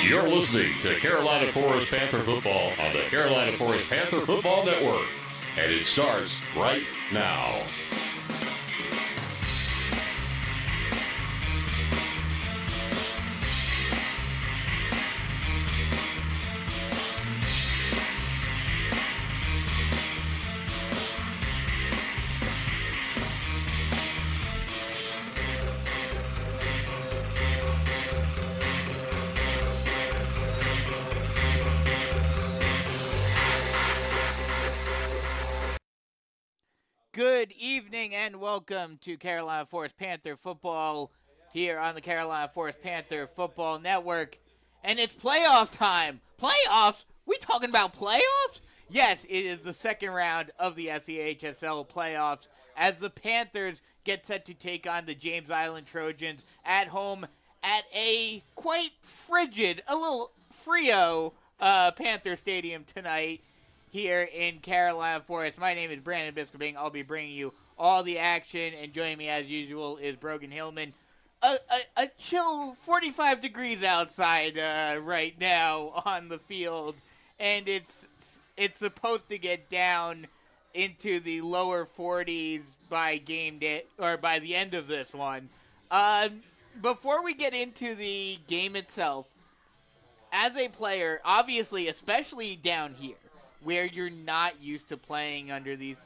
You're listening to Carolina Forest Panther football on the Carolina Forest Panther Football Network, and it starts right now. Good evening and welcome to Carolina Forest Panther football here on the Carolina Forest Panther Football Network. And it's playoff time. Playoffs? We talking about playoffs? Yes, it is the second round of the SEHSL playoffs as the Panthers get set to take on the James Island Trojans at home at a quite frigid, a little Frio Panther Stadium tonight here in Carolina Forest. My name is Brandon Biskoping. I'll be bringing you all the action, and joining me as usual is Brogan Hillman. A chill 45 degrees outside right now on the field, and it's supposed to get down into the lower 40s by game day, or by the end of this one. Before we get into the game itself, as a player, obviously, especially down here, where you're not used to playing under these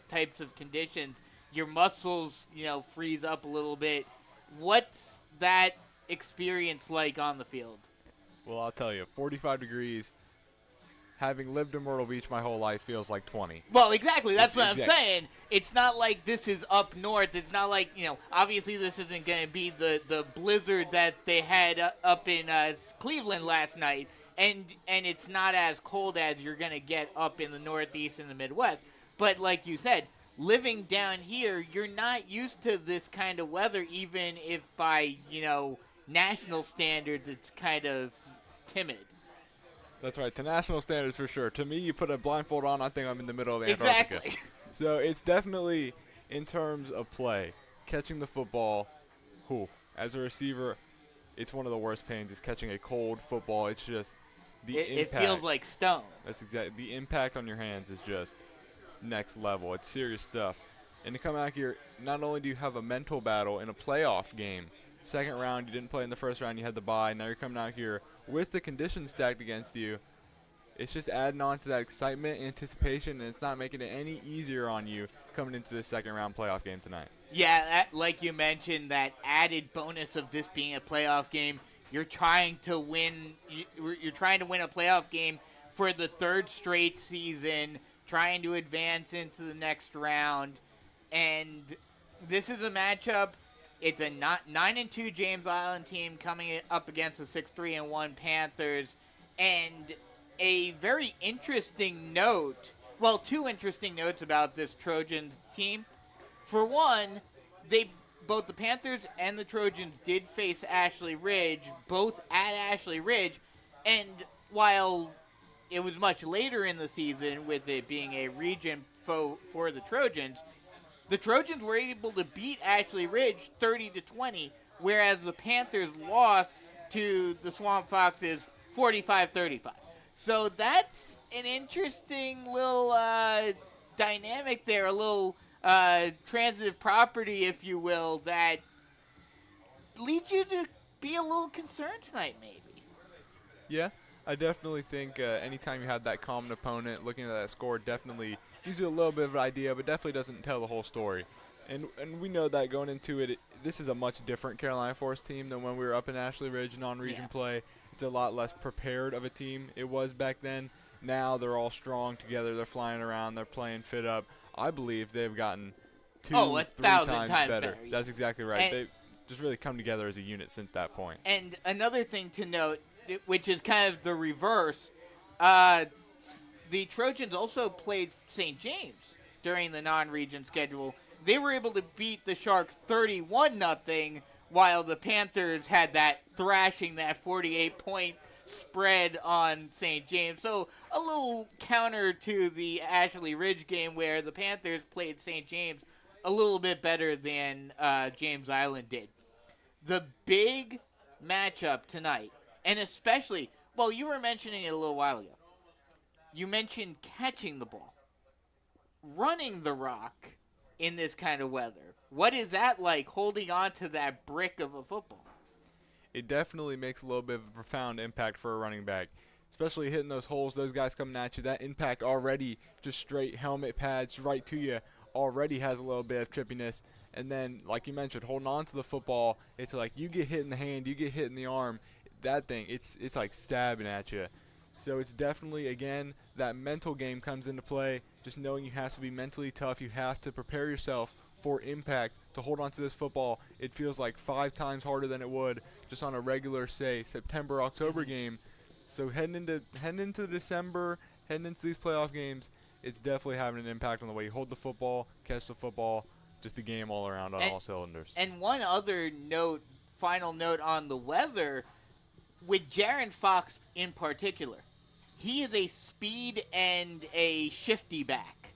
types of conditions, your muscles, freeze up a little bit. What's that experience like on the field? Well, I'll tell you, 45 degrees, having lived in Myrtle Beach my whole life, feels like 20. Well, exactly. That's what I'm saying. It's not like this is up north. It's not like, obviously this isn't going to be the blizzard that they had up in Cleveland last night. And it's not as cold as you're going to get up in the Northeast and the Midwest. But like you said, living down here, you're not used to this kind of weather, even if by, national standards it's kind of timid. That's right. To national standards, for sure. To me, you put a blindfold on, I think I'm in the middle of Antarctica. Exactly. So it's definitely, in terms of play, catching the football, as a receiver, it's one of the worst pains is catching a cold football. It's just the impact. It feels like stone. That's exactly. The impact on your hands is just next level. It's serious stuff. And to come out here, not only do you have a mental battle in a playoff game, second round, you didn't play in the first round, you had the bye. Now you're coming out here with the conditions stacked against you. It's just adding on to that excitement, anticipation, and it's not making it any easier on you coming into this second round playoff game tonight. Yeah, like you mentioned, that added bonus of this being a playoff game. You're trying to win. You're trying to win a playoff game for the third straight season, trying to advance into the next round. And this is a matchup. It's a 9-2 James Island team coming up against the 6-3-1 Panthers, and a very interesting note. Well, two interesting notes about this Trojans team. For one, both the Panthers and the Trojans did face Ashley Ridge, both at Ashley Ridge, and while it was much later in the season, with it being a region foe for the Trojans were able to beat Ashley Ridge 30-20, whereas the Panthers lost to the Swamp Foxes 45-35. So that's an interesting little dynamic there, a little transitive property, if you will, that leads you to be a little concerned tonight, maybe. Yeah, I definitely think anytime you have that common opponent, looking at that score definitely gives you a little bit of an idea, but definitely doesn't tell the whole story. And we know that going into it, this is a much different Carolina Forest team than when we were up in Ashley Ridge non-region play. It's a lot less prepared of a team it was back then. Now they're all strong together. They're flying around. They're playing fit up. I believe they've gotten 3 times better. Yeah. That's exactly right. They've just really come together as a unit since that point. And another thing to note, which is kind of the reverse, the Trojans also played St. James during the non-region schedule. They were able to beat the Sharks 31-0, while the Panthers had that thrashing, that 48-point spread on St. James. So a little counter to the Ashley Ridge game, where the Panthers played St. James a little bit better than James Island did. The big matchup tonight And especially, well, you were mentioning it a little while ago. You mentioned catching the ball. Running the rock in this kind of weather. What is that like, holding on to that brick of a football? It definitely makes a little bit of a profound impact for a running back, especially hitting those holes, those guys coming at you. That impact already, just straight helmet pads right to you, already has a little bit of trippiness. And then, like you mentioned, holding on to the football, it's like you get hit in the hand, you get hit in the arm. That thing, it's like stabbing at you. So it's definitely, again, that mental game comes into play, just knowing you have to be mentally tough. You have to prepare yourself for impact to hold on to this football. It feels like 5 times harder than it would just on a regular, say, September, October game. So heading into December, heading into these playoff games, it's definitely having an impact on the way you hold the football, catch the football, just the game all around on all cylinders. And one other note, final note on the weather, with Jaron Fox in particular, he is a speed and a shifty back.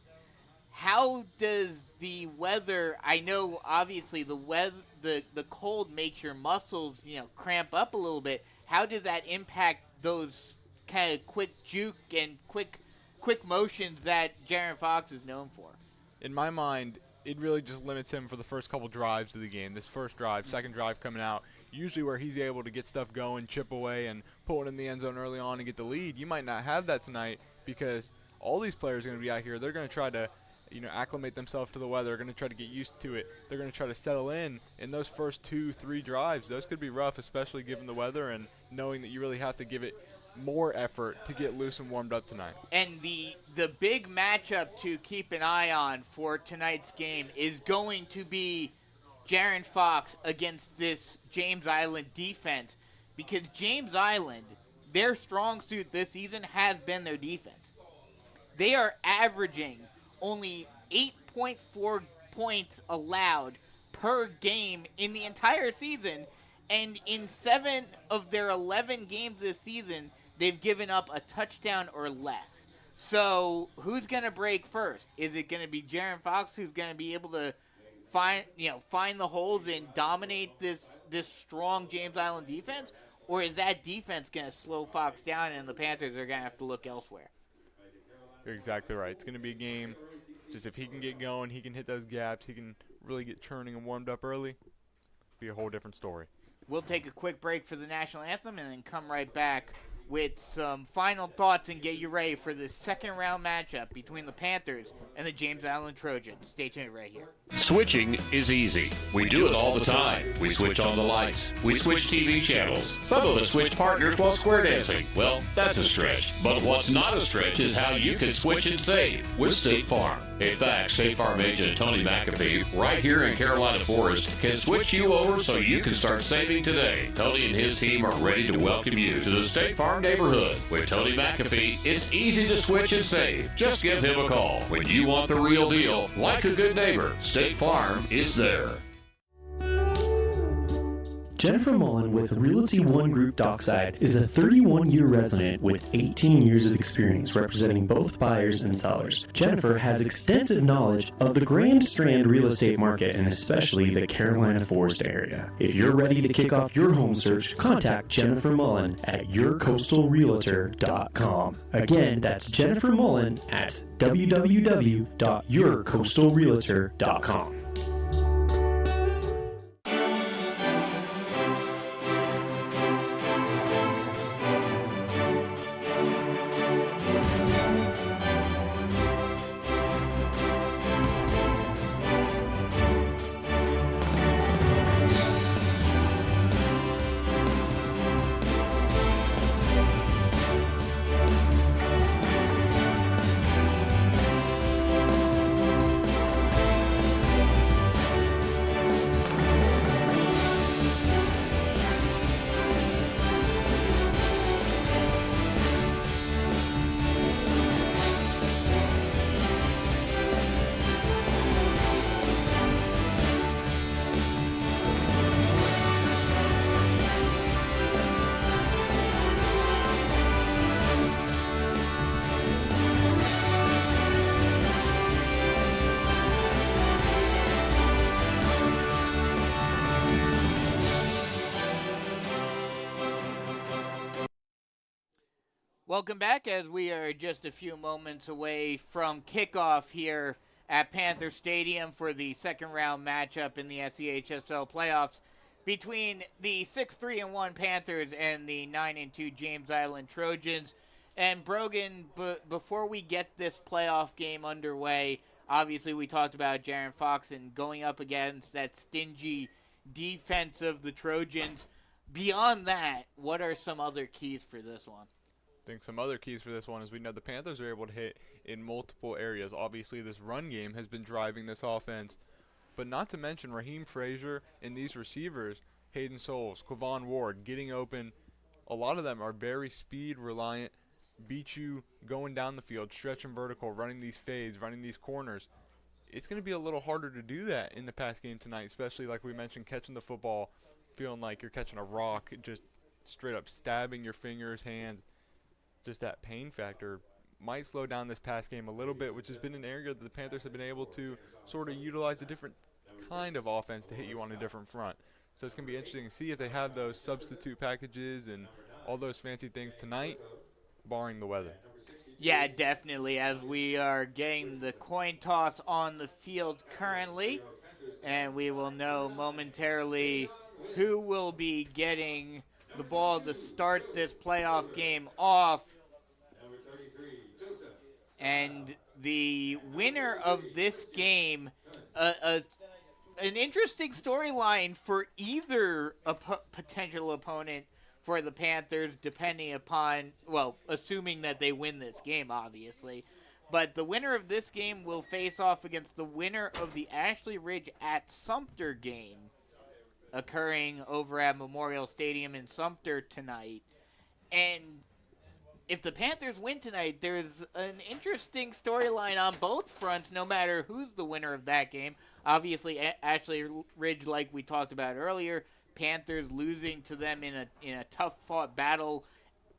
How does the weather, I know obviously the cold makes your muscles, cramp up a little bit. How does that impact those kind of quick juke and quick motions that Jaron Fox is known for? In my mind, it really just limits him for the first couple drives of the game. This first drive, second drive coming out, usually where he's able to get stuff going, chip away, and pull it in the end zone early on and get the lead. You might not have that tonight because all these players are going to be out here. They're going to try to acclimate themselves to the weather. They're going to try to get used to it. They're going to try to settle in those first 2-3 drives. Those could be rough, especially given the weather and knowing that you really have to give it more effort to get loose and warmed up tonight. And the big matchup to keep an eye on for tonight's game is going to be Jaron Fox against this James Island defense, because James Island, their strong suit this season has been their defense. They are averaging only 8.4 points allowed per game in the entire season, and in 7 of their 11 games this season, they've given up a touchdown or less. So who's going to break first? Is it going to be Jaron Fox who's going to be able to find the holes and dominate this strong James Island defense, or is that defense going to slow Fox down and the Panthers are going to have to look elsewhere? You're exactly right. It's going to be a game. Just if he can get going, he can hit those gaps, he can really get turning and warmed up early, be a whole different story. We'll take a quick break for the national anthem and then come right back with some final thoughts and get you ready for the second round matchup between the Panthers and the James Island Trojans. Stay tuned right here. Switching is easy. We do it all the time. We switch on the lights. We switch TV channels. Some of us switch partners while square dancing. Well, that's a stretch. But what's not a stretch is how you can switch and save with State Farm. In fact, State Farm agent Tony McAfee, right here in Carolina Forest, can switch you over so you can start saving today. Tony and his team are ready to welcome you to the State Farm neighborhood. With Tony McAfee, it's easy to switch and save. Just give him a call. When you want the real deal, like a good neighbor, State Farm is there. Jennifer Mullen with Realty One Group Dockside is a 31-year resident with 18 years of experience representing both buyers and sellers. Jennifer has extensive knowledge of the Grand Strand real estate market and especially the Carolina Forest area. If you're ready to kick off your home search, contact Jennifer Mullen at yourcoastalrealtor.com. Again, that's Jennifer Mullen at www.yourcoastalrealtor.com. Welcome back as we are just a few moments away from kickoff here at Panther Stadium for the second round matchup in the SCHSL playoffs between the 6-3-1 Panthers and the 9-2 James Island Trojans. And Brogan, before we get this playoff game underway, obviously we talked about Jaron Fox and going up against that stingy defense of the Trojans. Beyond that, what are some other keys for this one? I think some other keys for this one is we know the Panthers are able to hit in multiple areas. Obviously, this run game has been driving this offense, but not to mention Raheem Frazier and these receivers, Hayden Souls, Quavon Ward, getting open. A lot of them are very speed reliant, beat you going down the field, stretching vertical, running these fades, running these corners. It's going to be a little harder to do that in the pass game tonight, especially like we mentioned, catching the football, feeling like you're catching a rock, just straight up stabbing your fingers, hands. Just that pain factor might slow down this pass game a little bit, which has been an area that the Panthers have been able to sort of utilize a different kind of offense to hit you on a different front. So it's going to be interesting to see if they have those substitute packages and all those fancy things tonight, barring the weather. Yeah, definitely, as we are getting the coin toss on the field currently, and we will know momentarily who will be getting the ball to start this playoff game off. And the winner of this game, an interesting storyline for either potential opponent for the Panthers, depending upon, well, assuming that they win this game, obviously. But the winner of this game will face off against the winner of the Ashley Ridge at Sumter game, occurring over at Memorial Stadium in Sumter tonight. And if the Panthers win tonight, there's an interesting storyline on both fronts, no matter who's the winner of that game. Obviously, Ashley Ridge, like we talked about earlier, Panthers losing to them in a tough-fought battle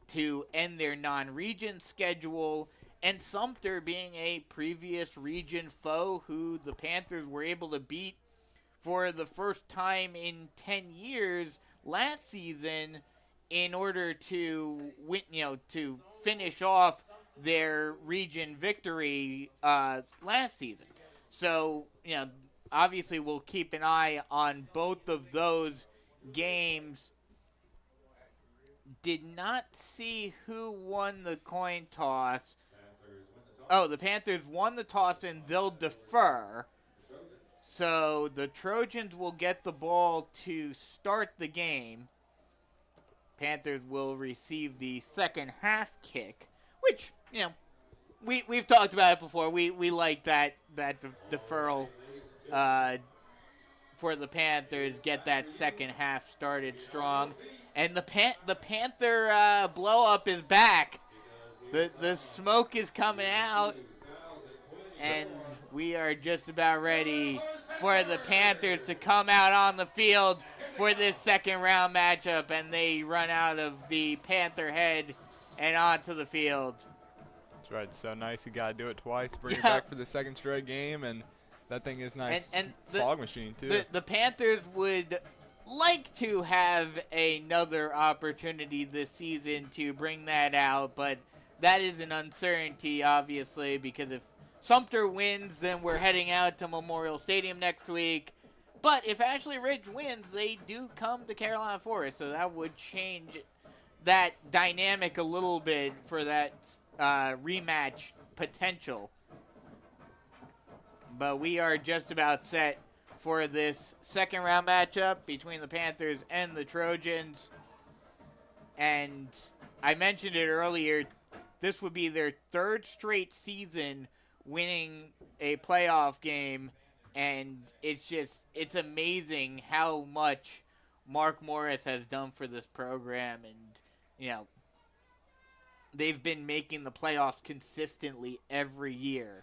to end their non-region schedule, and Sumter being a previous region foe who the Panthers were able to beat for the first time in 10 years last season in order to win, to finish off their region victory last season. So, obviously we'll keep an eye on both of those games. Did not see who won the coin toss. Oh, the Panthers won the toss and they'll defer. So the Trojans will get the ball to start the game. Panthers will receive the second half kick, which, we've talked about it before. We like that deferral for the Panthers, get that second half started strong. And the Panther blow-up is back. The smoke is coming out, and we are just about ready for the Panthers to come out on the field for this second round matchup, and they run out of the Panther head and onto the field. That's right. So nice. You got to do it twice. Bring it back for the second straight game, and that thing is nice. And fog machine, too. The Panthers would like to have another opportunity this season to bring that out, but that is an uncertainty, obviously, because if Sumter wins, then we're heading out to Memorial Stadium next week. But if Ashley Ridge wins, they do come to Carolina Forest, so that would change that dynamic a little bit for that rematch potential. But we are just about set for this second round matchup between the Panthers and the Trojans. And I mentioned it earlier, this would be their third straight season winning a playoff game, and it's amazing how much Mark Morris has done for this program. And they've been making the playoffs consistently every year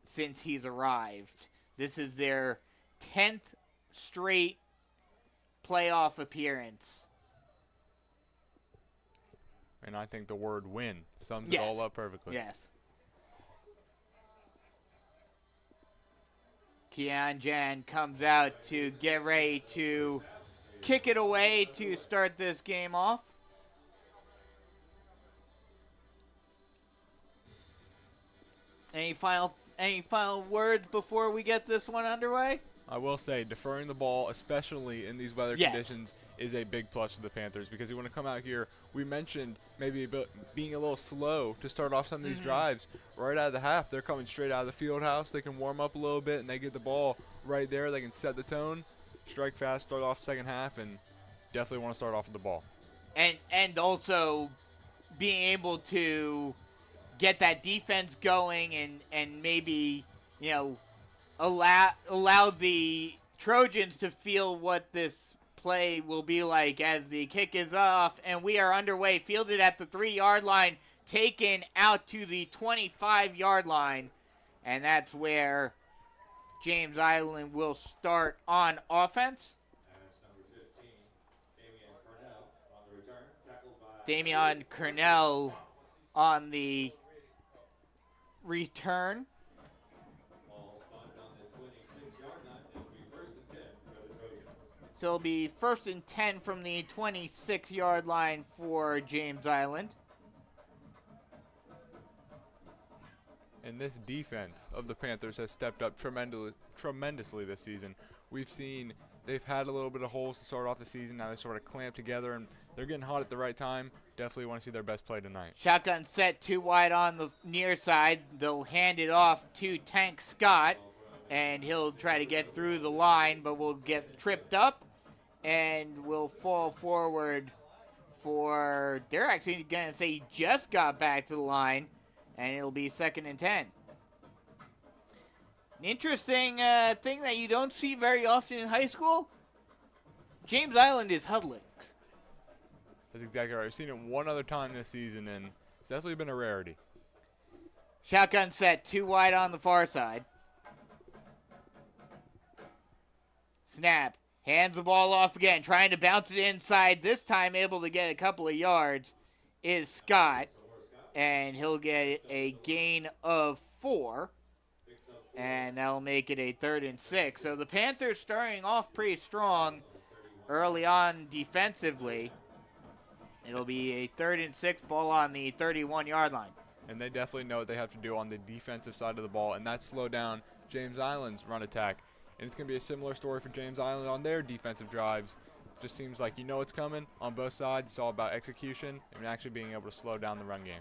since he's arrived. This is their 10th straight playoff appearance. And I think the word win sums it all up perfectly. Yes. Keon Jan comes out to get ready to kick it away to start this game off. Any final words before we get this one underway? I will say, deferring the ball, especially in these weather conditions, is a big plus for the Panthers because you want to come out here. We mentioned maybe being a little slow to start off some of these drives. Right out of the half, they're coming straight out of the field house. They can warm up a little bit, and they get the ball right there. They can set the tone, strike fast, start off second half, and definitely want to start off with the ball. And also being able to get that defense going and maybe, allow the Trojans to feel what this play will be like as the kick is off and we are underway, fielded at the 3-yard line, taken out to the 25-yard line, and that's where James Island will start on offense. Damian Cornell on the return. So it'll be 1st and 10 from the 26-yard line for James Island. And this defense of the Panthers has stepped up tremendously this season. We've seen they've had a little bit of holes to start off the season. Now they sort of clamp together, and they're getting hot at the right time. Definitely want to see their best play tonight. Shotgun set 2 wide on the near side. They'll hand it off to Tank Scott, and he'll try to get through the line, but will get tripped up and will fall forward for, they're actually going to say he just got back to the line, and it'll be 2nd and 10. An interesting thing that you don't see very often in high school, James Island is huddling. That's exactly right. We've seen it one other time this season, and it's definitely been a rarity. Shotgun set 2 wide on the far side. Snap. Hands the ball off again, trying to bounce it inside. This time able to get a couple of yards is Scott, and he'll get a gain of 4. And that'll make it a 3rd and 6. So the Panthers starting off pretty strong early on defensively. It'll be a 3rd and 6, ball on the 31-yard line. And they definitely know what they have to do on the defensive side of the ball, and that's slow down James Island's run attack. And it's going to be a similar story for James Island on their defensive drives. Just seems like you know it's coming on both sides. It's all about execution and actually being able to slow down the run game.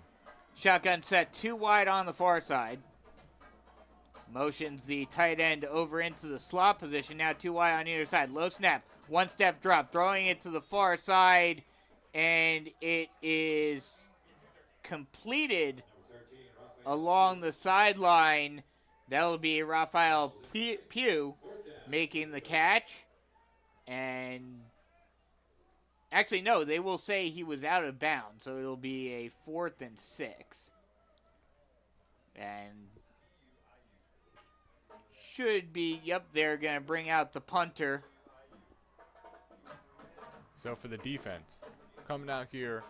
Shotgun set 2 wide on the far side. Motions the tight end over into the slot position. Now 2 wide on either side. Low snap. 1-step drop. Throwing it to the far side. And it is completed along the sideline. That'll be Raphael Pugh making the catch. And actually, no, they will say he was out of bounds. So it'll be a 4th and 6. And should be, yep, they're going to bring out the punter. So for the defense, coming out here,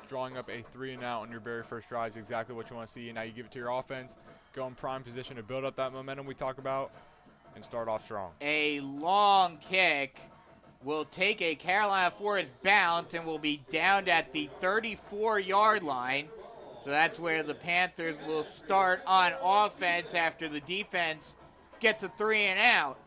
drawing up a 3-and-out on your very first drive is exactly what you want to see. And now you give it to your offense, go in prime position to build up that momentum we talk about, and start off strong. A long kick will take a Carolina Forest bounce and will be downed at the 34-yard line. So that's where the Panthers will start on offense after the defense gets a 3-and-out.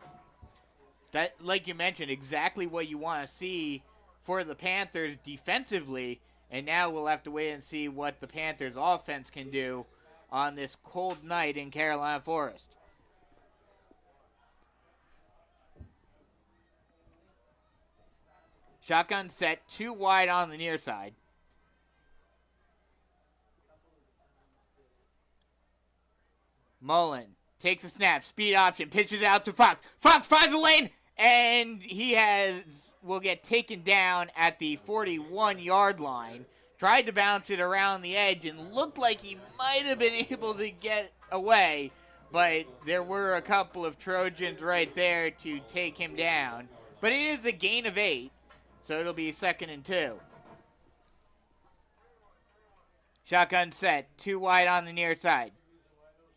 That, like you mentioned, exactly what you want to see for the Panthers defensively. And now we'll have to wait and see what the Panthers offense can do on this cold night in Carolina Forest. Shotgun set 2 wide on the near side. Mullen takes a snap, speed option, pitches out to Fox. Fox finds the lane, and will get taken down at the 41-yard line. Tried to bounce it around the edge and looked like he might have been able to get away, but there were a couple of Trojans right there to take him down. But it is a gain of 8, so it'll be 2nd and 2. Shotgun set, 2 wide on the near side.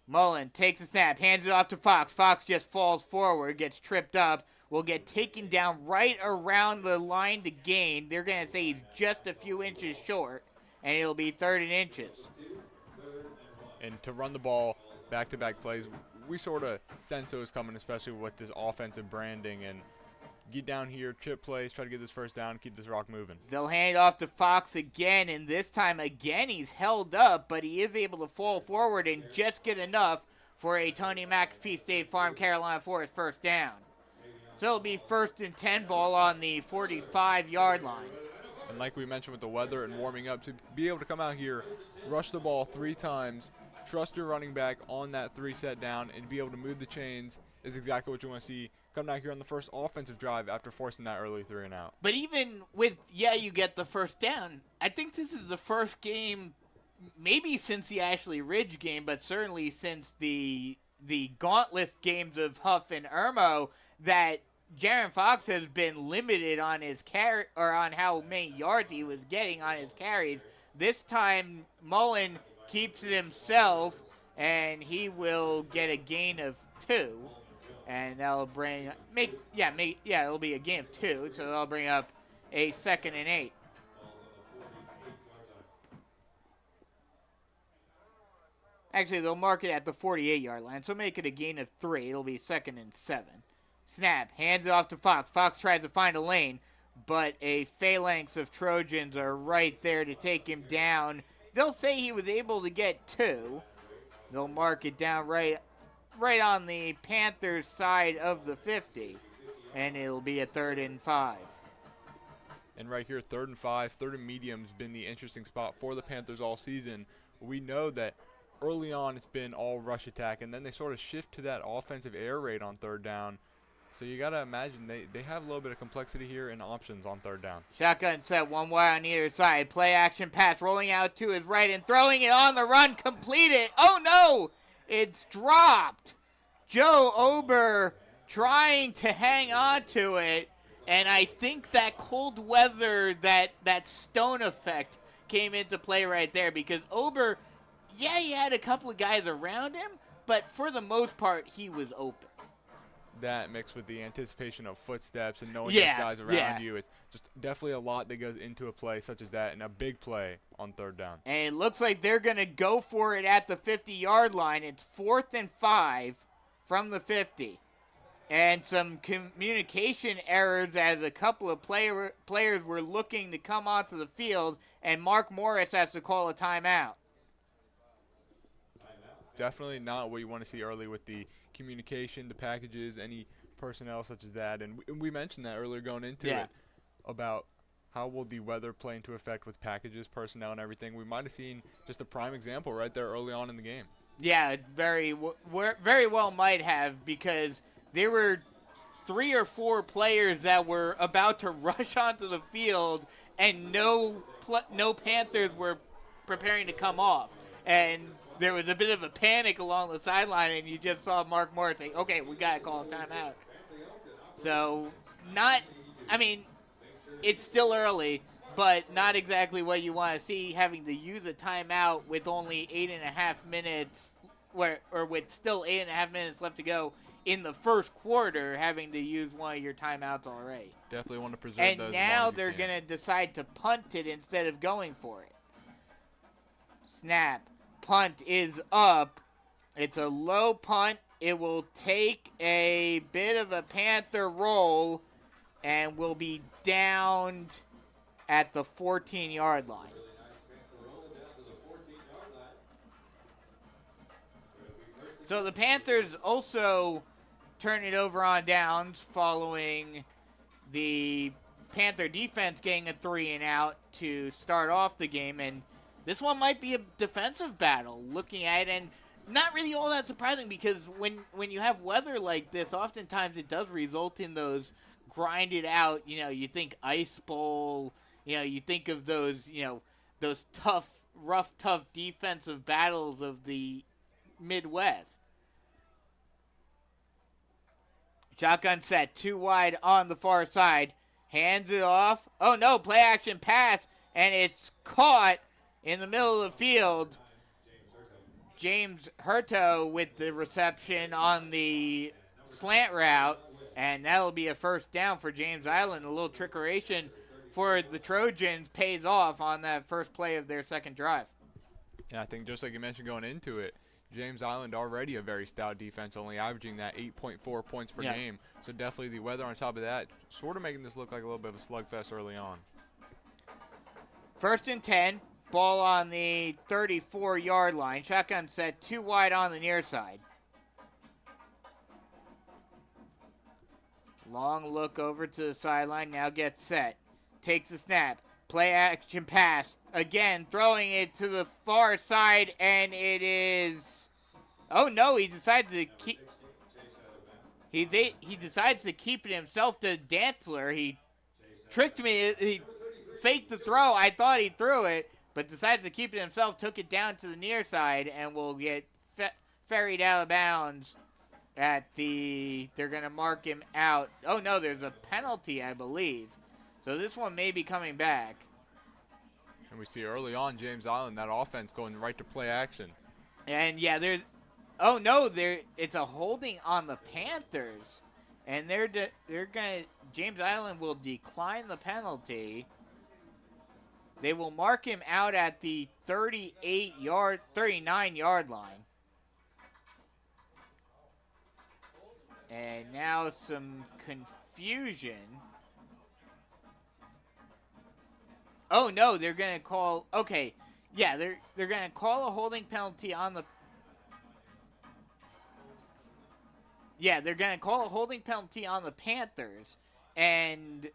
Mullen takes a snap, hands it off to Fox. Fox just falls forward, gets tripped up, will get taken down right around the line to gain. They're going to say he's just a few inches short, and it'll be 3rd and inches. And to run the ball, back-to-back plays. We sort of sense it was coming, especially with this offensive branding, and get down here, chip plays, try to get this first down, keep this rock moving. They'll hand it off to Fox again, and this time again he's held up, but he is able to fall forward and just get enough for a Tony McAfee State Farm Carolina Forest first down. So it'll be 1st and 10 ball on the 45-yard line. And like we mentioned with the weather and warming up, to be able to come out here, rush the ball 3 times, trust your running back on that 3 set down, and be able to move the chains is exactly what you want to see come out here on the first offensive drive after forcing that early 3 and out. But even with, you get the first down, I think this is the first game, maybe since the Ashley Ridge game, but certainly since the gauntlet games of Huff and Irmo, that Jaron Fox has been limited on his carry, or on how many yards he was getting on his carries. This time, Mullen keeps it himself, and he will get a gain of 2. And that'll it'll be a gain of 2, so that'll bring up a 2nd and 8. Actually, they'll mark it at the 48-yard line, so make it a gain of 3. It'll be 2nd and 7. Snap, hands it off to Fox. Fox tries to find a lane, but a phalanx of Trojans are right there to take him down. They'll say he was able to get 2. They'll mark it down right on the Panthers side of the 50, and it'll be a 3rd and 5. And right here, 3rd and 5, 3rd and medium's been the interesting spot for the Panthers all season. We know that early on it's been all rush attack, and then they sort of shift to that offensive air raid on 3rd down. So you got to imagine they have a little bit of complexity here and options on 3rd down. Shotgun set, 1 wide on either side. Play action pass rolling out to his right and throwing it on the run. Completed. Oh, no. It's dropped. Joe Ober trying to hang on to it. And I think that cold weather, that stone effect came into play right there, because Ober, he had a couple of guys around him, but for the most part, he was open. That mixed with the anticipation of footsteps and knowing there's guys around you. It's just definitely a lot that goes into a play such as that, and a big play on 3rd down. And it looks like they're going to go for it at the 50-yard line. It's 4th and 5 from the 50. And some communication errors as a couple of players were looking to come onto the field, and Mark Morris has to call a timeout. Definitely not what you want to see early with the communication, the packages, any personnel such as that. And we mentioned that earlier going into it about how will the weather play into effect with packages, personnel, and everything. We might have seen just a prime example right there early on in the game. Yeah, very well might have, because there were 3 or 4 players that were about to rush onto the field, and no Panthers were preparing to come off. And there was a bit of a panic along the sideline, and you just saw Mark Morris say, okay, we got to call a timeout. So, it's still early, but not exactly what you want to see, having to use a timeout with only 8.5 minutes, with still 8.5 minutes left to go in the first quarter, having to use one of your timeouts already. Definitely want to preserve and those. And now they're going to decide to punt it instead of going for it. Snap. Punt is up. It's a low punt. It will take a bit of a Panther roll and will be downed at the 14-yard line. So the Panthers also turn it over on downs following the Panther defense getting a 3 and out to start off the game, and this one might be a defensive battle looking at it, and not really all that surprising, because when you have weather like this, oftentimes it does result in those grinded out, you think Ice Bowl, you think of those, those tough defensive battles of the Midwest. Shotgun set, 2 wide on the far side, hands it off. Oh no, play action pass, and it's caught in the middle of the field. James Hurto with the reception on the slant route, and that'll be a first down for James Island. A little trickeration for the Trojans pays off on that first play of their second drive. Yeah, I think just like you mentioned going into it, James Island already a very stout defense, only averaging that 8.4 points per game. So definitely the weather on top of that, sort of making this look like a little bit of a slugfest early on. 1st and 10, ball on the 34-yard line. Shotgun set, 2 wide on the near side. Long look over to the sideline, now gets set. Takes the snap, play action pass. Again, throwing it to the far side, and it is... Oh no, he decides to keep... He decides to keep it himself to Dantzler. He tricked me. He faked the throw. I thought he threw it, but decides to keep it himself. Took it down to the near side and will get ferried out of bounds at the... They're going to mark him out. Oh no, there's a penalty, I believe. So this one may be coming back. And we see early on James Island, that offense going right to play action. And yeah, there's... Oh no, it's a holding on the Panthers, and they're gonna. James Island will decline the penalty. They will mark him out at the 39-yard line. And now some confusion. Oh no, they're gonna call. Okay, yeah, they're gonna call a holding penalty on the. Yeah, they're going to call a holding penalty on the Panthers, and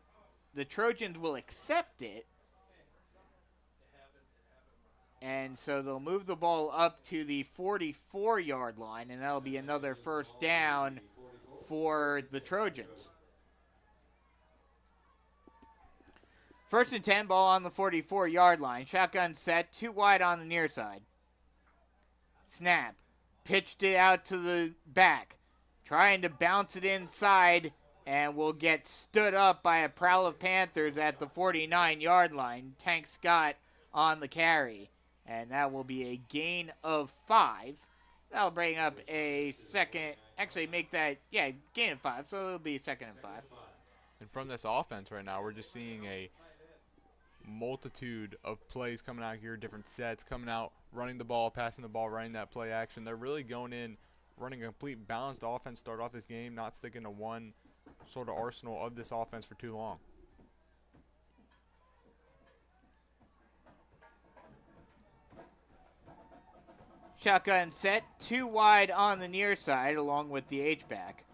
the Trojans will accept it. And so they'll move the ball up to the 44-yard line, and that'll be another 1st down for the Trojans. 1st and 10, ball on the 44-yard line. Shotgun set, 2 wide on the near side. Snap. Pitched it out to the back. Trying to bounce it inside, and will get stood up by a prowl of Panthers at the 49-yard line. Tank Scott on the carry, and that will be a gain of 5. That'll bring up a second, actually make that, gain of 5, so it'll be 2nd and 5. And from this offense right now, we're just seeing a multitude of plays coming out here, different sets coming out, running the ball, passing the ball, running that play action. They're really going in, running a complete balanced offense, start off this game, not sticking to one sort of arsenal of this offense for too long. Shotgun set, 2 wide on the near side along with the H-back.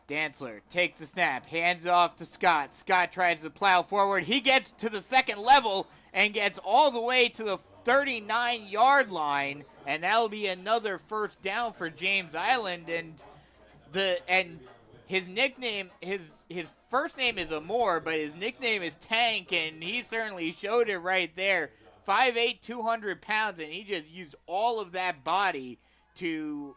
Dantzler takes the snap, hands it off to Scott. Scott tries to plow forward. He gets to the 2nd level and gets all the way to the 39-yard line, and that'll be another 1st down for James Island. And his nickname, his first name is Amore, but his nickname is Tank, and he certainly showed it right there. 5'8", 200 pounds, and he just used all of that body to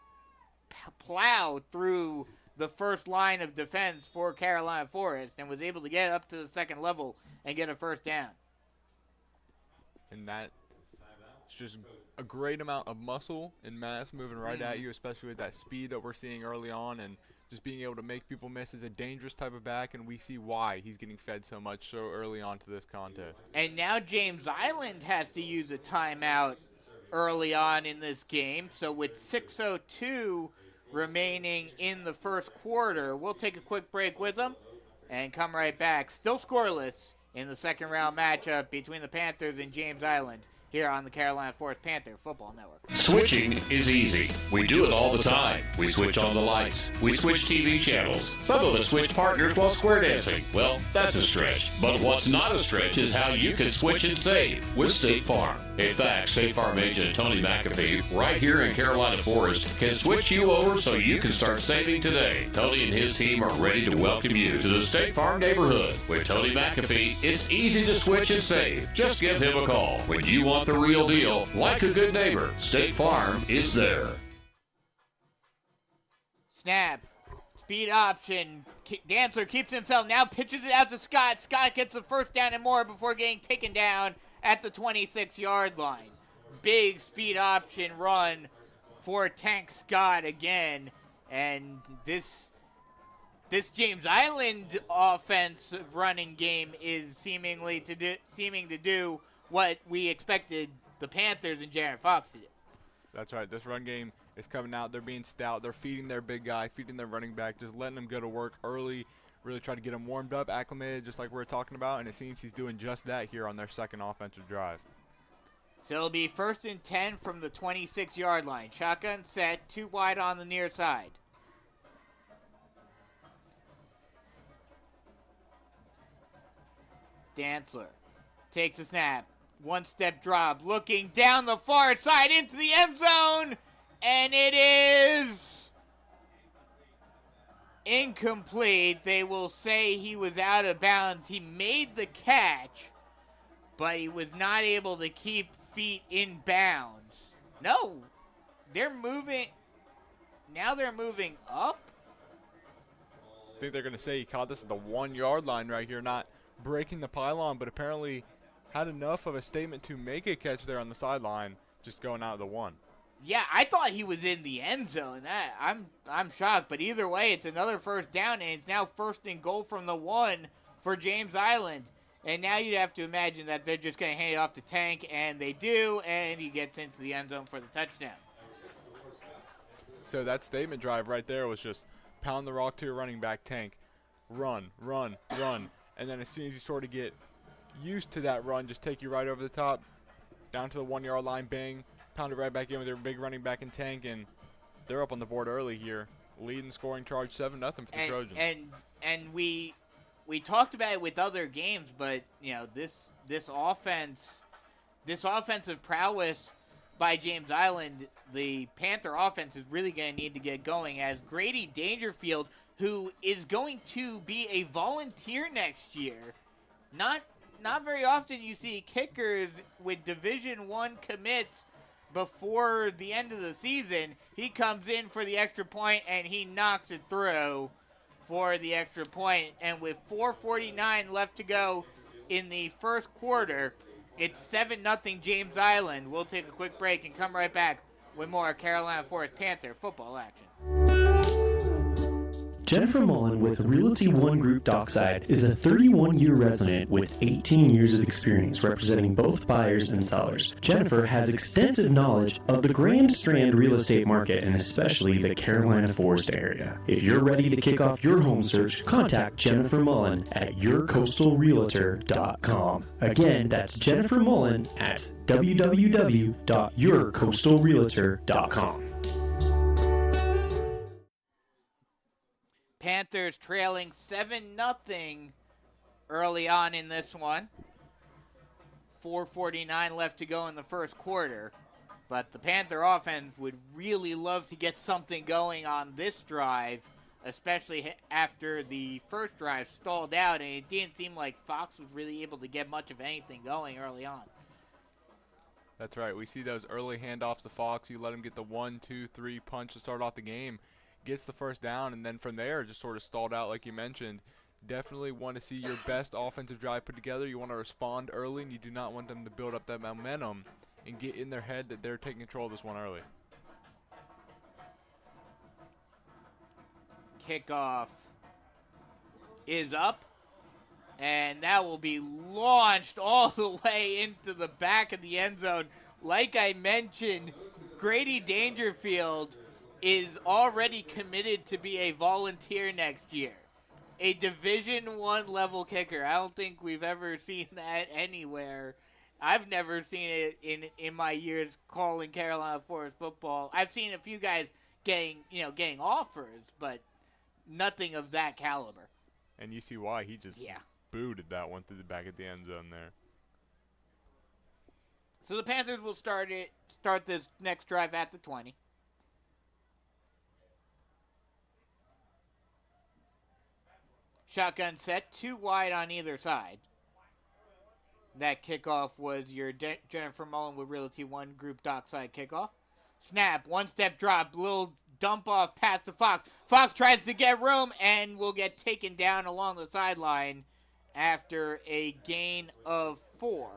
plow through the first line of defense for Carolina Forest, and was able to get up to the 2nd level and get a 1st down. And that it's just a great amount of muscle and mass moving right at you, especially with that speed that we're seeing early on, and just being able to make people miss. Is a dangerous type of back, and we see why he's getting fed so much so early on to this contest. And now James Island has to use a timeout early on in this game. So with 6:02 remaining in the 1st quarter, we'll take a quick break with them and come right back. Still scoreless in the 2nd round matchup between the Panthers and James Island here on the Carolina Forest Panther Football Network. Switching is easy. We do it all the time. We switch on the lights. We switch TV channels. Some of us switch partners while square dancing. Well, that's a stretch. But what's not a stretch is how you can switch and save with State Farm. In fact, State Farm agent Tony McAfee, right here in Carolina Forest, can switch you over so you can start saving today. Tony and his team are ready to welcome you to the State Farm neighborhood. With Tony McAfee, it's easy to switch and save. Just give him a call. When you want the real deal, like a good neighbor, State Farm is there. Snap. Speed option. Dantzler keeps himself, now pitches it out to Scott. Scott gets the 1st down and more before getting taken down at the 26-yard line. Big speed option run for Tank Scott again. And this James Island offensive running game is seeming to do what we expected the Panthers and Jaron Fox to do. That's right. This run game is coming out. They're being stout. They're feeding their big guy, feeding their running back, just letting him go to work early, really try to get him warmed up, acclimated, just like we were talking about, and it seems he's doing just that here on their second offensive drive. So it'll be 1st and 10 from the 26-yard line. Shotgun set, 2 wide on the near side. Dantzler takes a snap. 1-step drop, looking down the far side into the end zone, and it is incomplete. They will say he was out of bounds. He made the catch, but he was not able to keep feet in bounds. No, they're moving. Now they're moving up. I think they're going to say he caught this at the 1-yard line right here, not breaking the pylon, but apparently had enough of a statement to make a catch there on the sideline, just going out of the 1. Yeah, I thought he was in the end zone. I'm shocked, but either way, it's another first down, and it's now 1st and goal from the 1 for James Island. And now you'd have to imagine that they're just going to hand it off to Tank, and they do, and he gets into the end zone for the touchdown. So that statement drive right there was just pound the rock to your running back, Tank, run, run, run. And then as soon as you sort of get used to that run, just take you right over the top, down to the 1-yard line, bang, pound it right back in with their big running back and Tank, and they're up on the board early here. Lead and scoring charge 7-0 for the Trojans. And we talked about it with other games, but this offensive prowess by James Island, the Panther offense is really going to need to get going, as Grady Dangerfield, who is going to be a volunteer next year. Not very often you see kickers with Division I commits before the end of the season. He comes in for the extra point, and he knocks it through for the extra point. And with 4:49 left to go in the first quarter, it's 7-0 James Island. We'll take a quick break and come right back with more Carolina Forest Panther football action. Jennifer Mullen with Realty One Group Dockside is a 31-year resident with 18 years of experience representing both buyers and sellers. Jennifer has extensive knowledge of the Grand Strand real estate market and especially the Carolina Forest area. If you're ready to kick off your home search, contact Jennifer Mullen at yourcoastalrealtor.com. Again, that's Jennifer Mullen at www.yourcoastalrealtor.com. Panthers trailing 7-0 early on in this one. 4:49 left to go in the first quarter. But the Panther offense would really love to get something going on this drive, especially after the first drive stalled out, and it didn't seem like Fox was really able to get much of anything going early on. That's right. We see those early handoffs to Fox. You let him get the 1, 2, 3 punch to start off the game. Gets the first down, and then from there just sort of stalled out like you mentioned. Definitely want to see your best offensive drive put together. You want to respond early, and you do not want them to build up that momentum and get in their head that they're taking control of this one early. Kickoff is up, and that will be launched all the way into the back of the end zone. Like I mentioned, Grady Dangerfield is already committed to be a volunteer next year. A Division I level kicker. I don't think we've ever seen that anywhere. I've never seen it in my years calling Carolina Forest football. I've seen a few guys getting offers, but nothing of that caliber. And you see why. He just booted that one through the back of the end zone there. So the Panthers will start this next drive at the 20. Shotgun set, 2 wide on either side. That kickoff was your Jennifer Mullen with Realty One Group Dockside kickoff. Snap, 1-step drop, little dump off pass to Fox. Fox tries to get room and will get taken down along the sideline after a gain of 4.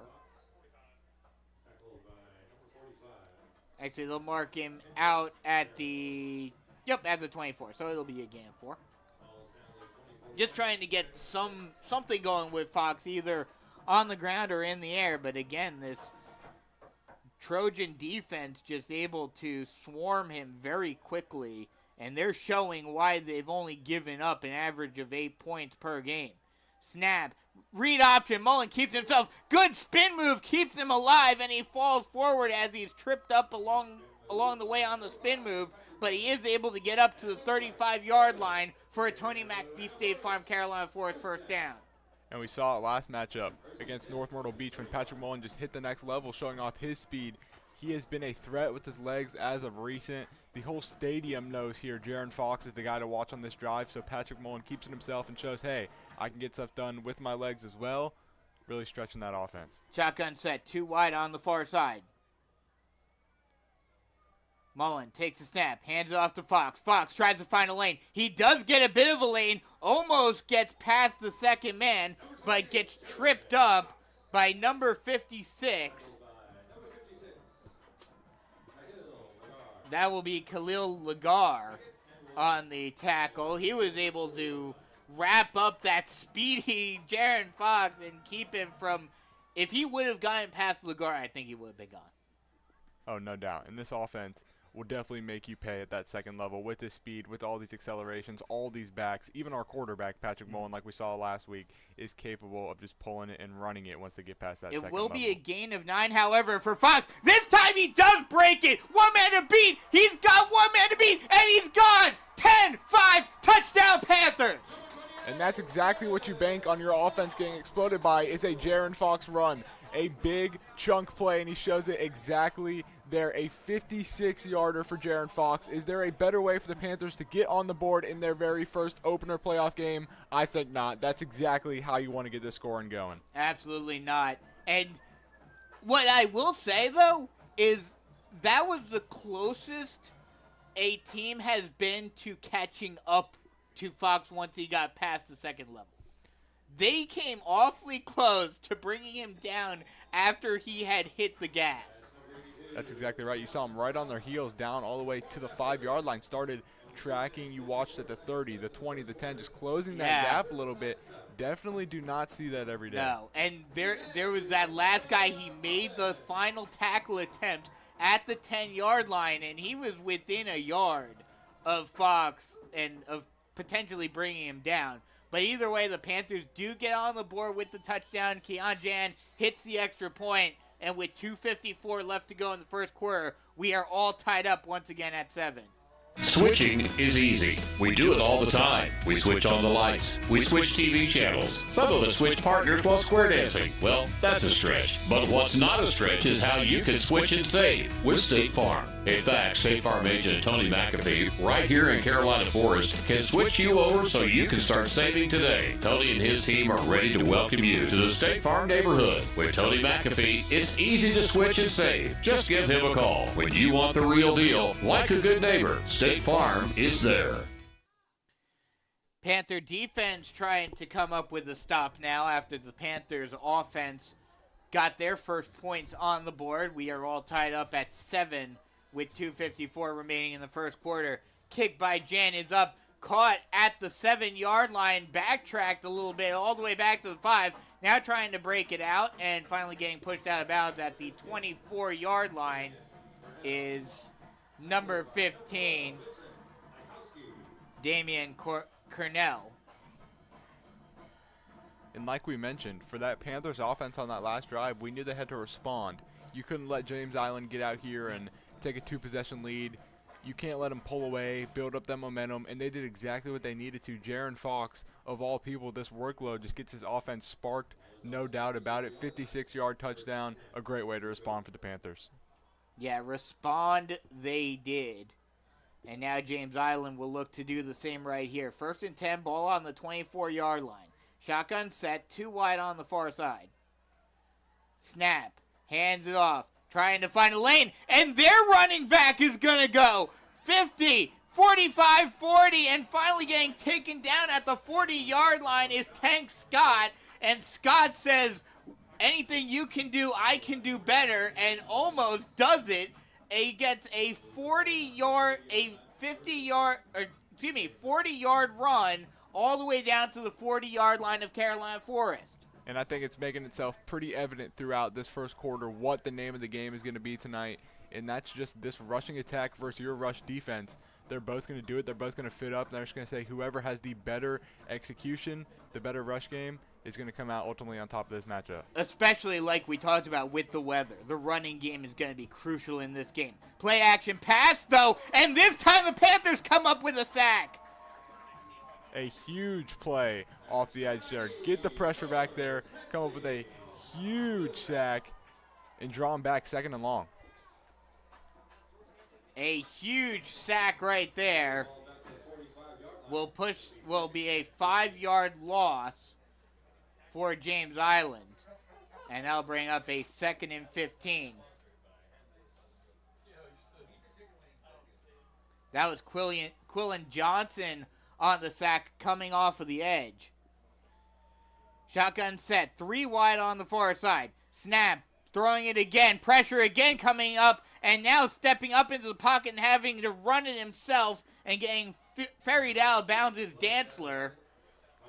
Actually, they'll mark him out at the 24, so it'll be a gain of 4. Just trying to get something going with Fox, either on the ground or in the air. But again, this Trojan defense just able to swarm him very quickly, and they're showing why they've only given up an average of 8 points per game. Snap, read option, Mullen keeps himself, good spin move, keeps him alive, and he falls forward as he's tripped up along the way on the spin move, but he is able to get up to the 35-yard line for a Tony McAfee State Farm Carolina Forest first down. And we saw it last matchup against North Myrtle Beach when Patrick Mullen just hit the next level, showing off his speed. He has been a threat with his legs as of recent. The whole stadium knows here Jaron Fox is the guy to watch on this drive, so Patrick Mullen keeps it himself and shows, hey, I can get stuff done with my legs as well, really stretching that offense. Shotgun set, 2 wide on the far side. Mullen takes the snap, hands it off to Fox. Fox tries to find a lane. He does get a bit of a lane, almost gets past the second man, but gets tripped up by number 56. That will be Khalil Lagar on the tackle. He was able to wrap up that speedy Jaron Fox and keep him from, if he would have gotten past Lagar, I think he would have been gone. Oh, no doubt. And this offense will definitely make you pay at that second level with this speed, with all these accelerations, all these backs. Even our quarterback, Patrick Mullen, like we saw last week, is capable of just pulling it and running it once they get past that second level. It will be a gain of 9, however, for Fox. This time he does break it. One man to beat. He's got one man to beat, and he's gone. 10-5, touchdown Panthers. And that's exactly what you bank on your offense getting exploded by, is a Jaron Fox run. A big chunk play, and he shows it exactly there. A 56-yarder for Jaron Fox. Is there a better way for the Panthers to get on the board in their very first opener playoff game? I think not. That's exactly how you want to get this scoring going. Absolutely not. And what I will say, though, is that was the closest a team has been to catching up to Fox once he got past the second level. They came awfully close to bringing him down after he had hit the gas. That's exactly right. You saw him right on their heels down all the way to the 5-yard line. Started tracking. You watched at the 30, the 20, the 10, just closing that gap a little bit. Definitely do not see that every day. No, and there was that last guy. He made the final tackle attempt at the 10-yard line, and he was within a yard of Fox and of potentially bringing him down. But either way, the Panthers do get on the board with the touchdown. Keon Jan hits the extra point, and with 2:54 left to go in the first quarter, we are all tied up once again at 7. Switching is easy. We do it all the time. We switch on the lights. We switch TV channels. Some of us switch partners while square dancing. Well, that's a stretch. But what's not a stretch is how you can switch and save with State Farm. In fact, State Farm agent Tony McAfee, right here in Carolina Forest, can switch you over so you can start saving today. Tony and his team are ready to welcome you to the State Farm neighborhood. With Tony McAfee, it's easy to switch and save. Just give him a call. When you want the real deal, like a good neighbor, State Farm is there. Panther defense trying to come up with a stop now after the Panthers offense got their first points on the board. We are all tied up at 7 with 2:54 remaining in the first quarter. Kick by Jan is up, caught at the 7-yard line, backtracked a little bit all the way back to the 5. Now trying to break it out and finally getting pushed out of bounds at the 24-yard line is number 15, Damian Cornell. And like we mentioned, for that Panthers offense on that last drive, we knew they had to respond. You couldn't let James Island get out here and take a 2-possession lead. You can't let them pull away, build up that momentum, and they did exactly what they needed to. Jaron Fox, of all people, this workload just gets his offense sparked, no doubt about it. 56-yard touchdown, a great way to respond for the Panthers. Yeah, respond they did. And now James Island will look to do the same right here. 1st and 10, ball on the 24-yard line. Shotgun set, 2 wide on the far side. Snap, hands it off. Trying to find a lane, and their running back is going to go 50, 45, 40, and finally getting taken down at the 40-yard line is Tank Scott, and Scott says, anything you can do, I can do better, and almost does it. He gets a 40-yard run all the way down to the 40-yard line of Carolina Forest. And I think it's making itself pretty evident throughout this first quarter what the name of the game is going to be tonight, and that's just this rushing attack versus your rush defense. They're both going to do it. They're both going to fit up, and they're just going to say whoever has the better execution, the better rush game, is going to come out ultimately on top of this matchup. Especially like we talked about with the weather. The running game is going to be crucial in this game. Play action pass, though, and this time the Panthers come up with a sack. A huge play off the edge there. Get the pressure back there, come up with a huge sack, and draw him back 2nd and long. A huge sack right there will be a 5-yard loss for James Island. And that'll bring up a 2nd and 15. That was Quillen Johnson on the sack coming off of the edge. Shotgun set, 3 wide on the far side. Snap, throwing it again, pressure again coming up, and now stepping up into the pocket and having to run it himself and getting ferried out of bounds is Dantzler.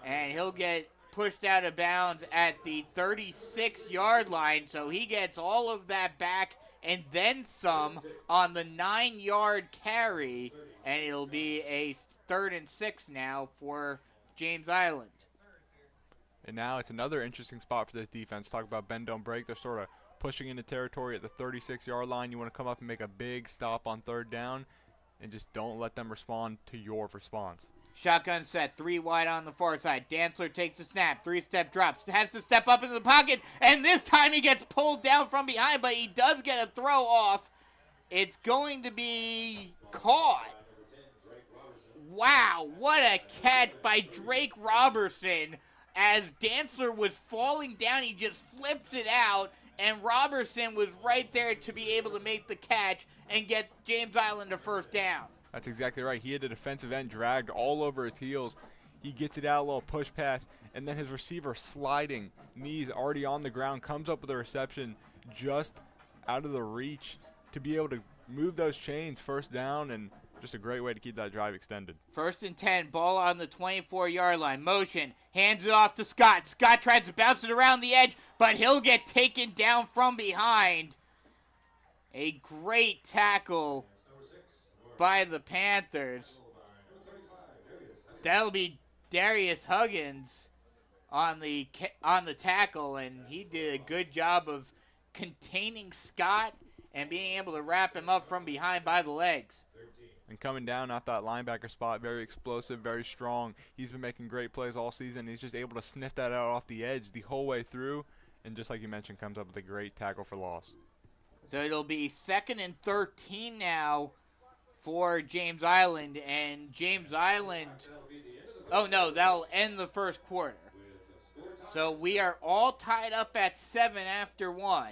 And he'll get pushed out of bounds at the 36-yard line, so he gets all of that back and then some on the 9-yard carry, and it'll be a 3rd and 6 now for James Island. And now it's another interesting spot for this defense. Talk about bend, don't break. They're sort of pushing into territory at the 36-yard line. You want to come up and make a big stop on 3rd down, and just don't let them respond to your response. Shotgun set, 3 wide on the far side. Dantzler takes the snap, 3-step drops, has to step up into the pocket, and this time he gets pulled down from behind, but he does get a throw off. It's going to be caught. Wow, what a catch by Drake Robertson. As Dantzler was falling down, he just flips it out, and Robertson was right there to be able to make the catch and get James Island a 1st down. That's exactly right. He had a defensive end dragged all over his heels. He gets it out, a little push pass, and then his receiver sliding, knees already on the ground, comes up with a reception just out of the reach to be able to move those chains 1st down, and just a great way to keep that drive extended. 1st and 10, ball on the 24-yard line. Motion, hands it off to Scott. Scott tries to bounce it around the edge, but he'll get taken down from behind. A great tackle by the Panthers. That'll be Darius Huggins on the tackle, and he did a good job of containing Scott and being able to wrap him up from behind by the legs. And coming down off that linebacker spot, very explosive, very strong. He's been making great plays all season. He's just able to sniff that out off the edge the whole way through, and just like you mentioned, comes up with a great tackle for loss. So it'll be 2nd and 13 now for James Island, and James Island, oh no, that'll end the first quarter. So we are all tied up at 7 after 1.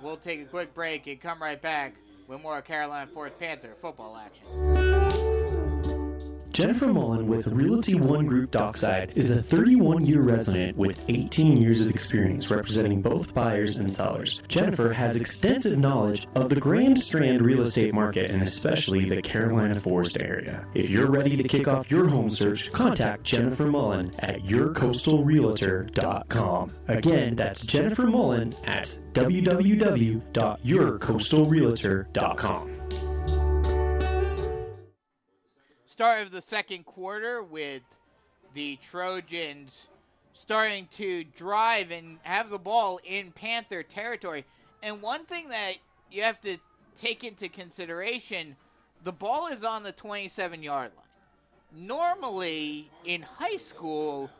We'll take a quick break and come right back with more Carolina Forest Panther football action. Jennifer Mullen with Realty One Group Dockside is a 31-year resident with 18 years of experience representing both buyers and sellers. Jennifer has extensive knowledge of the Grand Strand real estate market and especially the Carolina Forest area. If you're ready to kick off your home search, contact Jennifer Mullen at yourcoastalrealtor.com. Again, that's Jennifer Mullen at www.yourcoastalrealtor.com. Start of the second quarter with the Trojans starting to drive and have the ball in Panther territory. And one thing that you have to take into consideration, the ball is on the 27-yard line. Normally, in high school,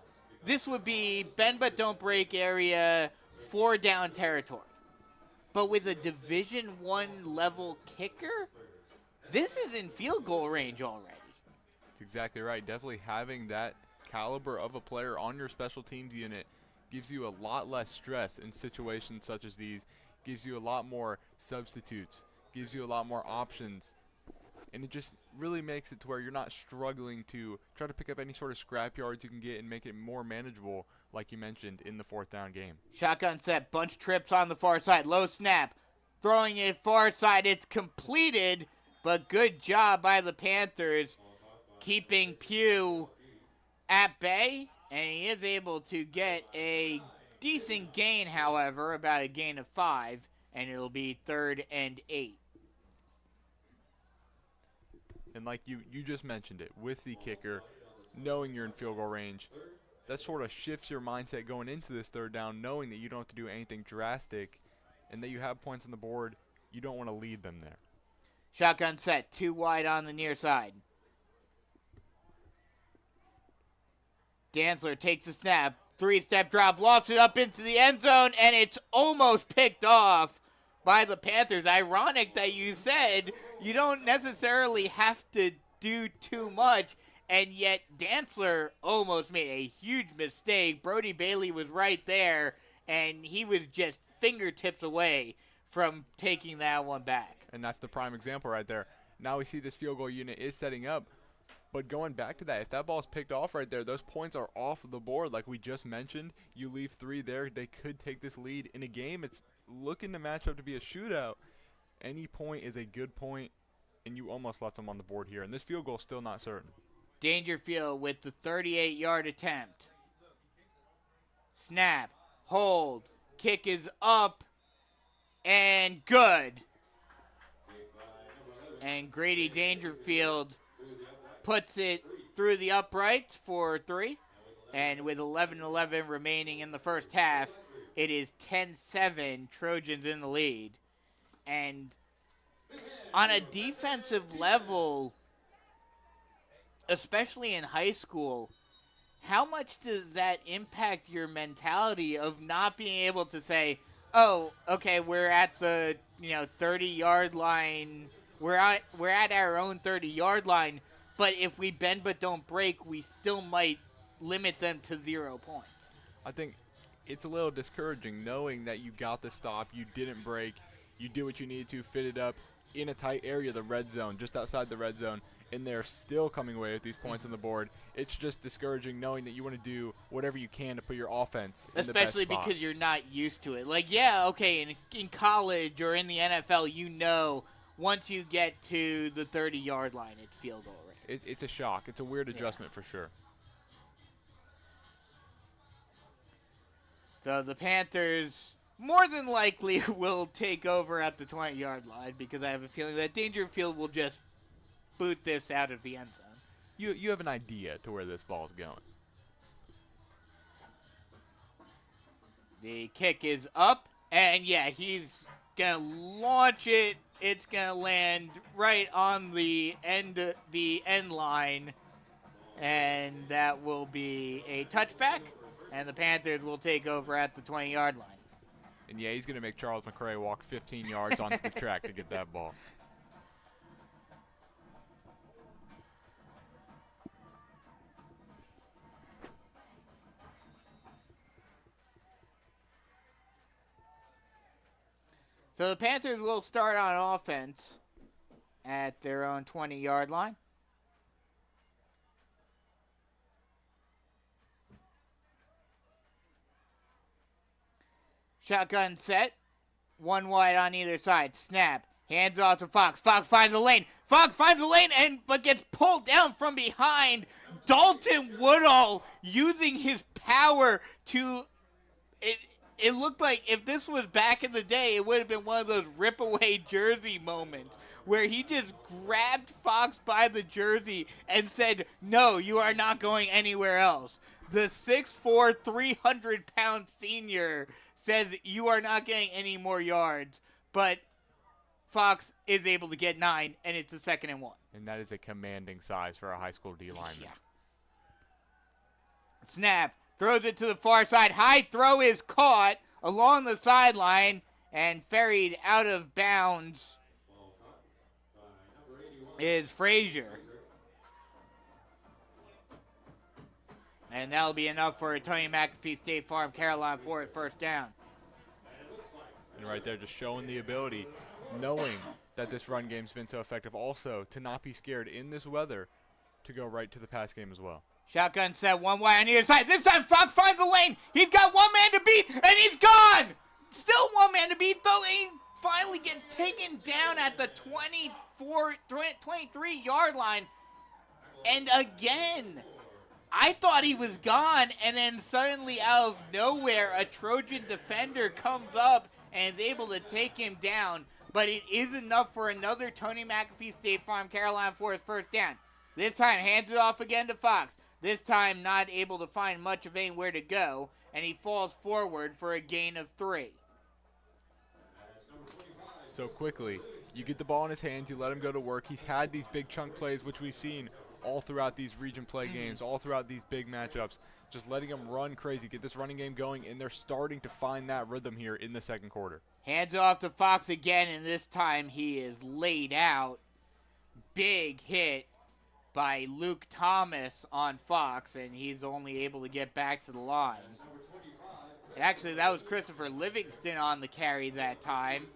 this would be bend but don't break area, 4-down territory. But with a Division I level kicker, this is in field goal range already. Exactly right. Definitely having that caliber of a player on your special teams unit gives you a lot less stress in situations such as these, gives you a lot more substitutes, gives you a lot more options, and it just really makes it to where you're not struggling to try to pick up any sort of scrap yards you can get and make it more manageable, like you mentioned, in the 4th down game. Shotgun set, bunch trips on the far side, low snap, throwing it far side, it's completed, but good job by the Panthers keeping Pugh at bay, and he is able to get a decent gain, however, about a gain of 5, and it'll be 3rd and 8. And like you just mentioned it, with the kicker, knowing you're in field goal range, that sort of shifts your mindset going into this 3rd down, knowing that you don't have to do anything drastic and that you have points on the board. You don't want to lead them there. Shotgun set, 2 wide on the near side. Dantzler takes a snap, 3-step drop, lofts it up into the end zone, and it's almost picked off by the Panthers. Ironic that you said you don't necessarily have to do too much, and yet Dantzler almost made a huge mistake. Brody Bailey was right there, and he was just fingertips away from taking that one back. And that's the prime example right there. Now we see this field goal unit is setting up. But going back to that, if that ball's picked off right there, those points are off the board. Like we just mentioned, you leave 3 there, they could take this lead. In a game, it's looking to match up to be a shootout. Any point is a good point, and you almost left them on the board here. And this field goal is still not certain. Dangerfield with the 38-yard attempt. Snap, hold, kick is up, and good. And Grady Dangerfield puts it through the uprights for 3. And with 11:11 remaining in the first half, it is 10-7, Trojans in the lead. And on a defensive level, especially in high school, how much does that impact your mentality of not being able to say, oh, okay, we're at the 30-yard line. We're at our own 30-yard line. But if we bend but don't break, we still might limit them to 0 points. I think it's a little discouraging knowing that you got the stop, you didn't break, you did what you needed to, fit it up in a tight area, the red zone, just outside the red zone, and they're still coming away with these points on the board. It's just discouraging knowing that you want to do whatever you can to put your offense in the best Especially spot. because you're not used to it. Like, yeah, okay, in college or in the NFL, once you get to the 30-yard line, it's field goal range. It's a shock. It's a weird adjustment for sure. So the Panthers more than likely will take over at the 20-yard line because I have a feeling that Dangerfield will just boot this out of the end zone. You have an idea to where this ball is going. The kick is up, and yeah, he's going to launch it. It's going to land right on the end line, and that will be a touchback, and the Panthers will take over at the 20-yard line. And yeah, he's going to make Charles McCray walk 15 yards onto the track to get that ball. So the Panthers will start on offense at their own 20-yard line. Shotgun set. 1 wide on either side. Snap. Hands off to Fox. Fox finds the lane. But gets pulled down from behind. Dalton Woodall using his power to... It looked like if this was back in the day, it would have been one of those rip-away jersey moments where he just grabbed Fox by the jersey and said, no, you are not going anywhere else. The 6'4", 300-pound senior says you are not getting any more yards, but Fox is able to get 9, and it's a 2nd and 1. And that is a commanding size for a high school D lineman. Yeah. Snap. Throws it to the far side. High throw is caught along the sideline and ferried out of bounds is Frazier. And that'll be enough for a Tony McAfee State Farm Carolina Forest first down. And right there, just showing the ability, knowing that this run game's been so effective, also to not be scared in this weather to go right to the pass game as well. Shotgun set, 1 wide on either side. This time Fox finds the lane. He's got 1 man to beat, and he's gone. Still 1 man to beat, though he finally gets taken down at the 23-yard line. And again, I thought he was gone, and then suddenly out of nowhere, a Trojan defender comes up and is able to take him down. But it is enough for another Tony McAfee State Farm Carolina Forest first down. This time, hands it off again to Fox. This time, not able to find much of anywhere to go, and he falls forward for a gain of 3. So quickly, you get the ball in his hands, you let him go to work. He's had these big chunk plays, which we've seen all throughout these region play games, all throughout these big matchups. Just letting him run crazy, get this running game going, and they're starting to find that rhythm here in the second quarter. Hands off to Fox again, and this time he is laid out. Big hit by Luke Thomas on Fox, and he's only able to get back to the line. Actually, that was Christopher Livingston on the carry that time,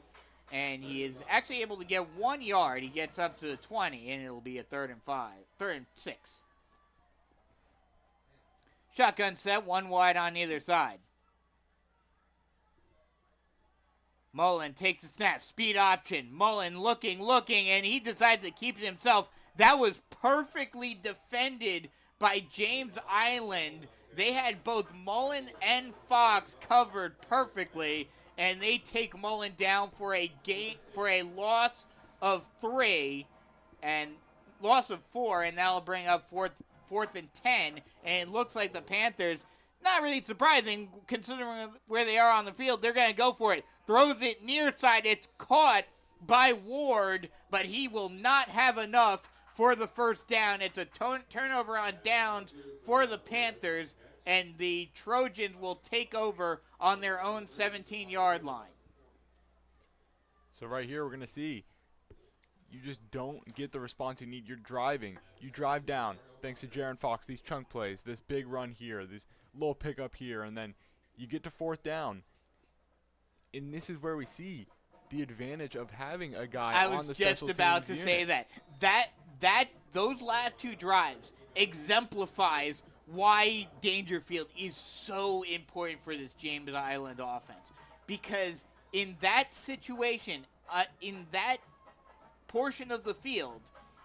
and he is actually able to get 1 yard. He gets up to the 20, and it'll be a 3rd and 6. Shotgun set, 1 wide on either side. Mullen takes the snap, speed option. Mullen looking, and he decides to keep it himself. That was perfectly defended by James Island. They had both Mullen and Fox covered perfectly, and they take Mullen down for a loss of 4, and that'll bring up fourth and 10. And it looks like the Panthers, not really surprising considering where they are on the field, they're going to go for it. Throws it near side. It's caught by Ward, but he will not have enough for the first down. It's a turnover on downs for the Panthers, and the Trojans will take over on their own 17-yard line. So right here we're going to see you just don't get the response you need. You're driving. You drive down thanks to Jaron Fox, these chunk plays, this big run here, this little pickup here, and then you get to 4th down. And this is where we see the advantage of having a guy on the special teams unit. I was just about to say that those last 2 drives exemplifies why Dangerfield is so important for this James Island offense. Because in that situation, in that portion of the field,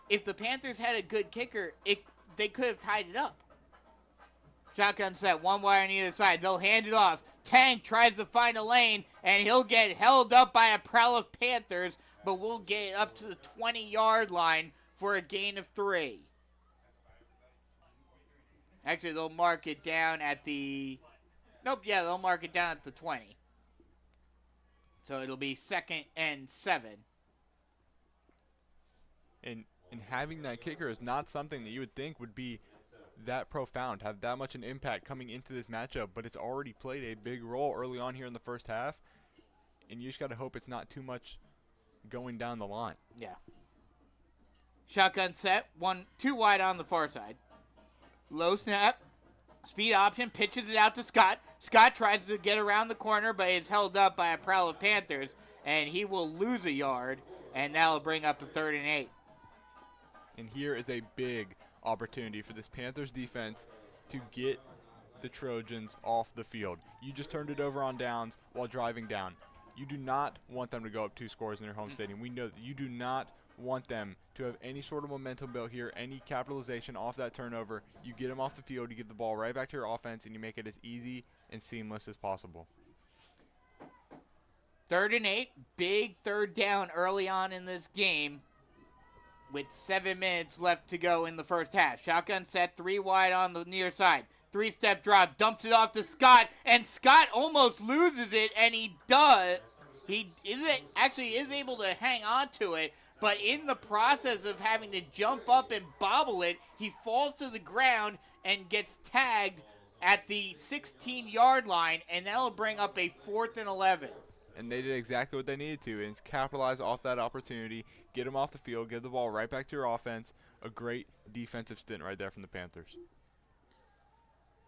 if the Panthers had a good kicker, they could have tied it up. Shotgun set, 1 wide on either side. They'll hand it off. Tank tries to find a lane, and he'll get held up by a prowl of Panthers, but we'll get it up to the 20-yard line for a gain of 3. Actually, they'll mark it down at the... they'll mark it down at the 20. So it'll be 2nd and 7. And having that kicker is not something that you would think would be that profound, have that much an impact coming into this matchup, but it's already played a big role early on here in the first half, and you just got to hope it's not too much going down the line. Yeah. Shotgun set, 2 wide on the far side. Low snap, speed option, pitches it out to Scott. Scott tries to get around the corner, but is held up by a prowl of Panthers, and he will lose a yard, and that'll bring up the 3rd and 8. And here is a big opportunity for this Panthers defense to get the Trojans off the field. You just turned it over on downs while driving down. You do not want them to go up 2 scores in their home stadium. We know that you do not want them to have any sort of momentum built here, any capitalization off that turnover. You get them off the field, you get the ball right back to your offense, and you make it as easy and seamless as possible. 3rd and 8, big 3rd down early on in this game with 7 minutes left to go in the first half. Shotgun set, 3 wide on the near side. 3-step drop, dumps it off to Scott, and Scott almost loses it, and he does. He is able to hang on to it, but in the process of having to jump up and bobble it, he falls to the ground and gets tagged at the 16-yard line, and that'll bring up a 4th and 11. And they did exactly what they needed to, and capitalize off that opportunity, get them off the field, give the ball right back to your offense. A great defensive stint right there from the Panthers.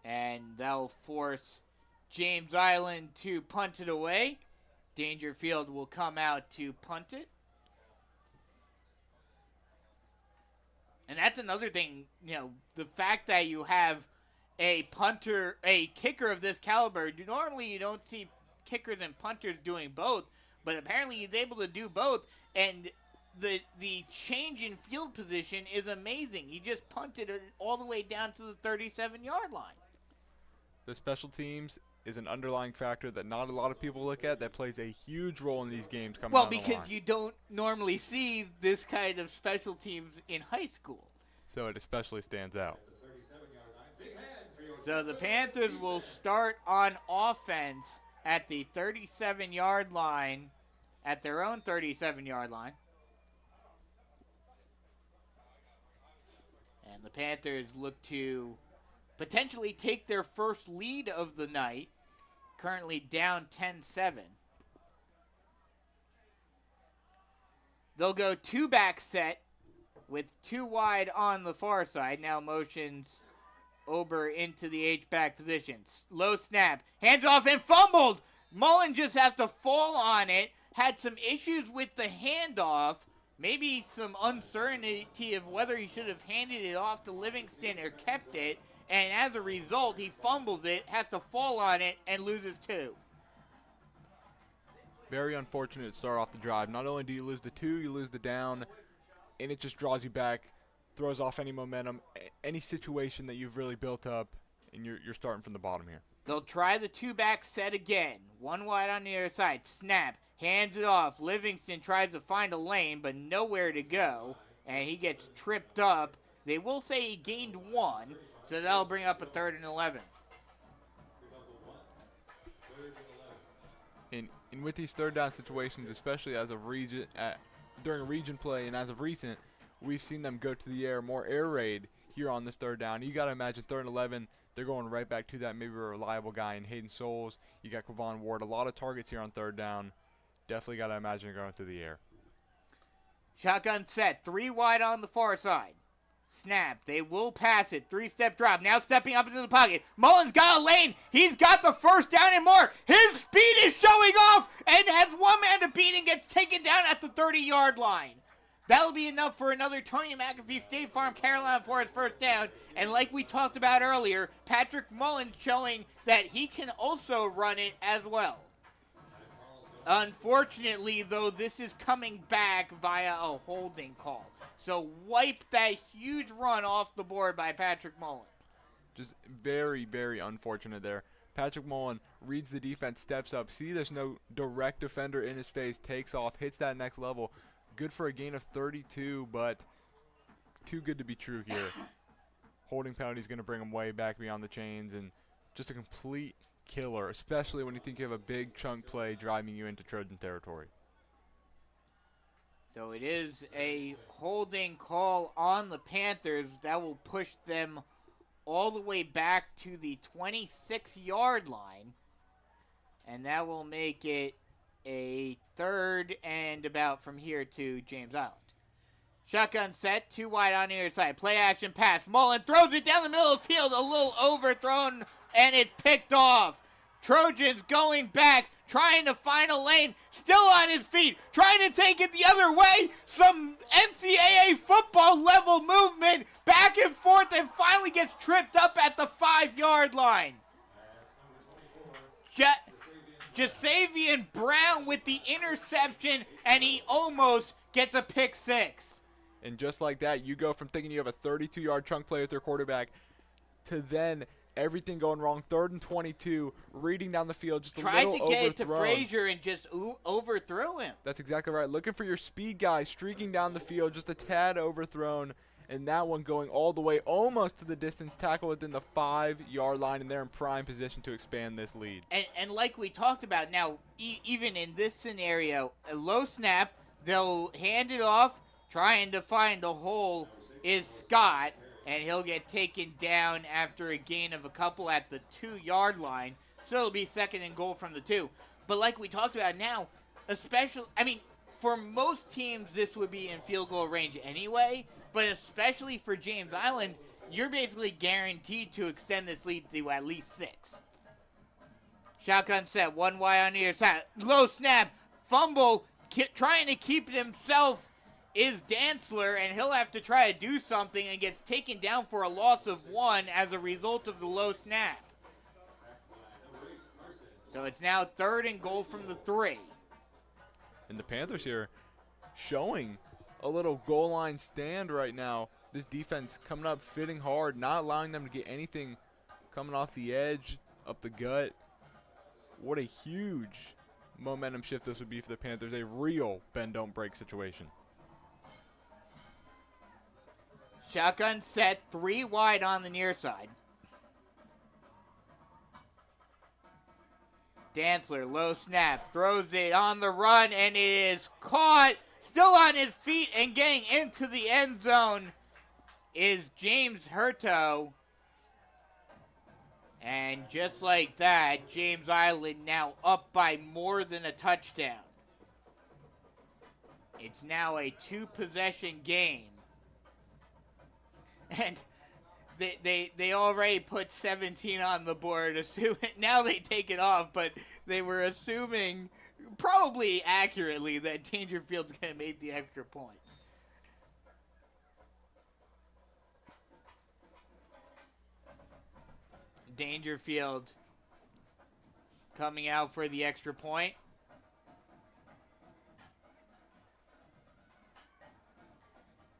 And that'll force James Island to punt it away. Dangerfield will come out to punt it. And that's another thing, the fact that you have a kicker of this caliber. Normally you don't see kickers and punters doing both, but apparently he's able to do both. And the change in field position is amazing. He just punted it all the way down to the 37-yard line. The special teams is an underlying factor that not a lot of people look at that plays a huge role in these games coming down the line. Well, because you don't normally see this kind of special teams in high school. So it especially stands out. So the Panthers will start on offense at the 37-yard line, at their own 37-yard line. And the Panthers look to potentially take their first lead of the night, currently down 10-7. They'll go two-back set with two wide on the far side. Now motions Ober into the H-back position. Low snap. Hands off and fumbled. Mullen just has to fall on it. Had some issues with the handoff. Maybe some uncertainty of whether he should have handed it off to Livingston or kept it. And as a result, he fumbles it, has to fall on it, and loses two. Very unfortunate to start off the drive. Not only do you lose the two, you lose the down, and it just draws you back, throws off any momentum, any situation that you've really built up, and you're starting from the bottom here. They'll try the two-back set again. One wide on the other side. Snap. Hands it off. Livingston tries to find a lane, but nowhere to go, and he gets tripped up. They will say he gained one, so that'll bring up a 3rd and 11. And with these third down situations, especially as of during region play and as of recent, we've seen them go to the air, more air raid here on this third down. You got to imagine 3rd and 11, they're going right back to that maybe a reliable guy in Hayden Souls. You got Quavon Ward, a lot of targets here on 3rd down. Definitely got to imagine going through the air. Shotgun set. 3 wide on the far side. Snap. They will pass it. 3-step drop. Now stepping up into the pocket. Mullen's got a lane. He's got the first down and more. His speed is showing off and has one man to beat and gets taken down at the 30-yard line. That'll be enough for another Tony McAfee State Farm Carolina for his first down. And like we talked about earlier, Patrick Mullen showing that he can also run it as well. Unfortunately, though, this is coming back via a holding call. So wipe that huge run off the board by Patrick Mullen. Just very, very unfortunate there. Patrick Mullen reads the defense, steps up. See, there's no direct defender in his face. Takes off, hits that next level. Good for a gain of 32, but too good to be true here. Holding penalty is going to bring him way back beyond the chains, and just a complete killer, especially when you think you have a big chunk play driving you into Trojan territory. So it is a holding call on the Panthers that will push them all the way back to the 26-yard line. And that will make it a 3rd and about from here to James Island. Shotgun set, 2 wide on the other side. Play action pass. Mullen throws it down the middle of the field, a little overthrown, and it's picked off. Trojans going back, trying to find a lane, still on his feet, trying to take it the other way. Some NCAA football level movement, back and forth, and finally gets tripped up at the 5-yard line. Jasavian Brown with the interception, and he almost gets a pick 6. And just like that, you go from thinking you have a 32-yard chunk play with your quarterback to then everything going wrong. 3rd and 22, reading down the field, just a little overthrown. Tried to get it to Frazier and just overthrew him. That's exactly right. Looking for your speed guy, streaking down the field, just a tad overthrown. And that one going all the way almost to the distance, tackle within the 5-yard line, and they're in prime position to expand this lead. And like we talked about, now, even in this scenario, a low snap, they'll hand it off. Trying to find a hole is Scott, and he'll get taken down after a gain of a couple at the 2-yard line. So it'll be 2nd and goal from the 2. But like we talked about now, for most teams, this would be in field goal range anyway. But especially for James Island, you're basically guaranteed to extend this lead to at least 6. Shotgun set, 1 wide on the other side. Low snap, fumble, trying to keep it himself is Dantzler, and he'll have to try to do something and gets taken down for a loss of 1 as a result of the low snap. So it's now 3rd and goal from the 3. And the Panthers here showing a little goal line stand right now. This defense coming up, fitting hard, not allowing them to get anything coming off the edge, up the gut. What a huge momentum shift this would be for the Panthers. A real bend-don't-break situation. Shotgun set, 3 wide on the near side. Dantzler, low snap, throws it on the run, and it is caught. Still on his feet and getting into the end zone is James Hurto. And just like that, James Island now up by more than a touchdown. It's now a 2-possession game. And they already put 17 on the board. Now they take it off, but they were assuming, probably accurately, that Dangerfield's going to make the extra point. Dangerfield coming out for the extra point.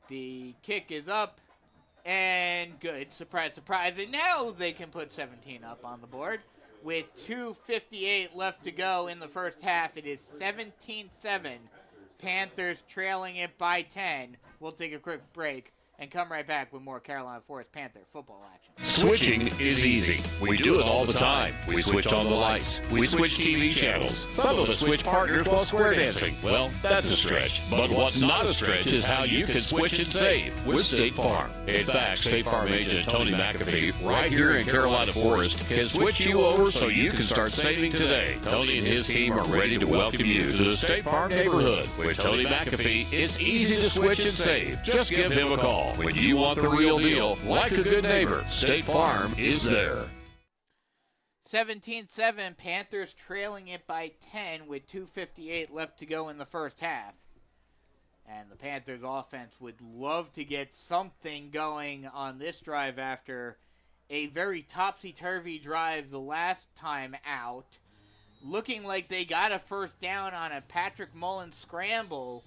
The kick is up and good. Surprise, surprise. And now they can put 17 up on the board. With 2:58 left to go in the first half, it is 17-7. Panthers trailing it by 10. We'll take a quick break and come right back with more Carolina Forest Panther football action. Switching is easy. We do it all the time. We switch on the lights. We switch TV channels. Some of us switch partners while square dancing. Well, that's a stretch. But what's not a stretch is how you can switch and save with State Farm. In fact, State Farm agent Tony McAfee, right here in Carolina Forest, can switch you over so you can start saving today. Tony and his team are ready to welcome you to the State Farm neighborhood. With Tony McAfee, it's easy to switch and save. Just give him a call. When you want the real deal, like a good neighbor, State Farm is there. 17-7, Panthers trailing it by 10 with 2:58 left to go in the first half. And the Panthers offense would love to get something going on this drive after a very topsy-turvy drive the last time out. Looking like they got a first down on a Patrick Mullen scramble,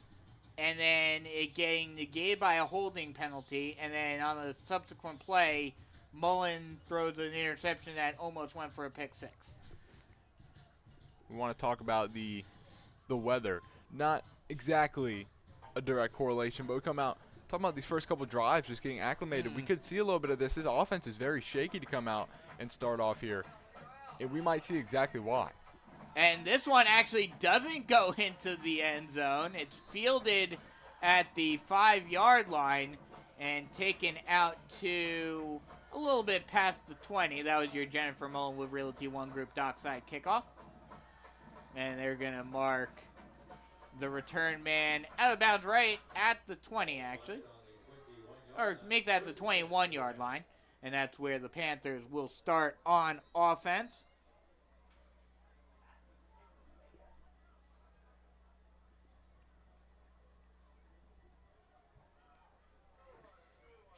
and then it getting negated by a holding penalty, and then on the subsequent play, Mullen throws an interception that almost went for a pick six. We want to talk about the weather. Not exactly a direct correlation, but we come out talking about these first couple drives, just getting acclimated. We could see a little bit of this. This offense is very shaky to come out and start off here, and we might see exactly why. And this one actually doesn't go into the end zone. It's fielded at the 5-yard line and taken out to a little bit past the 20. That was your Jennifer Mullen with Realty One Group dockside kickoff. And they're going to mark the return man out of bounds right at the 20, actually. Or make that the 21-yard line. And that's where the Panthers will start on offense.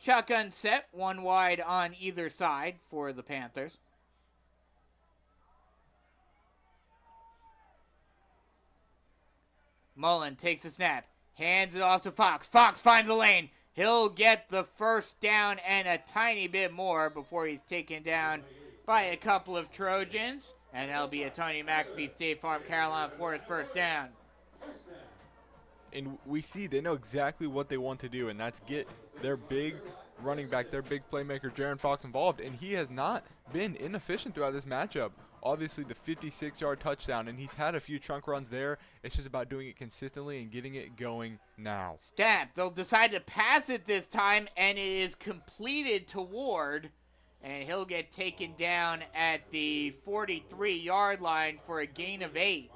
Shotgun set, 1 wide on either side for the Panthers. Mullen takes the snap, hands it off to Fox. Fox finds the lane. He'll get the first down and a tiny bit more before he's taken down by a couple of Trojans. And that'll be a Tony McAfee State Farm Carolina Forest first down. And we see they know exactly what they want to do, and that's get their big running back, their big playmaker, Jaron Fox, involved. And he has not been inefficient throughout this matchup. Obviously, the 56-yard touchdown, and he's had a few chunk runs there. It's just about doing it consistently and getting it going now. Snap. They'll decide to pass it this time, and it is completed to Ward. And he'll get taken down at the 43-yard line for a gain of 8.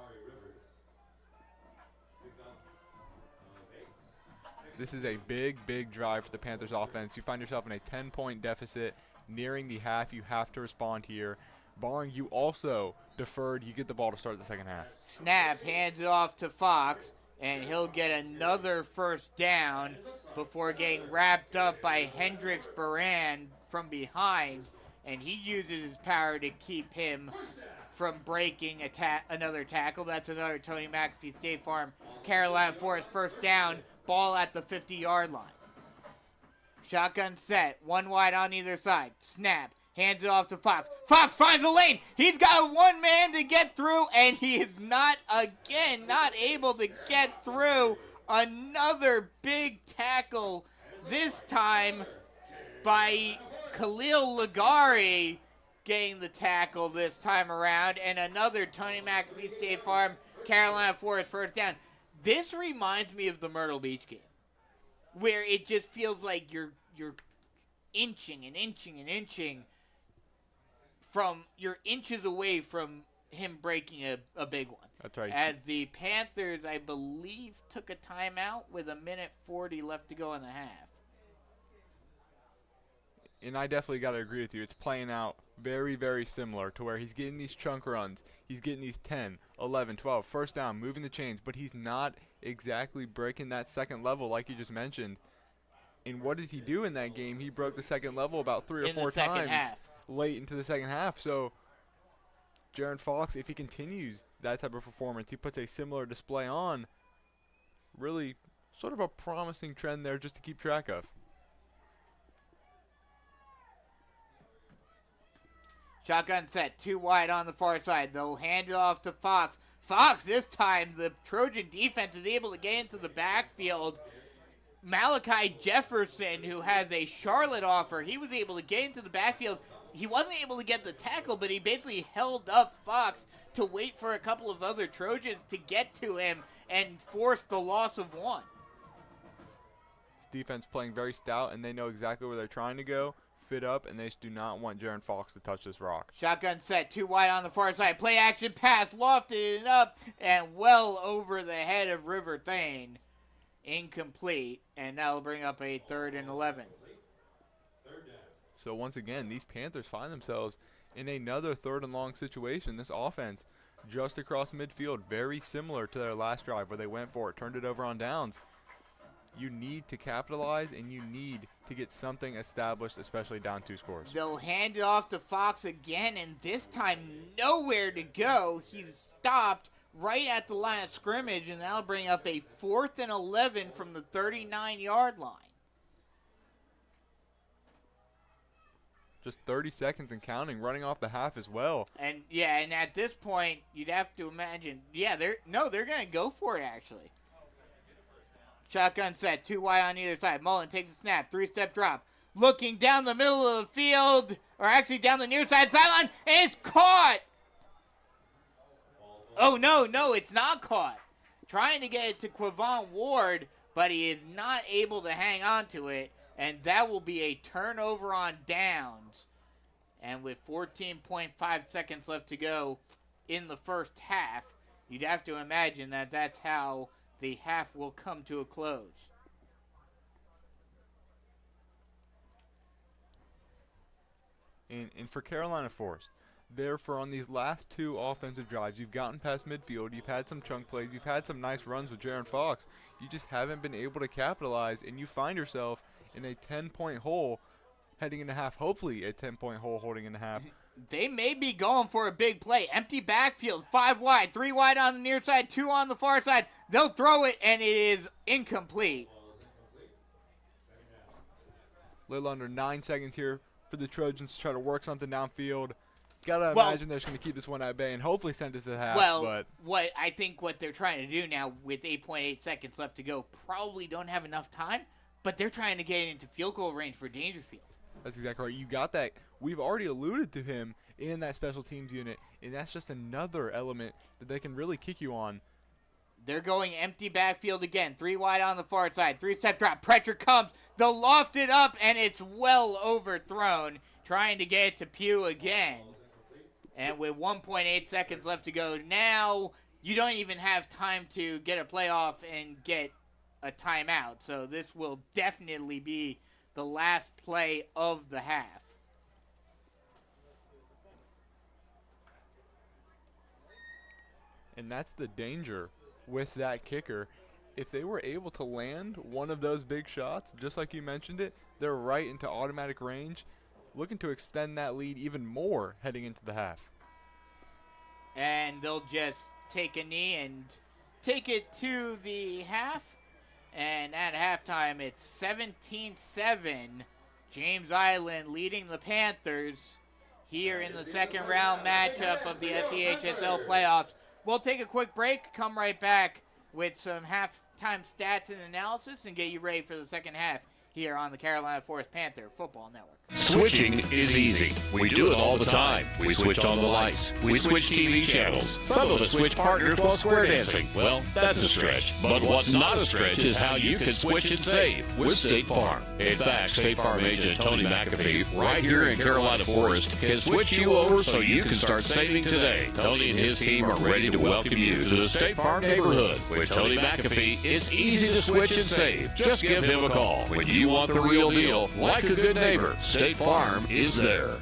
This is a big, big drive for the Panthers offense. You find yourself in a 10-point deficit nearing the half. You have to respond here. Barring you also deferred, you get the ball to start the second half. Snap, hands it off to Fox, and he'll get another first down before getting wrapped up by Hendricks Baran from behind, and he uses his power to keep him from breaking another tackle. That's another Tony McAfee State Farm Carolina Forest first down ball at the 50-yard line. Shotgun set, one wide on either side. Snap, hands it off to Fox. Fox finds the lane. He's got one man to get through, and he is not able to get through. Another big tackle, this time by Khalil Ligari, getting the tackle this time around, and another Tony McAfee State Farm Carolina Forest first down. This reminds me of the Myrtle Beach game, where it just feels like you're inching and inching and inching you're inches away from him breaking a big one. That's right. As the Panthers, I believe, took a timeout with 1:40 left to go in the half. And I definitely got to agree with you. It's playing out very, very similar to where he's getting these chunk runs. He's getting these 10, 11, 12, first down, moving the chains, but he's not exactly breaking that second level like you just mentioned. And what did he do in that game? He broke the second level about 3 or 4 times late into the second half. So Jaron Fox, if he continues that type of performance, he puts a similar display on. Really sort of a promising trend there just to keep track of. Shotgun set, 2 wide on the far side. They'll hand it off to Fox. Fox, this time, the Trojan defense is able to get into the backfield. Malachi Jefferson, who has a Charlotte offer, he was able to get into the backfield. He wasn't able to get the tackle, but he basically held up Fox to wait for a couple of other Trojans to get to him and force the loss of 1. This defense playing very stout, and they know exactly where they're trying to go. Fit up, and they just do not want Jaron Fox to touch this rock. Shotgun set, 2 wide on the far side. Play action pass, lofted it up, and well over the head of River Thane. Incomplete, and that'll bring up a 3rd and 11. So once again, these Panthers find themselves in another 3rd and long situation. This offense just across midfield, very similar to their last drive where they went for it, turned it over on downs. You need to capitalize, and you need to get something established, especially down 2 scores. They'll hand it off to Fox again, and this time nowhere to go. He's stopped right at the line of scrimmage, and that'll bring up a 4th and 11 from the 39-yard line. Just 30 seconds and counting, running off the half as well. And yeah, and at this point, you'd have to imagine, they're going to go for it, actually. Shotgun set, 2 wide on either side. Mullen takes a snap, 3-step drop. Looking down the middle of the field, or actually down the near side sideline, and it's caught! Oh, no, it's not caught. Trying to get it to Quavon Ward, but he is not able to hang on to it, and that will be a turnover on downs. And with 14.5 seconds left to go in the first half, you'd have to imagine that that's how the half will come to a close. And for Carolina Forest, therefore on these last 2 offensive drives, you've gotten past midfield, you've had some chunk plays, you've had some nice runs with Jaron Fox. You just haven't been able to capitalize, and you find yourself in a 10-point hole heading into half, hopefully a 10-point hole holding into half. They may be going for a big play. Empty backfield, 5 wide, 3 wide on the near side, 2 on the far side. They'll throw it, and it is incomplete. Little under 9 seconds here for the Trojans to try to work something downfield. Gotta imagine they're just going to keep this one at bay and hopefully send it to the half. Well, what they're trying to do now with 8.8 seconds left to go, probably don't have enough time, but they're trying to get into field goal range for Dangerfield. That's exactly right. You got that. We've already alluded to him in that special teams unit, and that's just another element that they can really kick you on. They're going empty backfield again. 3 wide on the far side. 3-step drop. Pressure comes. They'll loft it up, and it's well overthrown. Trying to get it to Pugh again. And with 1.8 seconds left to go, now you don't even have time to get a playoff and get a timeout. So this will definitely be the last play of the half. And that's the danger with that kicker. If they were able to land one of those big shots, just like you mentioned it, they're right into automatic range, looking to extend that lead even more heading into the half. And they'll just take a knee and take it to the half. And at halftime, it's 17-7. James Island leading the Panthers here in the second round matchup of the SEHSL playoffs. We'll take a quick break, come right back with some halftime stats and analysis, and get you ready for the second half here on the Carolina Forest Panther Football Network. Switching is easy. We do it all the time. We switch on the lights. We switch TV channels. Some of us switch partners while square dancing. Well, that's a stretch. But what's not a stretch is how you can switch and save with State Farm. In fact, State Farm agent Tony McAfee, right here in Carolina Forest, can switch you over so you can start saving today. Tony and his team are ready to welcome you to the State Farm neighborhood. With Tony McAfee, it's easy to switch and save. Just give him a call. When you want the real deal, like a good neighbor, State Farm is there.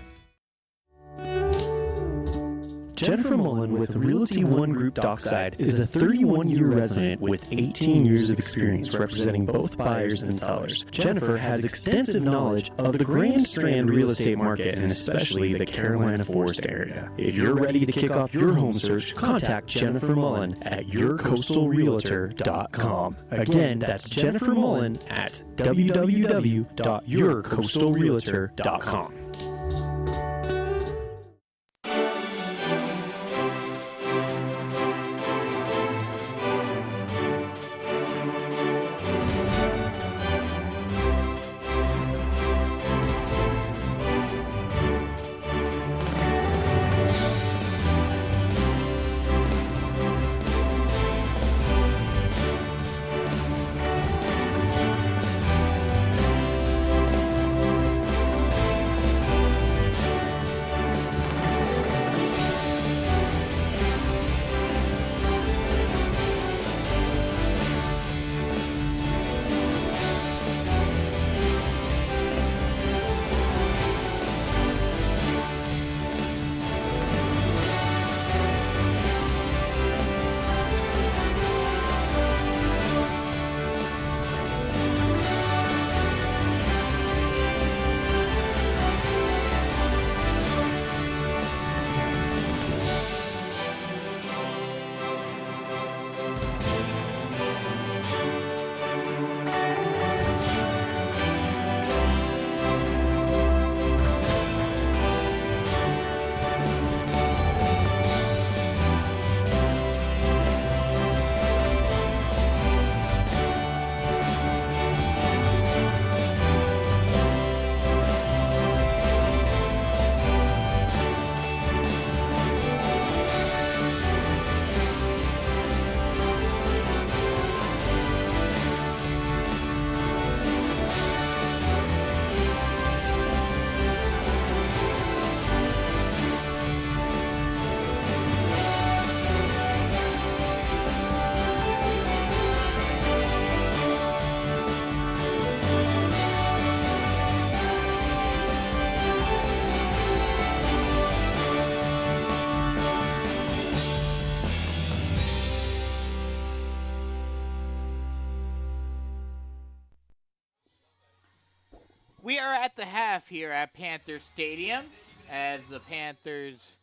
Jennifer Mullen with Realty One Group Dockside is a 31-year resident with 18 years of experience representing both buyers and sellers. Jennifer has extensive knowledge of the Grand Strand real estate market and especially the Carolina Forest area. If you're ready to kick off your home search, contact Jennifer Mullen at yourcoastalrealtor.com. Again, that's Jennifer Mullen at www.yourcoastalrealtor.com. We are at the half here at Panther Stadium as the Panthers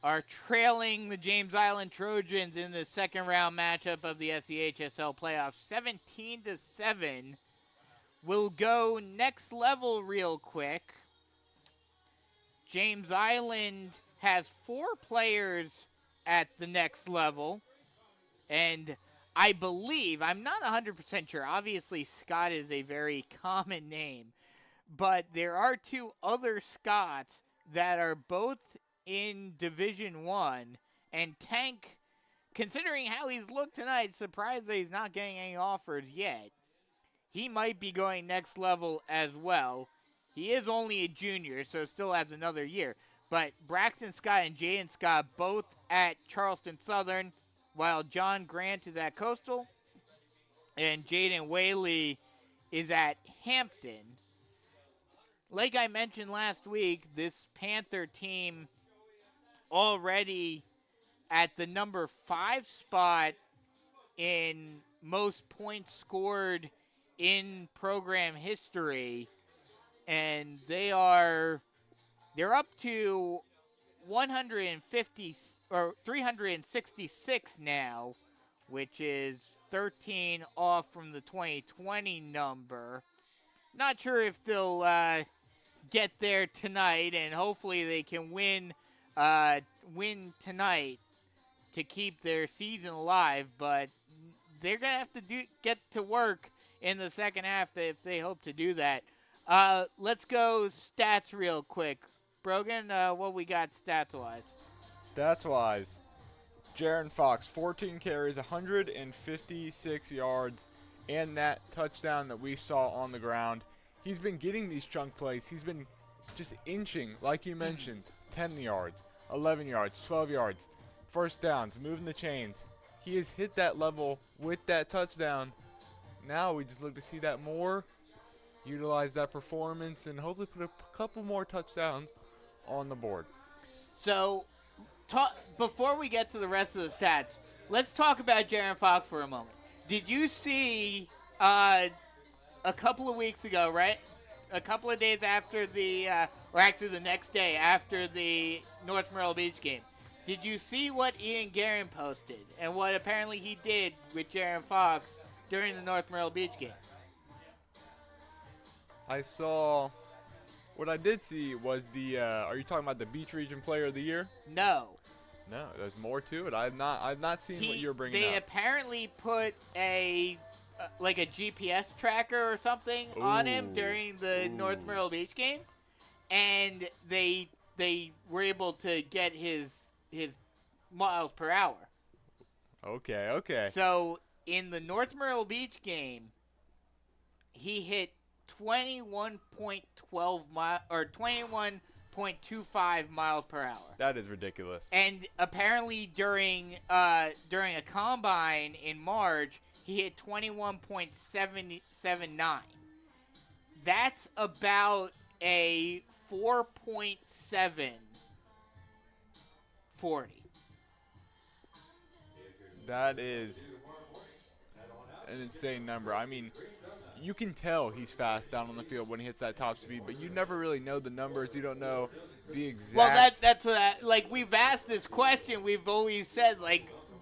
are trailing the James Island Trojans in the second round matchup of the SEHSL playoffs 17-7. We'll go next level real quick. James Island has 4 players at the next level, and I believe, I'm not 100% sure, obviously Scott is a very common name, but there are 2 other Scotts that are both in Division 1, and Tank, considering how he's looked tonight, surprised that he's not getting any offers yet. He might be going next level as well. He is only a junior, so still has another year. But Braxton Scott and Jaden Scott both at Charleston Southern, while John Grant is at Coastal, and Jaden Whaley is at Hampton. Like I mentioned last week, this Panther team already at the number 5 spot in most points scored in program history, and they're up to 150 or 366 now which is 13 off from the 2020 number. Not sure if they'll get there tonight, and hopefully they can win tonight to keep their season alive, but they're going to have to get to work in the second half if they hope to do that. Let's go stats real quick. Brogan, what we got stats-wise? Stats-wise, Jaron Fox, 14 carries, 156 yards, and that touchdown that we saw on the ground. He's been getting these chunk plays. He's been just inching, like you mentioned, 10 yards, 11 yards, 12 yards, first downs, moving the chains. He has hit that level with that touchdown. Now we just look to see that more, utilize that performance, and hopefully put a couple more touchdowns on the board. So, before we get to the rest of the stats, let's talk about Jaron Fox for a moment. Did you see a couple of weeks ago, right? A couple of days after or actually the next day after the North Myrtle Beach game, did you see what Ian Guerin posted and what apparently he did with Jaron Fox during the North Myrtle Beach game? I saw. What I did see was are you talking about the Beach Region Player of the Year? No. No, there's more to it. I've not seen what you're bringing They up. apparently put a GPS tracker or something on him during the North Myrtle Beach game, and they were able to get his miles per hour. Okay. So in the North Myrtle Beach game, he hit 21.12 or 21.25 miles per hour. That is ridiculous. And apparently during a combine in March, he hit 21.779. That's about a 4.7 40. That is an insane number. I mean, you can tell he's fast down on the field when he hits that top speed, but you never really know the numbers. You don't know the exact. Well, that's what we've asked this question. We've always said,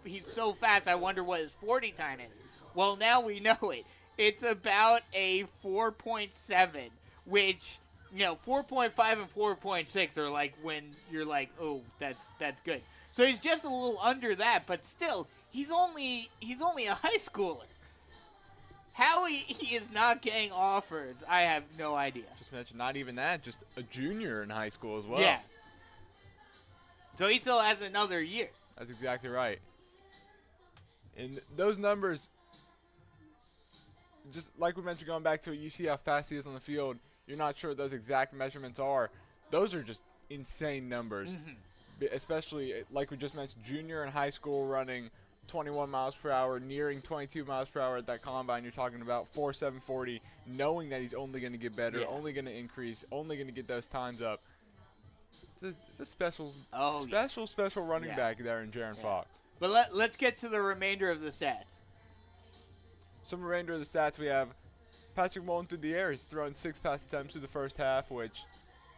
he's so fast, I wonder what his 40 time is. Well, now we know it. It's about a 4.7, which, 4.5 and 4.6 are like when you're like, oh, that's good. So he's just a little under that, but still, he's only a high schooler. How he is not getting offers, I have no idea. Just mentioned, not even that, just a junior in high school as well. Yeah. So he still has another year. That's exactly right. And those numbers, just like we mentioned, going back to it, you see how fast he is on the field. You're not sure what those exact measurements are. Those are just insane numbers. Mm-hmm. Especially, like we just mentioned, junior in high school running 21 miles per hour, nearing 22 miles per hour at that combine. You're talking about 4.740, knowing that he's only going to get better, only going to increase, only going to get those times up. It's a special running back there in Jaron Fox. But let's get to the remainder of the stats. Some remainder of the stats, we have Patrick Mullen through the air. He's thrown 6 pass attempts through the first half, which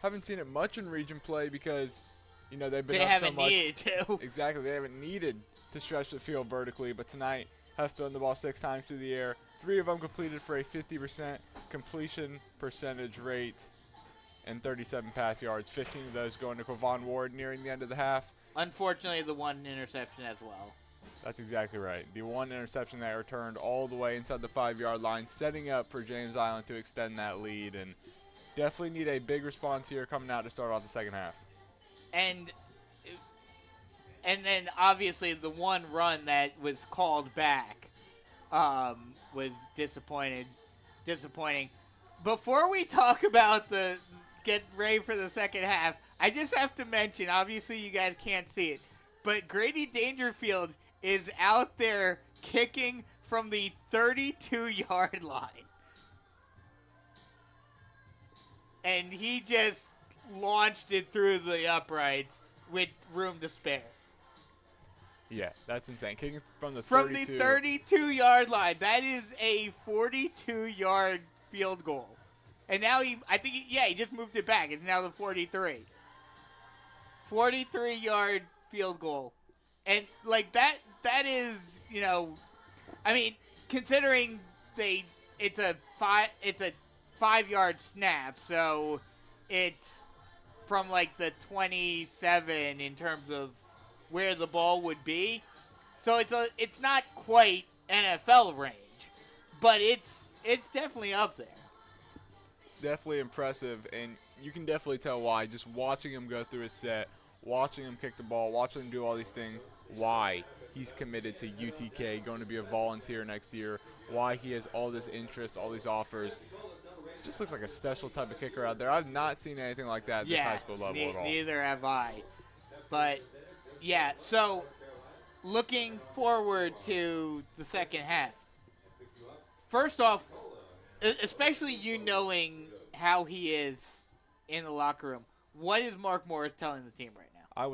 haven't seen it much in region play because, they've been up so much. They haven't needed to. Exactly. They haven't needed to stretch the field vertically, but tonight have thrown the ball 6 times through the air. 3 of them completed for a 50% completion percentage rate and 37 pass yards. 15 of those going to Quavon Ward nearing the end of the half. Unfortunately, the one interception as well. That's exactly right. The one interception that returned all the way inside the 5-yard line, setting up for James Island to extend that lead, and definitely need a big response here coming out to start off the second half. And then obviously the one run that was called back was disappointing. Before we talk about get ready for the second half, I just have to mention, obviously you guys can't see it, but Grady Dangerfield is out there kicking from the 32-yard line. And he just launched it through the uprights with room to spare. Yeah, that's insane. Kicking from the 32. From the 32-yard line. That is a 42-yard field goal. And now he just moved it back. It's now the 43. 43-yard field goal. And that is I mean, considering it's a 5-yard snap, so it's from like the 27 in terms of where the ball would be. So it's not quite NFL range, but it's definitely up there. It's definitely impressive, and you can definitely tell why. Just watching him go through his set, watching him kick the ball, watching him do all these things, why he's committed to UTK, going to be a volunteer next year, why he has all this interest, all these offers. Just looks like a special type of kicker out there. I've not seen anything like that at this high school level at all. Neither have I. But, yeah, so looking forward to the second half. First off, especially you knowing how he is in the locker room, what is Mark Morris telling the team right now? I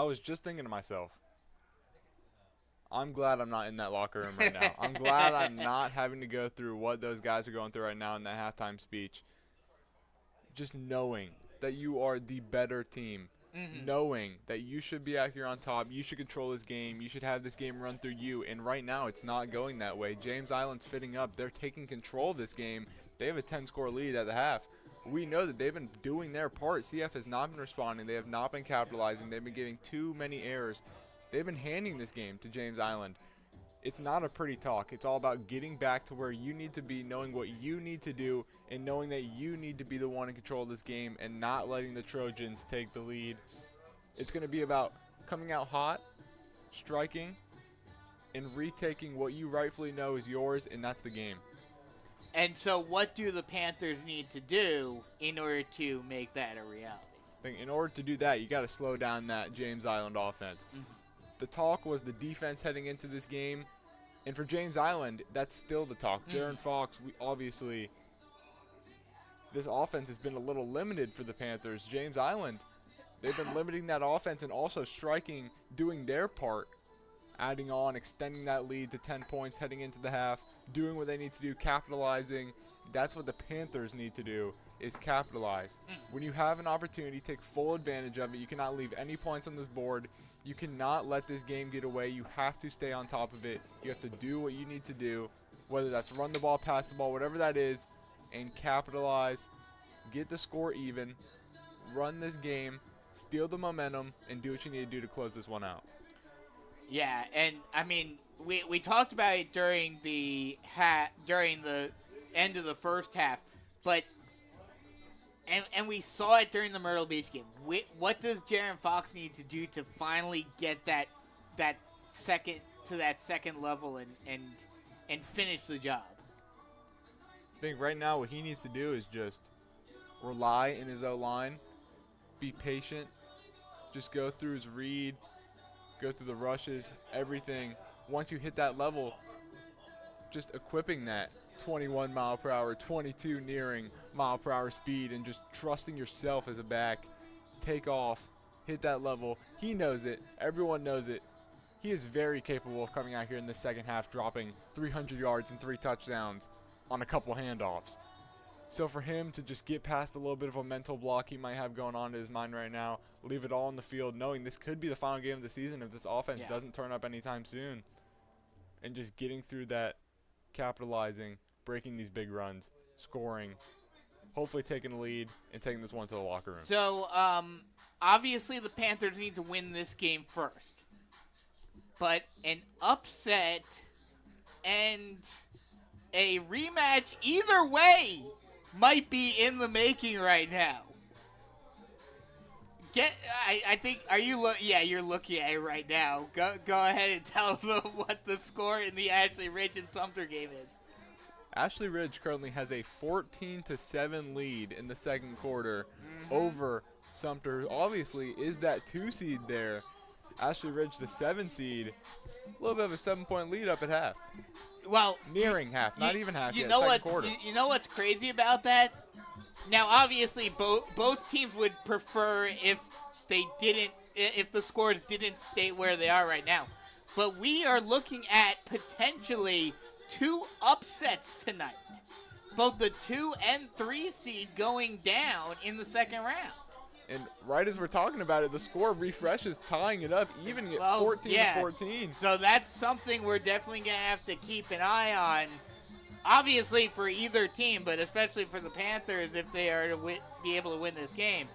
was just thinking to myself, I'm glad I'm not in that locker room right now. I'm glad I'm not having to go through what those guys are going through right now in that halftime speech. Just knowing that you are the better team, knowing that you should be out here on top, you should control this game, you should have this game run through you, and right now it's not going that way. James Island's fitting up. They're taking control of this game. They have a 10-score lead at the half. We know that they've been doing their part. CF has not been responding. They have not been capitalizing. They've been giving too many errors. They've been handing this game to James Island. It's not a pretty talk. It's all about getting back to where you need to be, knowing what you need to do, and knowing that you need to be the one in control of this game and not letting the Trojans take the lead. It's going to be about coming out hot, striking, and retaking what you rightfully know is yours, and that's the game. And so what do the Panthers need to do in order to make that a reality? I think in order to do that, you got to slow down that James Island offense. The talk was the defense heading into this game, and for James Island, that's still the talk. Jaron Fox, obviously, this offense has been a little limited for the Panthers. James Island, they've been limiting that offense and also striking, doing their part, adding on, extending that lead to 10 points heading into the half, doing what they need to do, capitalizing. That's what the Panthers need to do, is capitalize. When you have an opportunity, take full advantage of it. You cannot leave any points on this board. You cannot let this game get away. You have to stay on top of it. You have to do what you need to do, whether that's run the ball, pass the ball, whatever that is, and capitalize, get the score even, run this game, steal the momentum, and do what you need to do to close this one out. Yeah, and I mean, we talked about it during the end of the first half, but and we saw it during the Myrtle Beach game. What does Jaron Fox need to do to finally get that second level and finish the job? I think right now what he needs to do is just rely in his O-line, be patient, just go through his read, go through the rushes, everything. Once you hit that level, just equipping that 21 mile per hour, 22 nearing mile per hour speed, and just trusting yourself as a back, take off, hit that level. He knows it. Everyone knows it. He is very capable of coming out here in the second half, dropping 300 yards and 3 touchdowns on a couple handoffs. So for him to just get past a little bit of a mental block he might have going on in his mind right now, leave it all on the field, knowing this could be the final game of the season if this offense doesn't turn up anytime soon, and just getting through that, capitalizing, breaking these big runs, scoring, hopefully taking the lead and taking this one to the locker room. So, obviously the Panthers need to win this game first. But an upset and a rematch either way might be in the making right now. I think, you're looking at it right now. Go ahead and tell them what the score in the Ashley Ridge and Sumter game is. Ashley Ridge currently has a 14-7 lead in the second quarter over Sumter, who obviously is that 2 seed there. Ashley Ridge, the 7 seed, a little bit of a 7-point lead up at half. Well, nearing half, not even half yet, second quarter. You know what's crazy about that? Now, obviously, both teams would prefer if the scores didn't stay where they are right now. But we are looking at potentially 2 upsets tonight. Both the 2 and 3 seed going down in the second round. And right as we're talking about it, the score refreshes, tying it up, even at 14-14. So that's something we're definitely going to have to keep an eye on. Obviously for either team, but especially for the Panthers if they are to be able to win this game.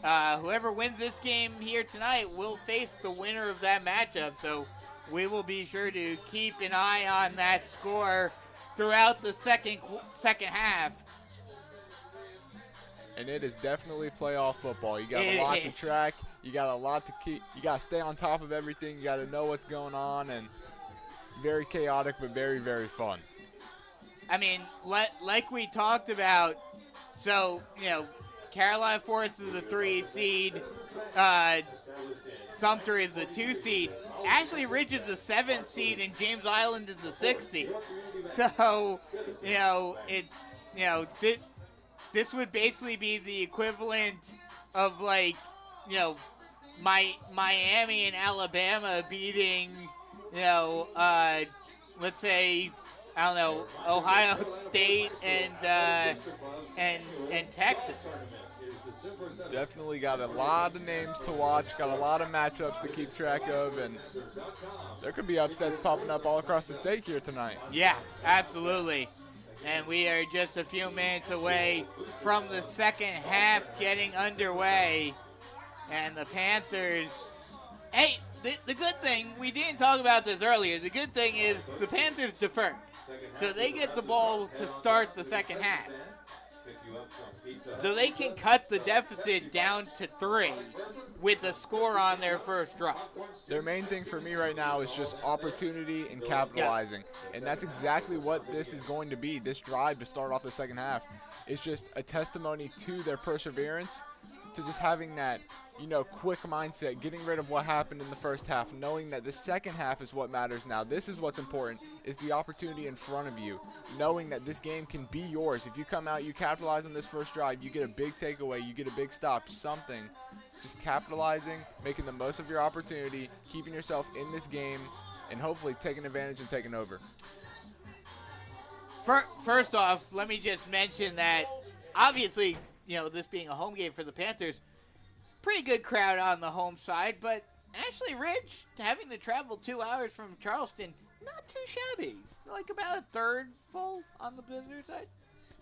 Whoever wins this game here tonight will face the winner of that matchup. So we will be sure to keep an eye on that score throughout the second half. And it is definitely playoff football. You got a lot to track. You got a lot to keep. You got to stay on top of everything. You got to know what's going on. And very chaotic, but very, very fun. I mean, like we talked about, so, Carolina Forest is the 3 seed. Sumter is the 2 seed. Ashley Ridge is the 7 seed, and James Island is the 6 seed. So, this would basically be the equivalent of, Miami and Alabama beating, let's say, I don't know, Ohio State and Texas. Definitely got a lot of names to watch, got a lot of matchups to keep track of, and there could be upsets popping up all across the state here tonight. Yeah, absolutely. And we are just a few minutes away from the second half getting underway. And the Panthers, hey, the good thing, we didn't talk about this earlier, the good thing is the Panthers deferred. So they get the ball to start the second half. So they can cut the deficit down to 3 with a score on their first drive. Their main thing for me right now is just opportunity and capitalizing. And that's exactly what this is going to be. This drive to start off the second half is just a testimony to their perseverance, to just having that, quick mindset, getting rid of what happened in the first half, knowing that the second half is what matters now. This is what's important, is the opportunity in front of you, knowing that this game can be yours. If you come out, you capitalize on this first drive, you get a big takeaway, you get a big stop, something. Just capitalizing, making the most of your opportunity, keeping yourself in this game, and hopefully taking advantage and taking over. First off, let me just mention that, obviously, this being a home game for the Panthers, pretty good crowd on the home side, but Ashley Ridge having to travel 2 hours from Charleston, not too shabby. Like about a third full on the visitor side.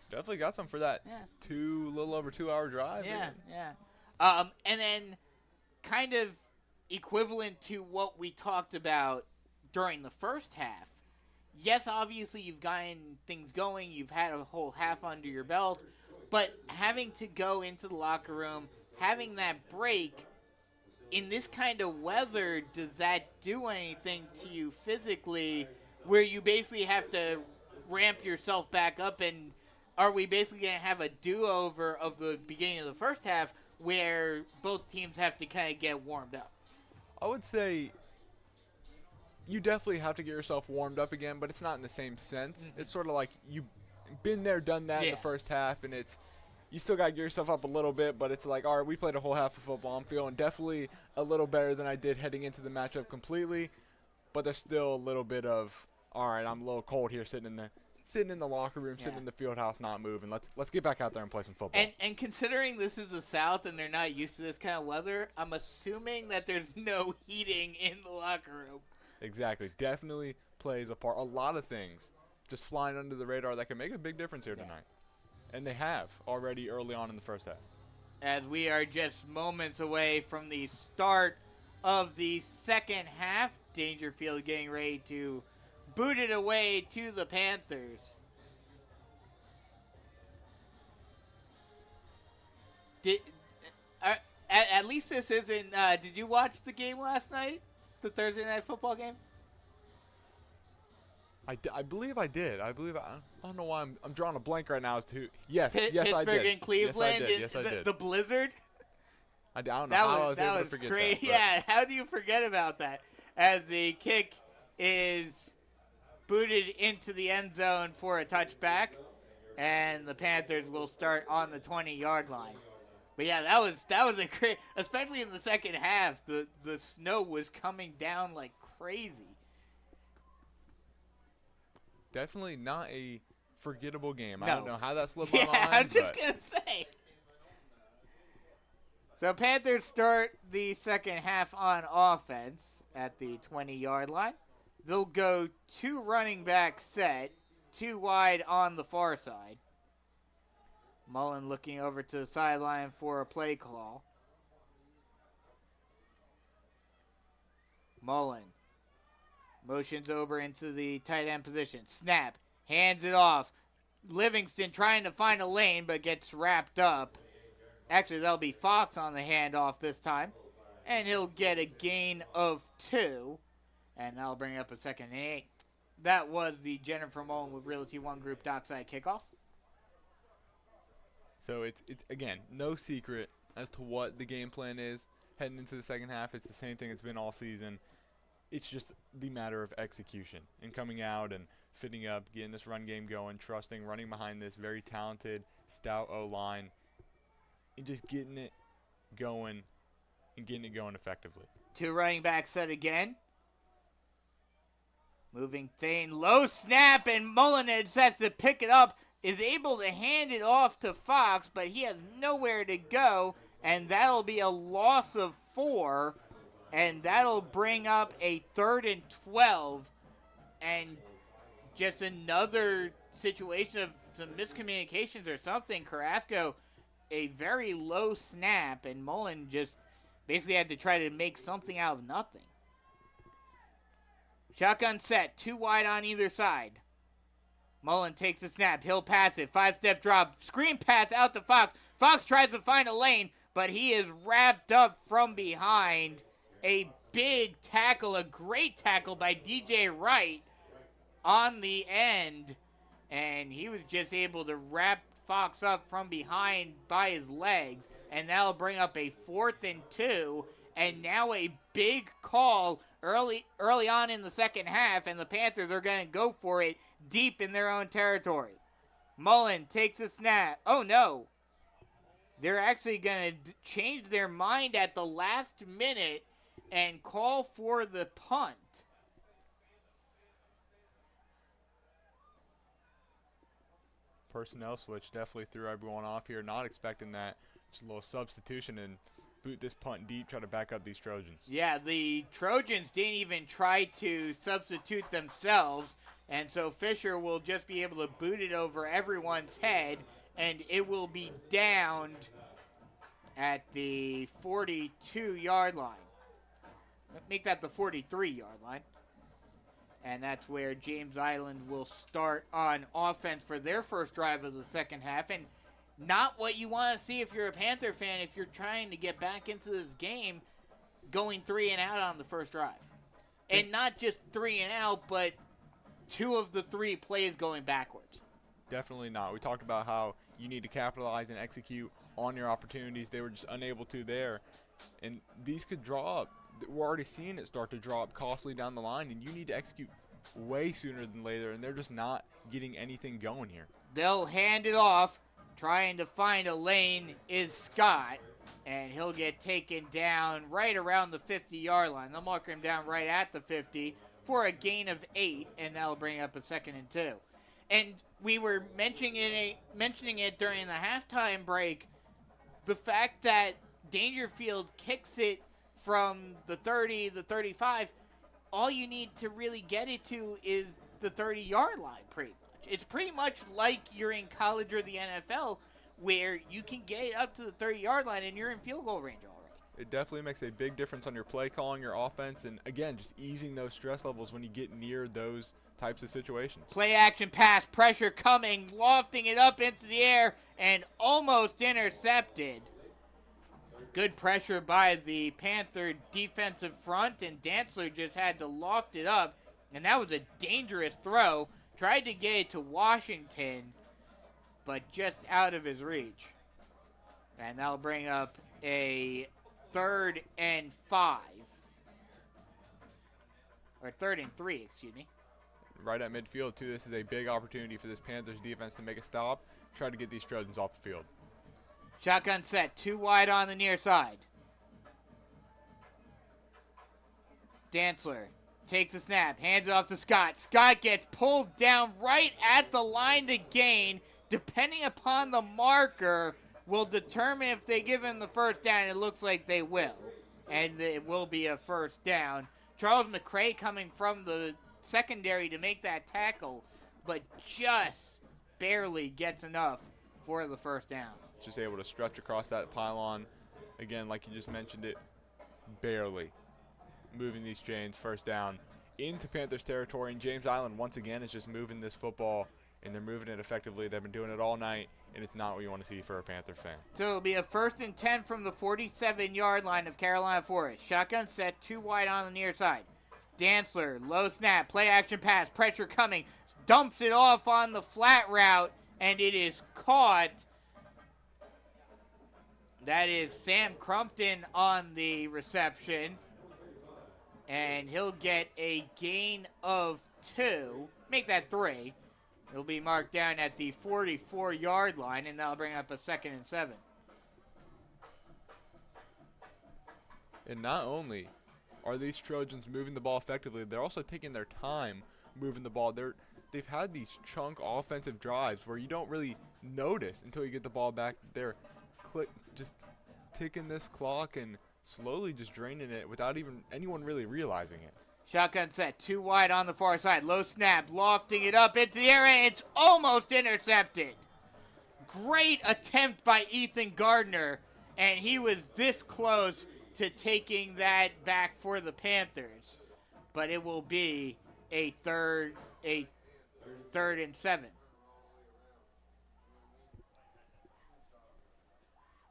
Definitely got some for that. Yeah. Little over 2 hour drive. Yeah. And then kind of equivalent to what we talked about during the first half. Yes, obviously you've gotten things going. You've had a whole half under your belt. But having to go into the locker room, having that break, in this kind of weather, does that do anything to you physically where you basically have to ramp yourself back up? And are we basically going to have a do-over of the beginning of the first half where both teams have to kind of get warmed up? I would say you definitely have to get yourself warmed up again, but it's not in the same sense. Mm-hmm. It's sort of like you've been there, done that in the first half, and you still got to get yourself up a little bit, but it's like, all right, we played a whole half of football. I'm feeling definitely a little better than I did heading into the matchup completely, but there's still a little bit of, all right, I'm a little cold here sitting in the locker room, sitting in the field house, not moving. Let's get back out there and play some football. And considering this is the South and they're not used to this kind of weather, I'm assuming that there's no heating in the locker room. Exactly. Definitely plays a part. A lot of things just flying under the radar that can make a big difference here tonight. And they have already early on in the first half. As we are just moments away from the start of the second half, Dangerfield getting ready to boot it away to the Panthers. At least this isn't, did you watch the game last night? The Thursday night football game? I believe I did. I don't know why I'm drawing a blank right now as to who. Yes, I did. Pittsburgh and Cleveland. Yes, I did. The blizzard. I don't know how I was able to forget that. Yeah, how do you forget about that? As the kick is booted into the end zone for a touchback, and the Panthers will start on the 20-yard line. But yeah, that was a great, especially in the second half. The snow was coming down like crazy. Definitely not a forgettable game. No. I don't know how that slipped my mind. I'm just gonna say. So Panthers start the second half on offense at the 20-yard line. They'll go 2 running back set, 2 wide on the far side. Mullen looking over to the sideline for a play call. Mullen motions over into the tight end position. Snap, hands it off. Livingston trying to find a lane but gets wrapped up. Actually, that'll be Fox on the handoff this time. And he'll get a gain of 2. And that'll bring up a 2nd and 8. That was the Jennifer Mullen with Realty One Group dockside kickoff. So it's again, no secret as to what the game plan is heading into the second half. It's the same thing it's been all season. It's just the matter of execution and coming out and fitting up, getting this run game going, trusting, running behind this very talented, stout O-line, and just getting it going and getting it going effectively. 2 running backs set again. Moving Thane, low snap, and Mullen has to pick it up, is able to hand it off to Fox, but he has nowhere to go, and that'll be a loss of 4, and that'll bring up a 3rd and 12, and just another situation of some miscommunications or something. Carrasco, a very low snap, and Mullen just basically had to try to make something out of nothing. Shotgun set, 2 wide on either side. Mullen takes the snap. He'll pass it. 5-step drop. Screen pass out to Fox. Fox tries to find a lane, but he is wrapped up from behind. A big tackle, a great tackle by DJ Wright on the end. And he was just able to wrap Fox up from behind by his legs. And that'll bring up a 4th and 2. And now a big call early on in the second half, and the Panthers are going to go for it deep in their own territory. Mullen takes a snap. Oh, no. They're actually going to change their mind at the last minute and call for the punt. Personnel switch definitely threw everyone off here. Not expecting that. Just a little substitution and boot this punt deep, try to back up these Trojans. Yeah, the Trojans didn't even try to substitute themselves, and so Fisher will just be able to boot it over everyone's head, and it will be downed at the 42-yard line. Make that the 43-yard line. And that's where James Island will start on offense for their first drive of the second half. And not what you want to see if you're a Panther fan, if you're trying to get back into this game, going 3 and out on the first drive. And not just 3 and out, but 2 of the 3 plays going backwards. Definitely not. We talked about how you need to capitalize and execute on your opportunities. They were just unable to there. And these could draw up. We're already seeing it start to draw up costly down the line, and you need to execute way sooner than later, and they're just not getting anything going here. They'll hand it off. Trying to find a lane is Scott, and he'll get taken down right around the 50-yard line. They'll mark him down right at the 50 for a gain of 8, and that'll bring up a 2nd and 2. And we were mentioning it during the halftime break, the fact that Dangerfield kicks it from the 30, the 35, all you need to really get it to is the 30-yard line, pretty much. It's pretty much like you're in college or the NFL, where you can get up to the 30-yard line and you're in field goal range already. It definitely makes a big difference on your play calling, your offense, and, again, just easing those stress levels when you get near those types of situations. Play action pass, pressure coming, lofting it up into the air, and almost intercepted. Good pressure by the Panther defensive front, and Dantzler just had to loft it up, and that was a dangerous throw. Tried to get it to Washington, but just out of his reach. And that'll bring up a 3rd and 5. Or 3rd and 3, excuse me. Right at midfield, too, this is a big opportunity for this Panthers defense to make a stop, try to get these Trojans off the field. Shotgun set, 2 wide on the near side. Dantzler takes a snap, hands it off to Scott. Scott gets pulled down right at the line to gain. Depending upon the marker, will determine if they give him the first down. It looks like they will, and it will be a first down. Charles McCray coming from the secondary to make that tackle, but just barely gets enough for the first down. Just able to stretch across that pylon. Again, like you just mentioned it, barely moving these chains. First down into Panthers territory, and James Island once again is just moving this football, and they're moving it effectively. They've been doing it all night, and it's not what you want to see for a Panther fan. So it'll be a 1st and 10 from the 47-yard line of Carolina Forest. Shotgun set, 2 wide on the near side. Dantzler, low snap, play action pass, pressure coming, dumps it off on the flat route, and it is caught. That is Sam Crumpton on the reception, and he'll get a gain of 2, make that 3. It'll be marked down at the 44-yard line, and that'll bring up a 2nd and 7. And not only are these Trojans moving the ball effectively, they're also taking their time moving the ball. They've had these chunk offensive drives where you don't really notice until you get the ball back. They're just ticking this clock and slowly just draining it without even anyone really realizing it. Shotgun set, 2 wide on the far side. Low snap, lofting it up into the air, and it's almost intercepted. Great attempt by Ethan Gardner, and he was this close to taking that back for the Panthers. But it will be a third and 7.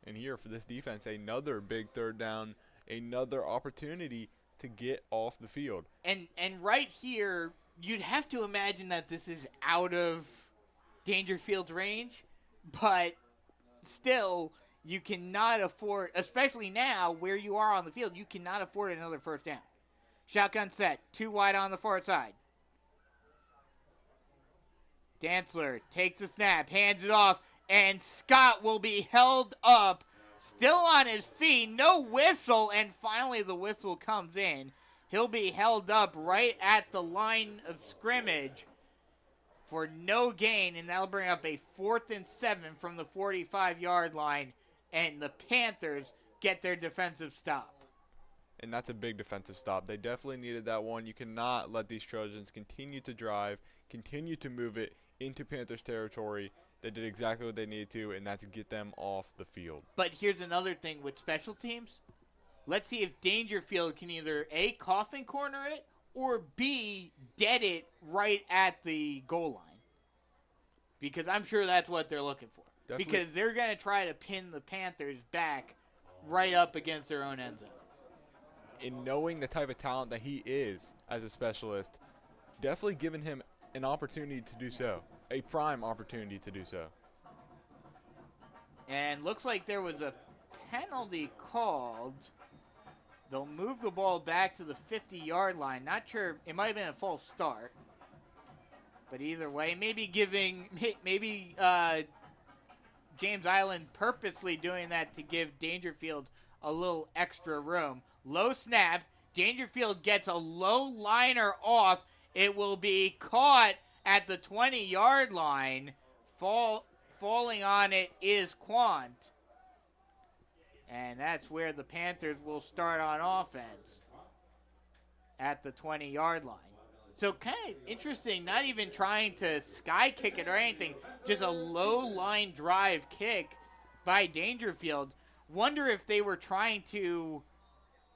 And here for this defense, another big third down, another opportunity to get off the field. And right here, you'd have to imagine that this is out of Dangerfield's range, but still, you cannot afford, especially now where you are on the field, you cannot afford another first down. Shotgun set, 2 wide on the far side. Dantzler takes the snap, hands it off, and Scott will be held up, still on his feet, no whistle, and finally the whistle comes in. He'll be held up right at the line of scrimmage for no gain, and that'll bring up a 4th and 7 from the 45-yard line, and the Panthers get their defensive stop. And that's a big defensive stop. They definitely needed that one. You cannot let these Trojans continue to drive, continue to move it into Panthers territory. They did exactly what they needed to, and that's get them off the field. But here's another thing with special teams. Let's see if Dangerfield can either A, coffin corner it, or B, dead it right at the goal line. Because I'm sure that's what they're looking for. Definitely. Because they're going to try to pin the Panthers back right up against their own end zone. In knowing the type of talent that he is as a specialist, definitely giving him an opportunity to do so, a prime opportunity to do so. And looks like there was a penalty called. They'll move the ball back to the 50-yard line. Not sure. It might have been a false start. But either way, maybe James Island purposely doing that to give Dangerfield a little extra room. Low snap. Dangerfield gets a low liner off. It will be caught at the 20-yard line. Falling on it is Quant. And that's where the Panthers will start on offense, at the 20-yard line. So kind of interesting, not even trying to sky kick it or anything, just a low line drive kick by Dangerfield. Wonder if they were trying to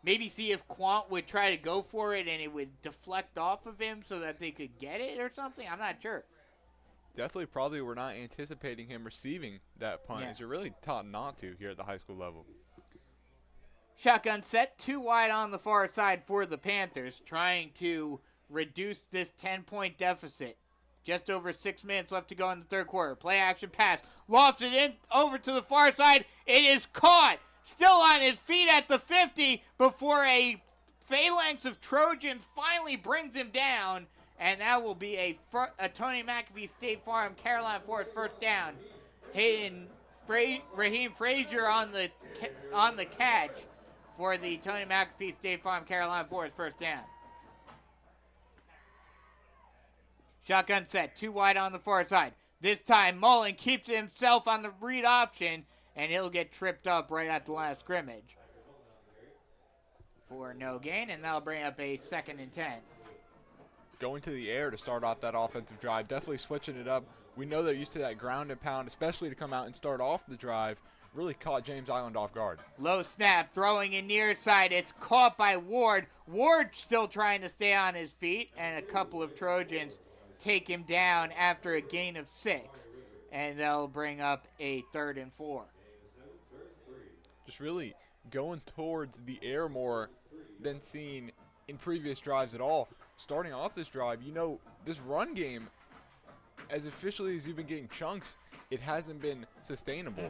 maybe see if Quant would try to go for it and it would deflect off of him so that they could get it or something. I'm not sure. Definitely probably were not anticipating him receiving that punt. Yeah. As you're really taught not to here at the high school level. Shotgun set, 2 wide on the far side for the Panthers, trying to reduce this 10-point deficit. Just over 6 minutes left to go in the third quarter. Play action pass. Lofts it in over to the far side. It is caught. Still on his feet at the 50 before a phalanx of Trojans finally brings him down. And that will be a Tony McAfee State Farm Carolina Forest first down. Raheem Frazier on the catch for the Tony McAfee State Farm Carolina Forest first down. Shotgun set, 2 wide on the far side. This time Mullen keeps himself on the read option, and he'll get tripped up right at the line of scrimmage for no gain, and that'll bring up a 2nd and 10. Going to the air to start off that offensive drive, definitely switching it up. We know they're used to that ground and pound, especially to come out and start off the drive. Really caught James Island off guard. Low snap, throwing in near side. It's caught by Ward. Ward still trying to stay on his feet, and a couple of Trojans take him down after a gain of 6. And they'll bring up a 3rd and 4. Just really going towards the air more than seen in previous drives at all. Starting off this drive, you know, this run game, as officially as you've been getting chunks, it hasn't been sustainable.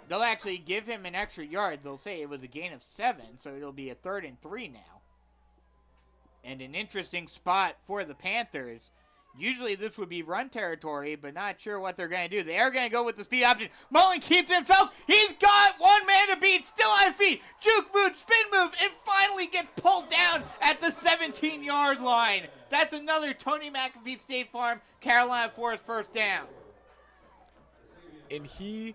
They'll actually give him an extra yard. They'll say it was a gain of 7, so it'll be a 3rd and 3 now. And an interesting spot for the Panthers. Usually this would be run territory, but not sure what they're going to do. They are going to go with the speed option. Mullen keeps himself. He's got one man to beat, still on his feet. Juke move, spin move, and finally gets pulled down at the 17-yard line. That's another Tony McAfee State Farm, Carolina Forest first down. And he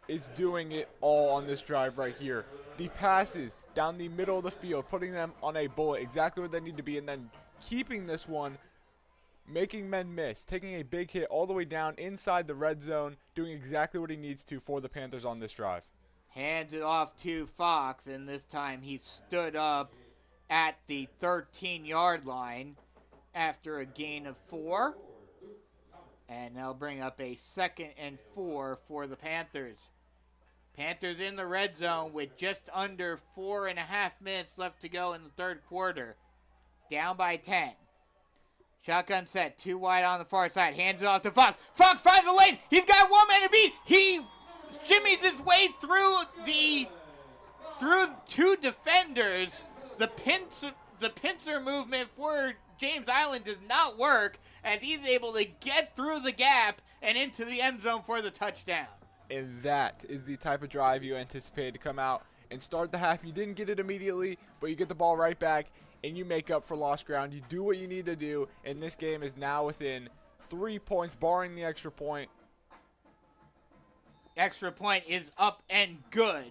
is doing it all on this drive right here. The passes down the middle of the field, putting them on a bullet, exactly where they need to be, and then keeping this one, making men miss, taking a big hit all the way down inside the red zone, doing exactly what he needs to for the Panthers on this drive. Hands it off to Fox, and this time he stood up at the 13-yard line after a gain of 4. And they'll bring up a 2nd and 4 for the Panthers. Panthers in the red zone with just under 4.5 minutes left to go in the third quarter. Down by 10. Shotgun set, 2 wide on the far side. Hands it off to Fox. Fox finds the lane. He's got one man to beat. He shimmies his way through 2 defenders. The pincer movement for James Island does not work as he's able to get through the gap and into the end zone for the touchdown. And that is the type of drive you anticipated to come out and start the half. You didn't get it immediately, but you get the ball right back, and you make up for lost ground. You do what you need to do, and this game is now within 3 points, barring the extra point. Extra point is up and good.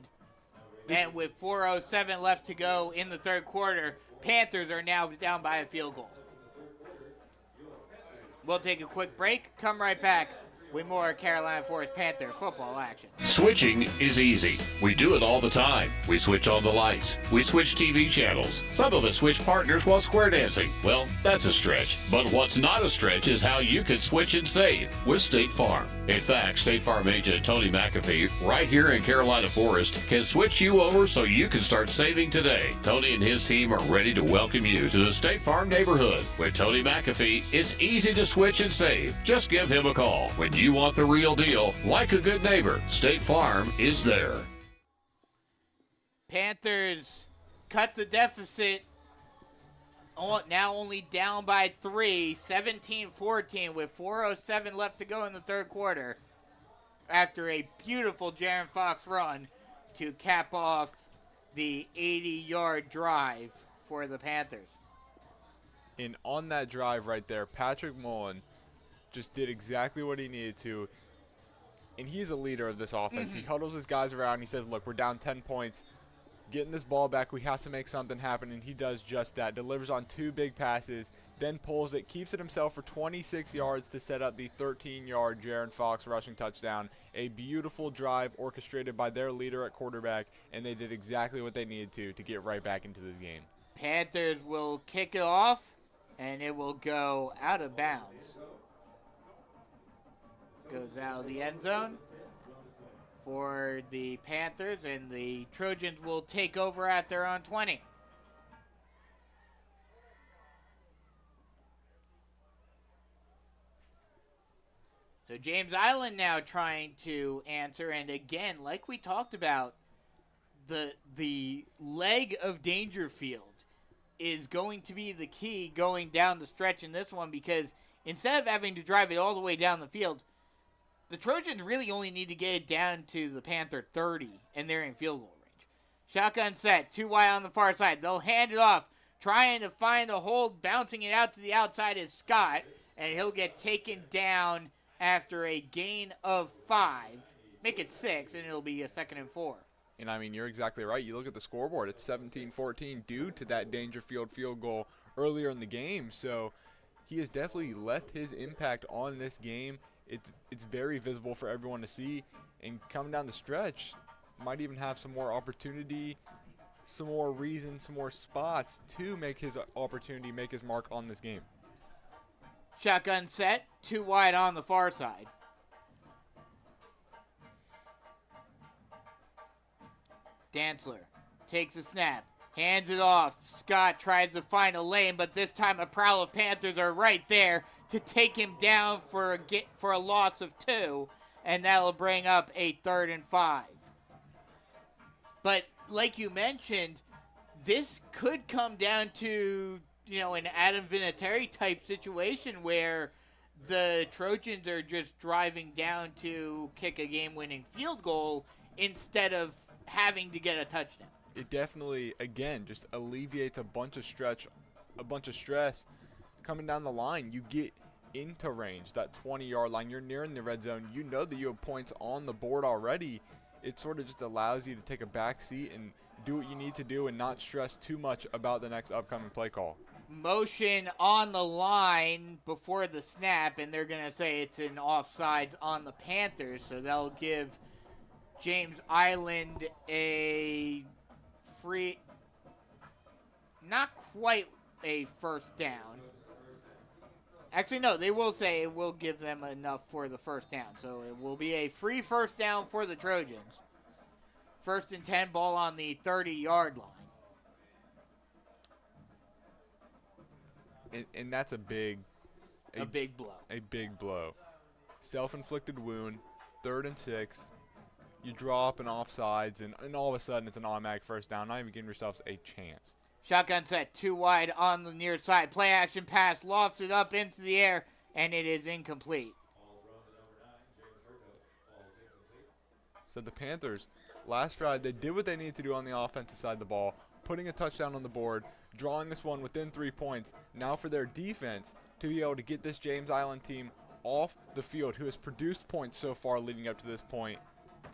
And with 4:07 left to go in the third quarter, Panthers are now down by a field goal. We'll take a quick break, come right back with more Carolina Forest Panther football action. Switching is easy. We do it all the time. We switch on the lights. We switch TV channels. Some of us switch partners while square dancing. Well, that's a stretch. But what's not a stretch is how you can switch and save with State Farm. In fact, State Farm agent Tony McAfee, right here in Carolina Forest, can switch you over so you can start saving today. Tony and his team are ready to welcome you to the State Farm neighborhood. With Tony McAfee, it's easy to switch and save. Just give him a call. When you want the real deal, like a good neighbor, State Farm is there. Panthers cut the deficit, now only down by 3, 17-14 with 4:07 left to go in the third quarter after a beautiful Jaron Fox run to cap off the 80-yard drive for the Panthers. And on that drive right there, Patrick Mullen just did exactly what he needed to. And he's a leader of this offense. He huddles his guys around. He says, look, we're down 10 points. Getting this ball back, we have to make something happen. And he does just that. Delivers on 2 big passes, then pulls it, keeps it himself for 26 yards to set up the 13-yard Jaron Fox rushing touchdown. A beautiful drive orchestrated by their leader at quarterback. And they did exactly what they needed to get right back into this game. Panthers will kick it off, and it will go out of bounds. Goes out of the end zone for the Panthers, and the Trojans will take over at their own 20. So James Island now trying to answer, and again, like we talked about, the leg of Dangerfield is going to be the key going down the stretch in this one, because instead of having to drive it all the way down the field, the Trojans really only need to get it down to the Panther 30, and they're in field goal range. Shotgun set, 2 wide on the far side. They'll hand it off, trying to find a hold, bouncing it out to the outside is Scott, and he'll get taken down after a gain of 5 make it 6, and it'll be a 2nd and 4. And, I mean, you're exactly right. You look at the scoreboard. It's 17-14 due to that Dangerfield field goal earlier in the game. So he has definitely left his impact on this game. It's very visible for everyone to see. And coming down the stretch, might even have some more opportunity, some more reason, some more spots to make his opportunity, make his mark on this game. Shotgun set, 2 wide on the far side. Dantzler takes a snap, hands it off. Scott tries to find a lane, but this time a prowl of Panthers are right there to take him down for a loss of 2, and that'll bring up a 3rd and 5. But like you mentioned, this could come down to, an Adam Vinatieri type situation where the Trojans are just driving down to kick a game-winning field goal instead of having to get a touchdown. It definitely, again, just alleviates a bunch of stress coming down the line. You get into range, that 20-yard line. You're nearing the red zone. You know that you have points on the board already. It sort of just allows you to take a back seat and do what you need to do and not stress too much about the next upcoming play call. Motion on the line before the snap, and they're going to say it's an offsides on the Panthers, so they'll give James Island a free, not quite a first down. Actually, no, they will say it will give them enough for the first down. So it will be a free first down for the Trojans. 1st and 10, ball on the 30-yard line. And that's a big blow. A big blow. Self-inflicted wound, 3rd and 6. You draw up an offsides, and all of a sudden it's an automatic first down. Not even giving yourselves a chance. Shotgun set, 2 wide on the near side. Play action pass, lofts it up into the air, and it is incomplete. So the Panthers, last drive, they did what they needed to do on the offensive side of the ball, putting a touchdown on the board, drawing this one within 3 points. Now for their defense to be able to get this James Island team off the field, who has produced points so far leading up to this point.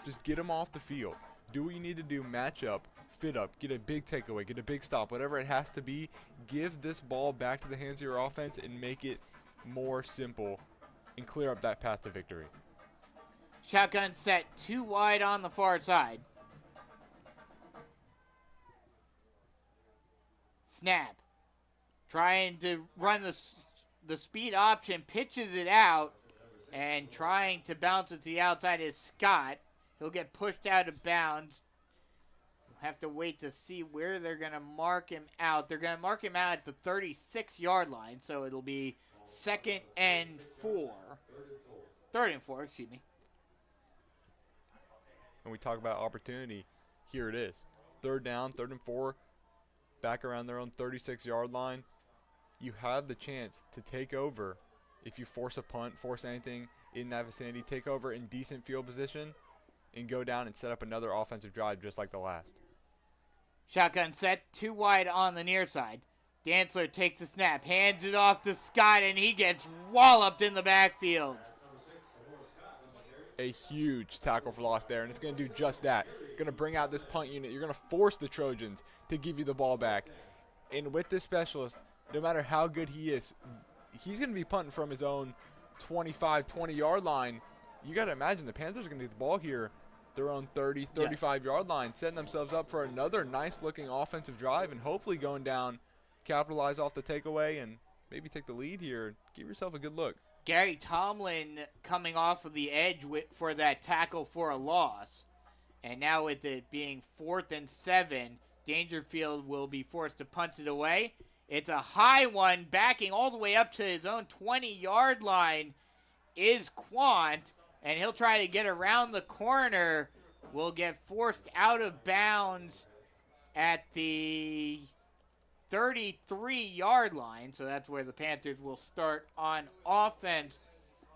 Just get them off the field. Do what you need to do, match up, fit up, get a big takeaway, get a big stop, whatever it has to be. Give this ball back to the hands of your offense and make it more simple and clear up that path to victory. Shotgun set, 2 wide on the far side. Snap. Trying to run the speed option, pitches it out, and trying to bounce it to the outside is Scott. He'll get pushed out of bounds. We'll have to wait to see where they're going to mark him out. They're going to mark him out at the 36-yard line, so it'll be 2nd and 4. 3rd and 4, excuse me. And we talk about opportunity. Here it is. 3rd down, 3rd and 4, back around their own 36-yard line. You have the chance to take over. If you force a punt, force anything in that vicinity, take over in decent field position, and go down and set up another offensive drive just like the last. Shotgun set, 2 wide on the near side. Dantzler takes a snap, hands it off to Scott, and he gets walloped in the backfield. A huge tackle for loss there, and it's going to do just that. Going to bring out this punt unit. You're going to force the Trojans to give you the ball back. And with this specialist, no matter how good he is, he's going to be punting from his own 25, 20-yard line. You got to imagine the Panthers are going to get the ball here, their own 30, 35-yard line, setting themselves up for another nice-looking offensive drive and hopefully going down, capitalize off the takeaway, and maybe take the lead here. Give yourself a good look. Gary Tomlin coming off of the edge for that tackle for a loss. And now with it being 4th and 7, Dangerfield will be forced to punt it away. It's a high one, backing all the way up to his own 20-yard line is Quant, and he'll try to get around the corner. Will get forced out of bounds at the 33-yard line, so that's where the Panthers will start on offense,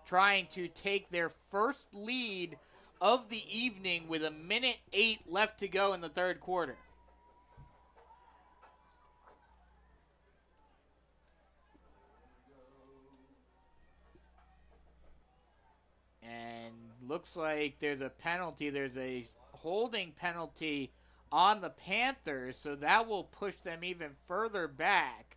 trying to take their first lead of the evening with 1:08 left to go in the 3rd quarter. And looks like there's a penalty. There's a holding penalty on the Panthers, so that will push them even further back.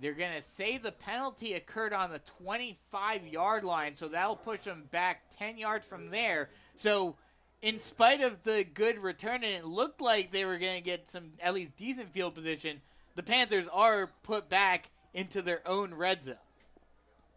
They're going to say the penalty occurred on the 25-yard line, so that'll push them back 10 yards from there. So in spite of the good return, and it looked like they were going to get some at least decent field position, the Panthers are put back into their own red zone.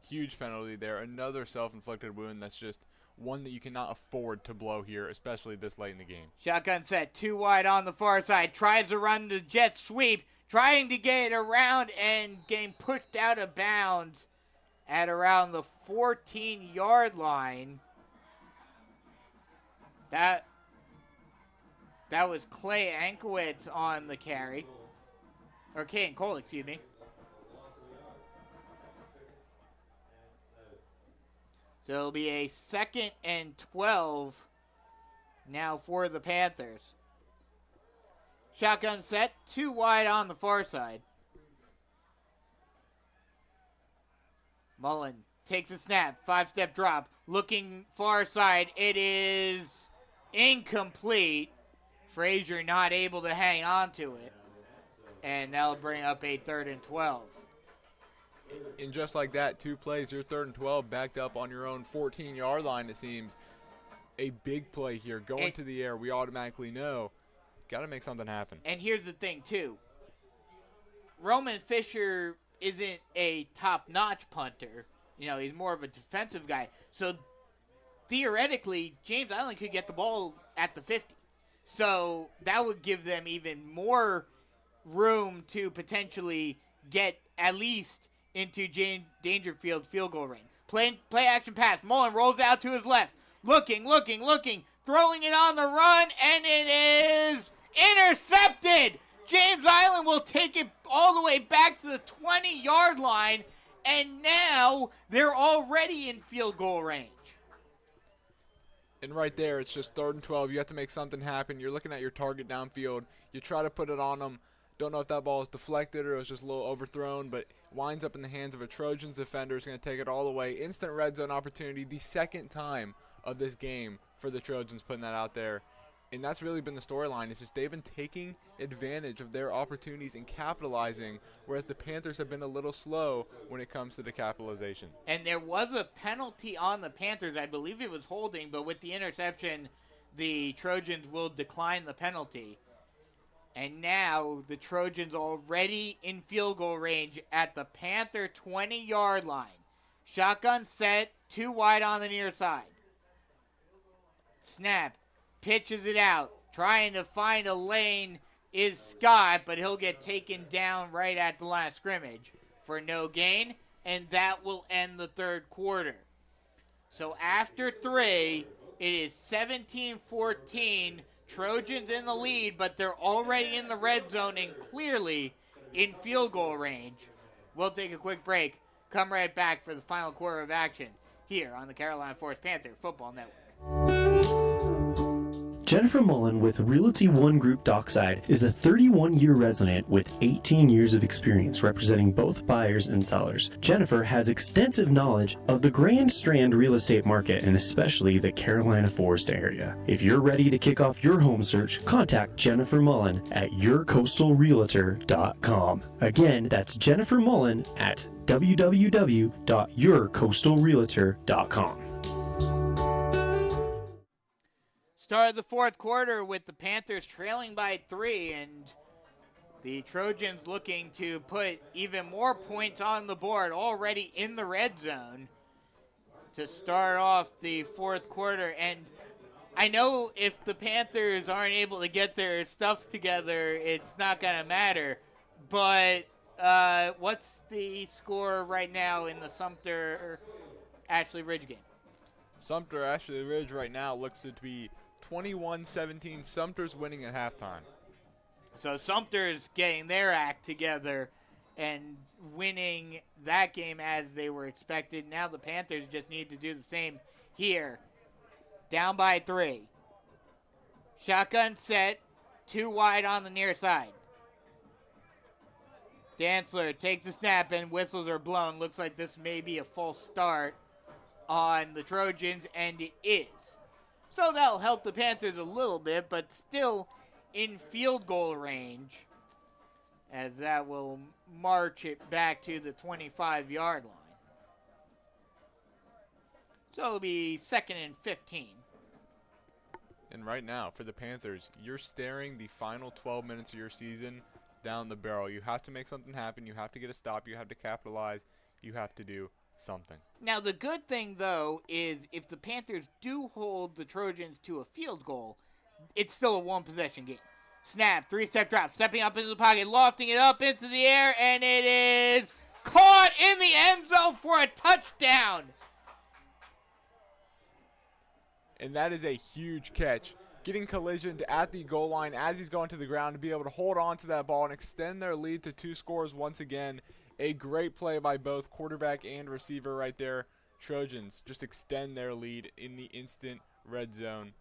Huge penalty there. Another self-inflicted wound that's just one that you cannot afford to blow here, especially this late in the game. Shotgun set, 2 wide on the far side. Tries to run the jet sweep, trying to get it around and getting pushed out of bounds at around the 14-yard line. That was Clay Ankowitz on the carry. Or Caden Cole, excuse me. So it'll be a 2nd and 12 now for the Panthers. Shotgun set, 2 wide on the far side. Mullen takes a snap, 5-step drop, looking far side. It is incomplete. Frazier not able to hang on to it. And that'll bring up a 3rd and 12. And just like that, 2 plays, your 3rd and 12 backed up on your own 14-yard line, it seems. A big play here, going to the air, we automatically know. Got to make something happen. And here's the thing, too. Roman Fisher isn't a top-notch punter. You know, he's more of a defensive guy. So, theoretically, James Island could get the ball at the 50. So, that would give them even more room to potentially get at least into Dangerfield field goal range. Play action pass. Mullen rolls out to his left. Looking. Throwing it on the run, and it is intercepted. James Island will take it all the way back to the 20-yard line, and now they're already in field goal range. And right there, it's just 3rd and 12. You have to make something happen. You're looking at your target downfield. You try to put it on them. Don't know if that ball is deflected or it was just a little overthrown, but winds up in the hands of a Trojans defender. Is going to take it all the way. Instant red zone opportunity, the 2nd time of this game for the Trojans putting that out there. And that's really been the storyline. It's just they've been taking advantage of their opportunities and capitalizing, whereas the Panthers have been a little slow when it comes to the capitalization. And there was a penalty on the Panthers. I believe it was holding, but with the interception, the Trojans will decline the penalty. And now the Trojans already in field goal range at the Panther 20-yard line. Shotgun set, 2 wide on the near side. Snap, pitches it out. Trying to find a lane is Scott, but he'll get taken down right at the line of scrimmage for no gain, and that will end the 3rd quarter. So after 3, it is 17-14. Trojans in the lead, but they're already in the red zone and clearly in field goal range. We'll take a quick break. Come right back for the final quarter of action here on the Carolina Forest Panther Football Network. Jennifer Mullen with Realty One Group Dockside is a 31-year resident with 18 years of experience representing both buyers and sellers. Jennifer has extensive knowledge of the Grand Strand real estate market and especially the Carolina Forest area. If you're ready to kick off your home search, contact Jennifer Mullen at yourcoastalrealtor.com. Again, that's Jennifer Mullen at www.yourcoastalrealtor.com. Started the 4th quarter with the Panthers trailing by 3, and the Trojans looking to put even more points on the board already in the red zone to start off the 4th quarter. And I know if the Panthers aren't able to get their stuff together, it's not going to matter. But what's the score right now in the Sumter-Ashley Ridge game? Sumter-Ashley Ridge right now looks to be 21-17. Sumter's winning at halftime. So Sumter's getting their act together and winning that game as they were expected. Now the Panthers just need to do the same here. Down by 3. Shotgun set, 2 wide on the near side. Dantzler takes the snap and whistles are blown. Looks like this may be a false start on the Trojans, and it is. So that'll help the Panthers a little bit, but still in field goal range, as that will march it back to the 25-yard line. So it'll be 2nd and 15. And right now, for the Panthers, you're staring the final 12 minutes of your season down the barrel. You have to make something happen. You have to get a stop. You have to capitalize. You have to do something. Now, the good thing, though, is if the Panthers do hold the Trojans to a field goal, it's still a one-possession game. Snap, 3-step drop, stepping up into the pocket, lofting it up into the air, and it is caught in the end zone for a touchdown. And that is a huge catch. Getting collisioned at the goal line as he's going to the ground to be able to hold on to that ball and extend their lead to 2 scores once again. A great play by both quarterback and receiver right there. Trojans just extend their lead in the instant red zone.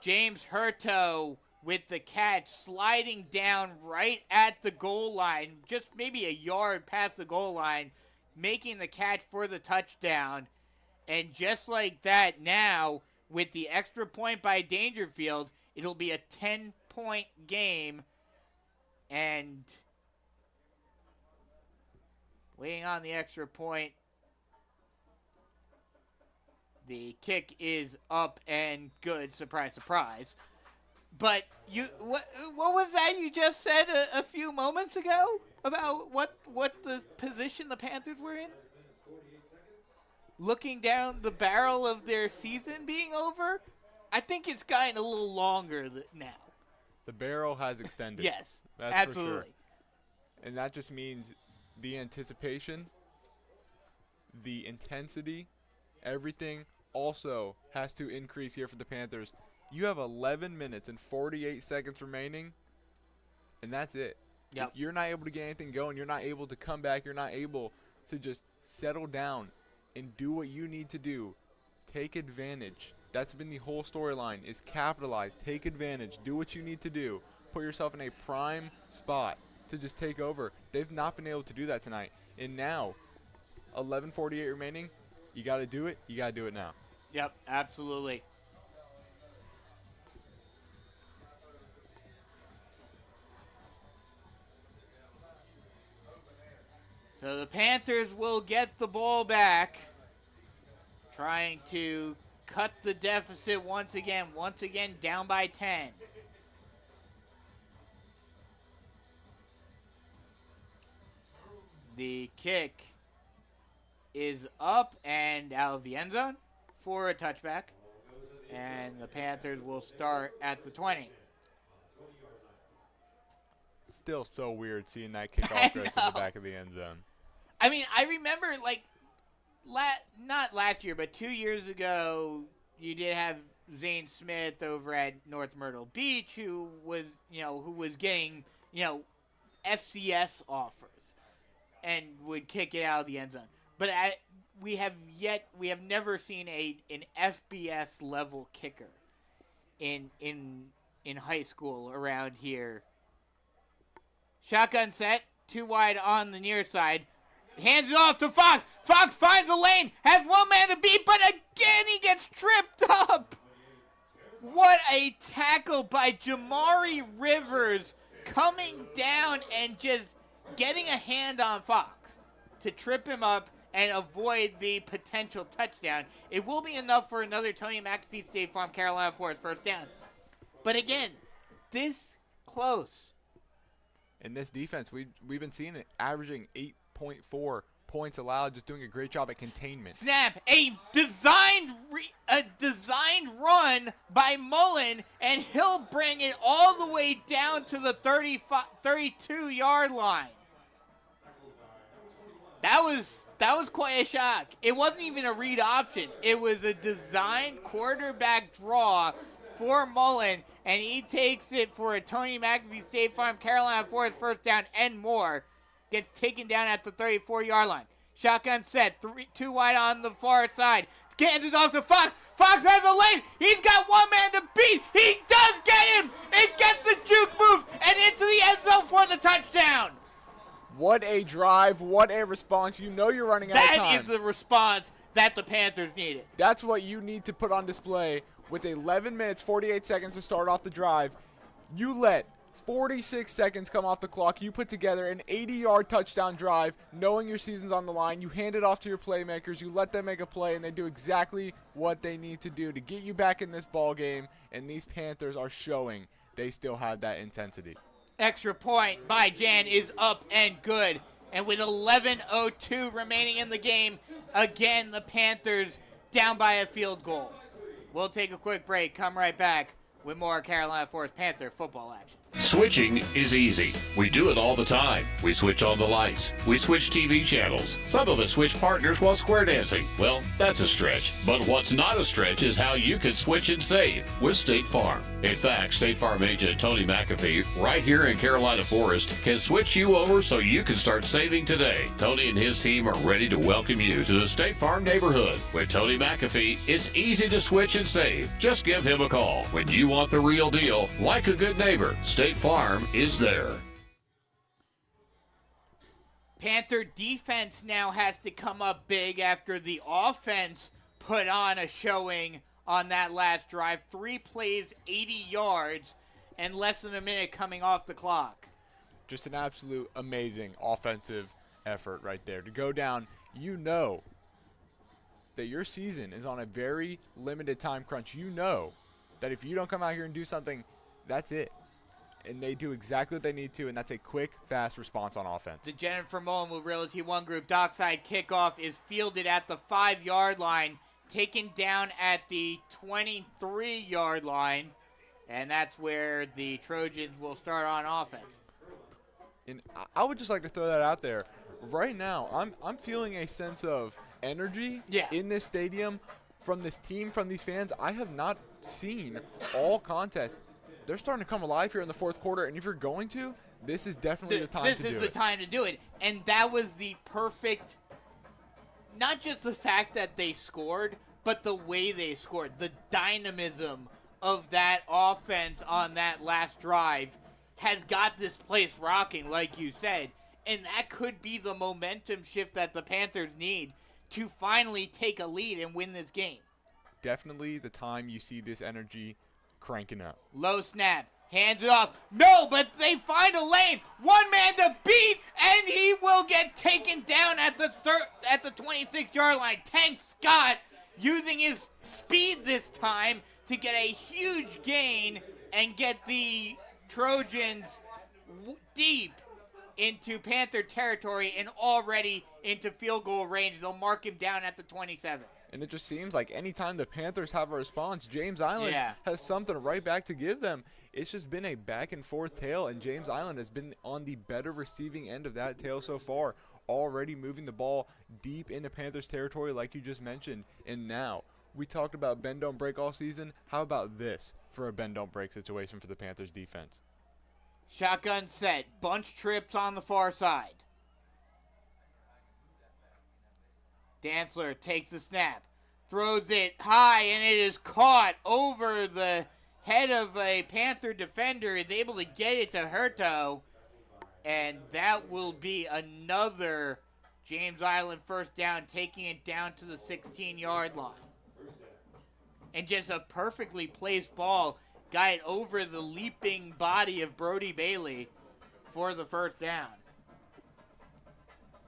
James Hurto with the catch, sliding down right at the goal line, just maybe a yard past the goal line, making the catch for the touchdown. And just like that now, with the extra point by Dangerfield, it'll be a 10-point game. And waiting on the extra point, the kick is up and good. Surprise, surprise. But what was that you just said a few moments ago about what the position the Panthers were in? Looking down the barrel of their season being over, I think it's gotten a little longer now. The barrel has extended. Yes, that's absolutely. For sure. And that just means the anticipation, the intensity, everything also has to increase here for the Panthers. You have 11 minutes and 48 seconds remaining, and that's it. Yep. If you're not able to get anything going, you're not able to come back, you're not able to just settle down and do what you need to do. Take advantage. That's been the whole storyline, is capitalize, take advantage, do what you need to do. Put yourself in a prime spot to just take over. They've not been able to do that tonight. And now, 11:48 remaining, you got to do it. You got to do it now. Yep, absolutely. So the Panthers will get the ball back, trying to cut the deficit once again down by 10. The kick is up and out of the end zone for a touchback, and the Panthers will start at the 20. Still so weird seeing that kickoff right to the back of the end zone. I mean, I remember, like, not last year, but 2 years ago, you did have Zane Smith over at North Myrtle Beach, who was getting, FCS offers and would kick it out of the end zone. But we have never seen an FBS level kicker in high school around here. Shotgun set, 2 wide on the near side. Hands it off to Fox. Fox finds the lane, has one man to beat, but again he gets tripped up. What a tackle by Jamari Rivers, coming down and just getting a hand on Fox to trip him up and avoid the potential touchdown. It will be enough for another Tony McAfee State Farm Carolina Forest first down. But again, this close. In this defense, we've been seeing it averaging 8.4 points allowed, just doing a great job at containment. Snap, a designed run by Mullen, and he'll bring it all the way down to the 32-yard line. That was quite a shock. It wasn't even a read option. It was a designed quarterback draw for Mullen, and he takes it for a Tony McAfee State Farm Carolina Forest first down and more. Gets taken down at the 34-yard line. Shotgun set, 2 wide on the far side. Hands it off to Fox. Fox has a lane. He's got one man to beat. He does get him. It gets the juke move and into the end zone for the touchdown. What a drive. What a response. You know you're running out of time. That is the response that the Panthers needed. That's what you need to put on display with 11 minutes, 48 seconds to start off the drive. You let 46 seconds come off the clock. You put together an 80-yard touchdown drive, knowing your season's on the line. You hand it off to your playmakers. You let them make a play, and they do exactly what they need to do to get you back in this ball game. And these Panthers are showing they still have that intensity. Extra point by Jan is up and good. And with 11:02 remaining in the game, again, the Panthers down by a field goal. We'll take a quick break, come right back with more Carolina Forest Panther football action. Switching is easy. We do it all the time. We switch on the lights. We switch TV channels. Some of us switch partners while square dancing. Well, that's a stretch. But what's not a stretch is how you can switch and save with State Farm. In fact, State Farm agent Tony McAfee, right here in Carolina Forest, can switch you over so you can start saving today. Tony and his team are ready to welcome you to the State Farm neighborhood. With Tony McAfee, it's easy to switch and save. Just give him a call. When you want the real deal, like a good neighbor, State Farm is there. Panther defense now has to come up big after the offense put on a showing on that last drive. 3 plays, 80 yards, and less than a minute coming off the clock. Just an absolute amazing offensive effort right there. To go down, you know that your season is on a very limited time crunch. You know that if you don't come out here and do something, that's it. And they do exactly what they need to, and that's a quick, fast response on offense. The Jennifer Mullen Realty One Group dockside kickoff is fielded at the 5-yard line, taken down at the 23-yard line, and that's where the Trojans will start on offense. And I would just like to throw that out there. Right now, I'm feeling a sense of energy in this stadium from this team, from these fans. I have not seen all contests. They're starting to come alive here in the fourth quarter, and if you're going to, this is definitely the time to do it. This is the time to do it, and that was the perfect, not just the fact that they scored, but the way they scored, the dynamism of that offense on that last drive has got this place rocking, like you said, and that could be the momentum shift that the Panthers need to finally take a lead and win this game. Definitely the time you see this energy cranking up. Low snap, hands it off. No, but they find a lane. One man to beat, and he will get taken down at the 26-yard line. Tank Scott using his speed this time to get a huge gain and get the Trojans deep into Panther territory and already into field goal range. They'll mark him down at the 27. And it just seems like anytime the Panthers have a response, James Island has something right back to give them. It's just been a back-and-forth tale, and James Island has been on the better receiving end of that tale so far, already moving the ball deep into Panthers territory like you just mentioned. And now, we talked about bend don't break all season. How about this for a bend don't break situation for the Panthers defense? Shotgun set, bunch trips on the far side. Dantzler takes the snap, throws it high, and it is caught over the head of a Panther defender. Is able to get it to Hurto, and that will be another James Island first down, taking it down to the 16-yard line. And just a perfectly placed ball got it over the leaping body of Brody Bailey for the first down.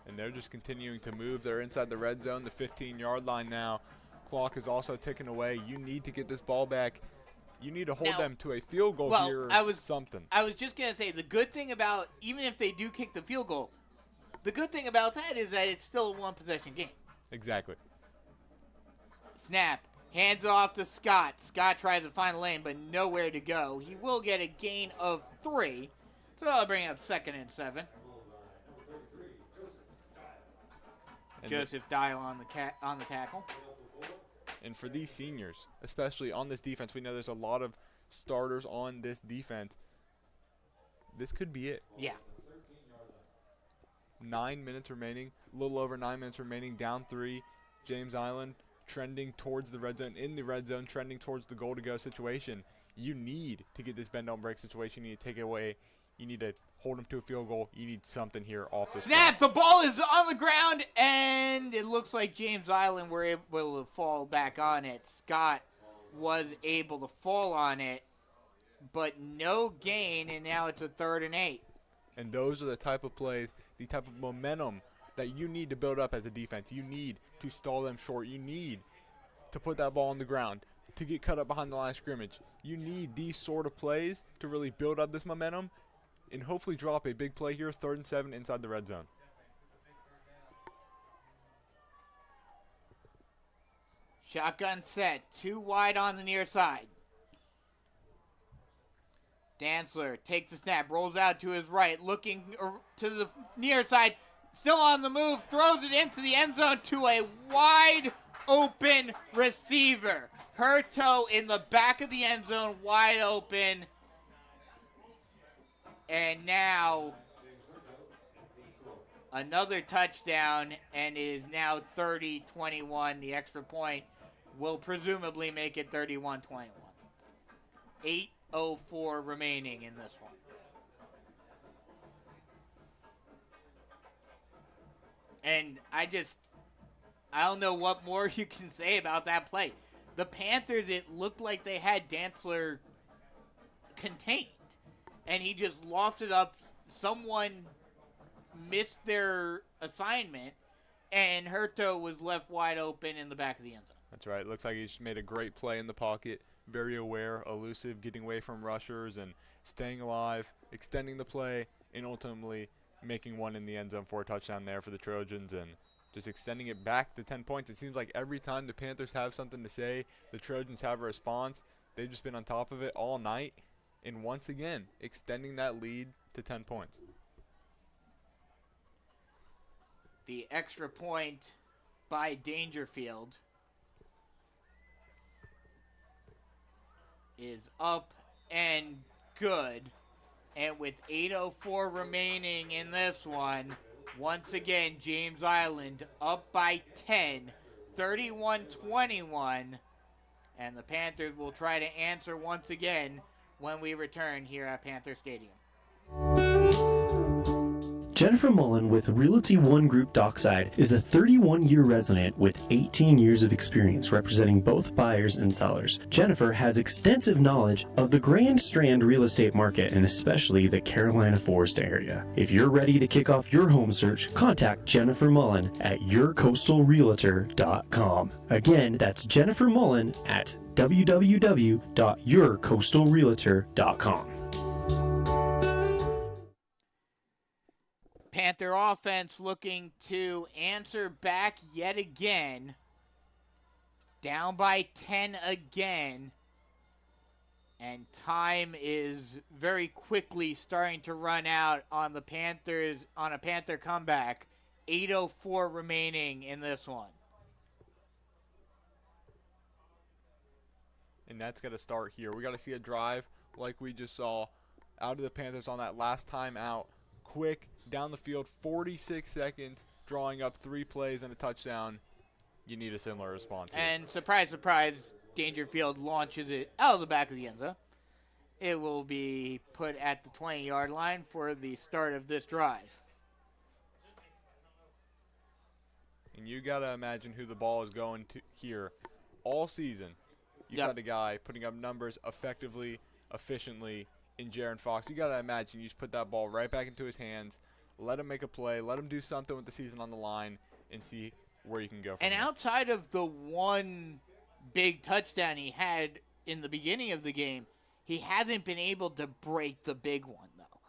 And they're just continuing to move. They're inside the red zone, the 15-yard line now. Clock is also ticking away. You need to get this ball back. You need to hold them to a field goal here or something. I was just going to say, the good thing about, even if they do kick the field goal, the good thing about that is that it's still a one-possession game. Exactly. Snap. Hands off to Scott. Scott tries to find a lane, but nowhere to go. He will get a gain of 3. So that'll bring up 2nd and 7. And Joseph Dial on the tackle. And for these seniors, especially on this defense, we know there's a lot of starters on this defense. This could be it. Yeah. 9 minutes remaining, a little over 9 minutes remaining, down 3. James Island trending towards the red zone, in the red zone, trending towards the goal-to-go situation. You need to get this bend-don't-break situation. You need to take it away. You need to hold them to a field goal. You need something here off this. Snap! The ball is on the ground, and it looks like James Island were able to fall back on it. Scott was able to fall on it, but no gain, and now it's a 3rd and 8. And those are the type of plays, the type of momentum that you need to build up as a defense. You need to stall them short. You need to put that ball on the ground, to get cut up behind the line of scrimmage. You need these sort of plays to really build up this momentum and hopefully drop a big play here, 3rd and 7 inside the red zone. Shotgun set, 2 wide on the near side. Dantzler takes the snap, rolls out to his right, looking to the near side, still on the move, throws it into the end zone to a wide open receiver. Hurto in the back of the end zone, wide open. And now another touchdown, and it is now 30-21. The extra point will presumably make it 31-21. 8:04 remaining in this one. And I don't know what more you can say about that play. The Panthers, it looked like they had Dantzler contained. And he just lofted up. Someone missed their assignment, and Hurto was left wide open in the back of the end zone. That's right. Looks like he just made a great play in the pocket. Very aware, elusive, getting away from rushers and staying alive, extending the play, and ultimately making one in the end zone for a touchdown there for the Trojans and just extending it back to 10 points. It seems like every time the Panthers have something to say, the Trojans have a response. They've just been on top of it all night. And once again, extending that lead to 10 points. The extra point by Dangerfield is up and good. And with 8:04 remaining in this one, once again, James Island up by 10, 31-21. And the Panthers will try to answer once again when we return here at Panther Stadium. Jennifer Mullen with Realty One Group Dockside is a 31-year resident with 18 years of experience representing both buyers and sellers. Jennifer has extensive knowledge of the Grand Strand real estate market and especially the Carolina Forest area. If you're ready to kick off your home search, contact Jennifer Mullen at yourcoastalrealtor.com. Again, that's Jennifer Mullen at www.yourcoastalrealtor.com. Panther offense looking to answer back yet again. Down by 10 again. And time is very quickly starting to run out on the Panthers, on a Panther comeback. 8:04 remaining in this one. And that's got to start here. We got to see a drive like we just saw out of the Panthers on that last time out. Quick, down the field, 46 seconds, drawing up 3 plays and a touchdown. You need a similar response here. And surprise, surprise, Dangerfield launches it out of the back of the end zone. It will be put at the 20-yard line for the start of this drive. And you got to imagine who the ball is going to here all season. You've got a guy putting up numbers effectively, efficiently in Jaron Fox. You got to imagine you just put that ball right back into his hands, let him make a play, let him do something with the season on the line, and see where you can go from And there. outside of the one big touchdown he had in the beginning of the game, he hasn't been able to break the big one, though.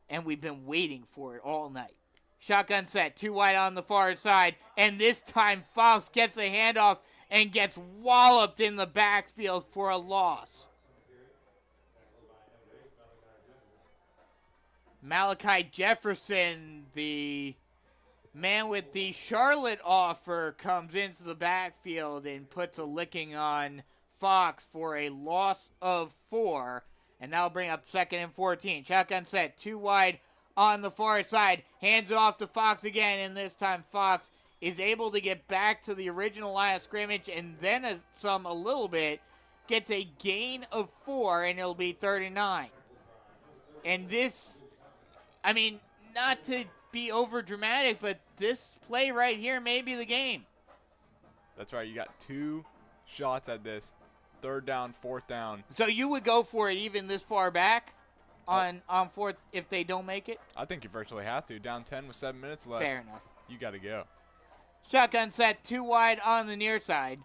And we've been waiting for it all night. Shotgun set, 2 wide on the far side, and this time Fox gets a handoff and gets walloped in the backfield for a loss. Malachi Jefferson, the man with the Charlotte offer, comes into the backfield and puts a licking on Fox for a loss of 4. And that'll bring up 2nd and 14. Shotgun set, 2 wide on the far side. Hands off to Fox again, and this time Fox is able to get back to the original line of scrimmage and then a little bit, gets a gain of 4, and it'll be 39. And this I mean, not to be over dramatic, but this play right here may be the game. That's right. You got 2 shots at this. 3rd down, 4th down. So you would go for it even this far back on 4th if they don't make it? I think you virtually have to. Down 10 with 7 minutes left. Fair enough. You got to go. Shotgun set, 2 wide on the near side.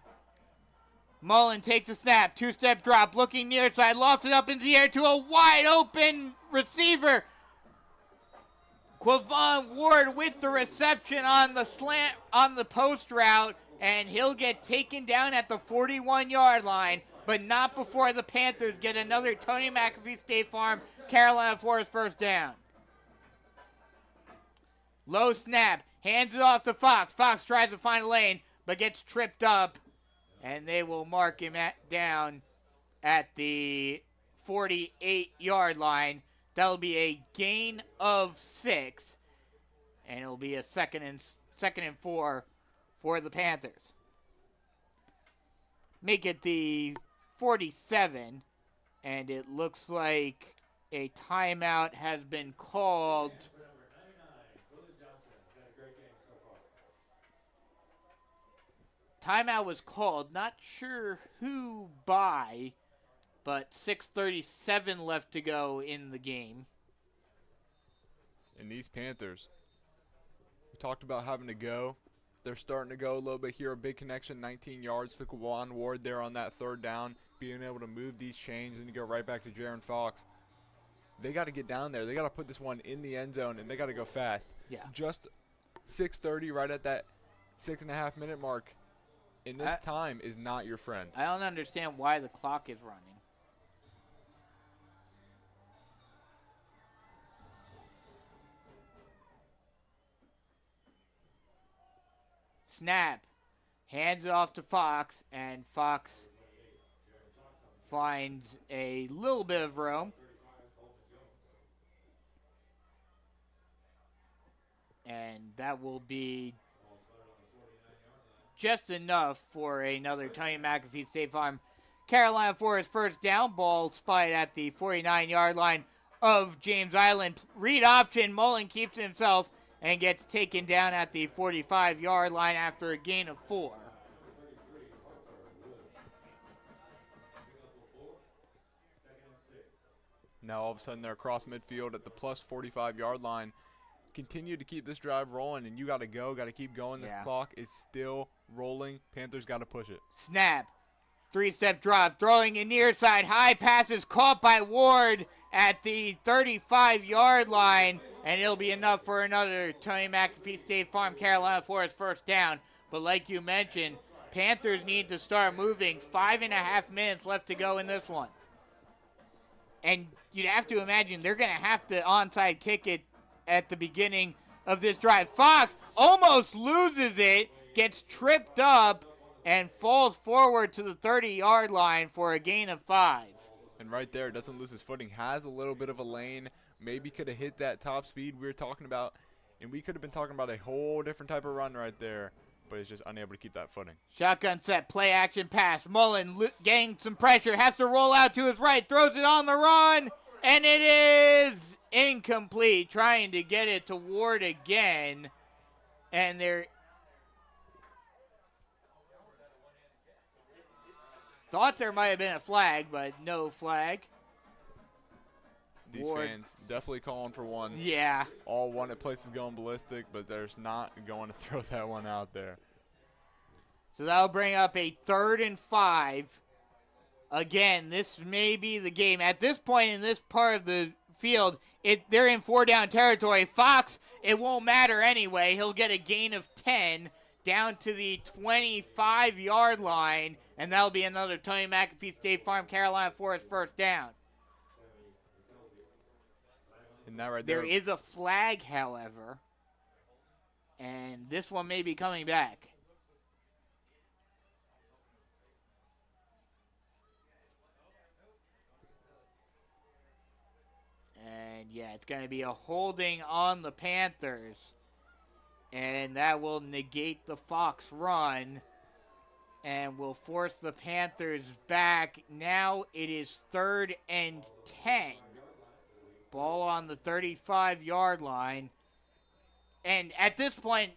Mullen takes a snap, 2-step drop, looking near side, lofts it up into the air to a wide open receiver. Quavon Ward with the reception on the slant, on the post route, and he'll get taken down at the 41-yard line, but not before the Panthers get another Tony McAfee State Farm Carolina Forest first down. Low snap, hands it off to Fox. Fox tries to find a lane, but gets tripped up, and they will mark him down at the 48-yard line. That'll be a gain of 6, and it'll be a second and 4 for the Panthers. Make it the 47, and it looks like a timeout has been called. Timeout was called, not sure who by, but 6:37 left to go in the game. And these Panthers, we talked about having to go. They're starting to go a little bit here. A big connection, 19 yards to Quavon Ward there on that 3rd down, being able to move these chains and you go right back to Jaron Fox. They got to get down there. They got to put this one in the end zone, and they got to go fast. Yeah. Just 6:30 right at that 6.5-minute mark. And this time is not your friend. I don't understand why the clock is running. Snap. Hands it off to Fox, and Fox finds a little bit of room. And that will be just enough for another Tony McAfee State Farm Carolina Forest first down. Ball spotted at the 49-yard line of James Island. Read option. Mullen keeps himself and gets taken down at the 45-yard line after a gain of 4. Now all of a sudden they're across midfield at the plus 45-yard line. Continue to keep this drive rolling, and you got to go, got to keep going. This clock is still rolling. Panthers got to push it. Snap. 3-step drop, throwing in near side. High passes caught by Ward at the 35-yard line, and it'll be enough for another Tony McAfee State Farm Carolina Forest first down. But like you mentioned, Panthers need to start moving. 5.5 minutes left to go in this one. And you'd have to imagine they're going to have to onside kick it at the beginning of this drive. Fox almost loses it, gets tripped up, and falls forward to the 30-yard line for a gain of 5. And right there, doesn't lose his footing, has a little bit of a lane, maybe could have hit that top speed we were talking about, and we could have been talking about a whole different type of run right there, but he's just unable to keep that footing. Shotgun set, play action pass. Mullen gains some pressure, has to roll out to his right, throws it on the run, and it is incomplete, trying to get it to Ward again, and they're thought there might have been a flag, but no flag. These Ward. fans definitely calling for one. Yeah. All wanted places going ballistic, but there's not going to throw that one out there. So that'll bring up a 3rd and 5. Again, this may be the game. At this point in this part of the field, they're in 4-down territory. Fox, it won't matter anyway. He'll get a gain of 10 down to the 25-yard line, and that'll be another Tony McAfee State Farm Carolina Forest first down. And that right there is a flag, however, and this one may be coming back. And, yeah, it's going to be a holding on the Panthers, and that will negate the Fox run and will force the Panthers back. Now it is 3rd and 10. Ball on the 35-yard line. And at this point,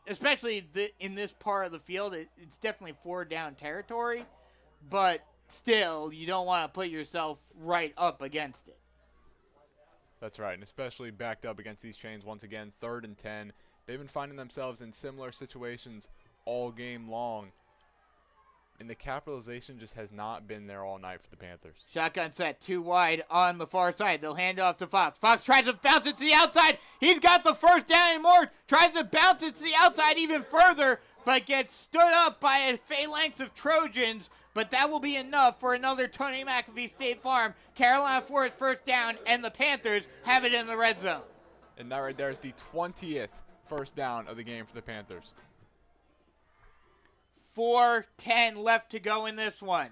especially in this part of the field, it's definitely 4-down territory. But still, you don't want to put yourself right up against it. That's right, and especially backed up against these chains once again, 3rd and 10. They've been finding themselves in similar situations all game long. And the capitalization just has not been there all night for the Panthers. Shotgun set, 2 wide on the far side. They'll hand it off to Fox. Fox tries to bounce it to the outside. He's got the first down and more. Tries to bounce it to the outside even further, but gets stood up by a phalanx of Trojans. But that will be enough for another Tony McAfee State Farm. Carolina Forest first down, and the Panthers have it in the red zone. And that right there is the 20th first down of the game for the Panthers. 4:10 left to go in this one.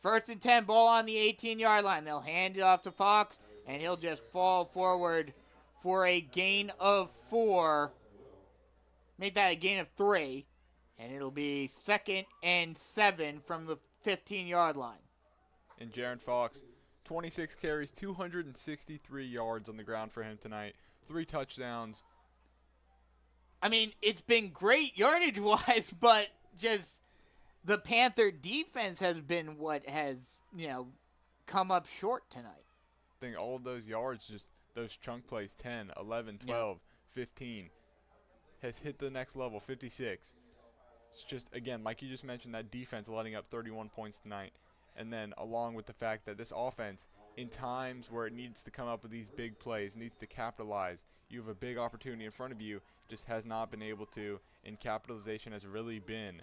1st and 10, ball on the 18-yard line. They'll hand it off to Fox, and he'll just fall forward for a gain of 4. Make that a gain of 3, and it'll be 2nd and 7 from the 15-yard line. And Jaron Fox, 26 carries, 263 yards on the ground for him tonight. 3 touchdowns. I mean, it's been great yardage-wise, but just the Panther defense has been what has, come up short tonight. I think all of those yards, just those chunk plays, 10, 11, 12, 15, has hit the next level, 56. It's just, again, like you just mentioned, that defense letting up 31 points tonight. And then along with the fact that this offense, in times where it needs to come up with these big plays, needs to capitalize, you have a big opportunity in front of you, just has not been able to, and capitalization has really been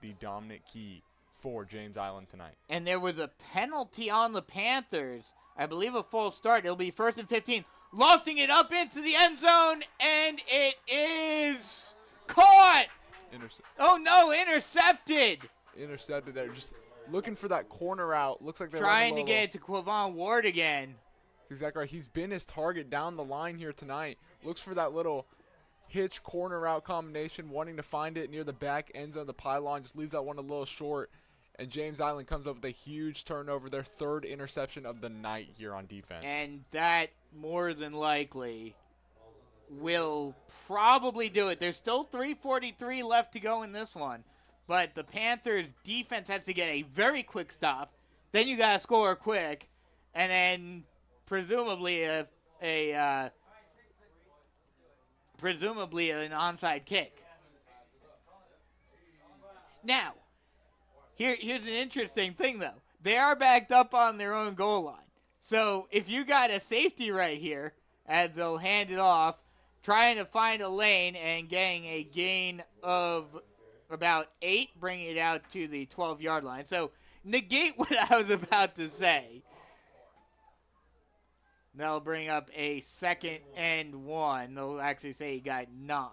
the dominant key for James Island tonight. And there was a penalty on the Panthers. I believe a full start. It'll be 1st and 15. Lofting it up into the end zone, and it is caught. Oh, no, intercepted. Intercepted there. Just looking for that corner out. Looks like they're trying to get it to Quavon Ward again. That's exactly right. He's been his target down the line here tonight. Looks for that little hitch corner out combination, wanting to find it near the back end zone of the pylon. Just leaves that one a little short. And James Island comes up with a huge turnover, their 3rd interception of the night here on defense. And that, more than likely, will probably do it. There's still 3:43 left to go in this one. But the Panthers' defense has to get a very quick stop. Then you got to score quick. And then presumably an onside kick. Now, here's an interesting thing, though. They are backed up on their own goal line. So if you got a safety right here, as they'll hand it off, trying to find a lane and getting a gain of about 8, bringing it out to the 12-yard line. So negate what I was about to say. They'll bring up a 2nd and 1. They'll actually say he got 9.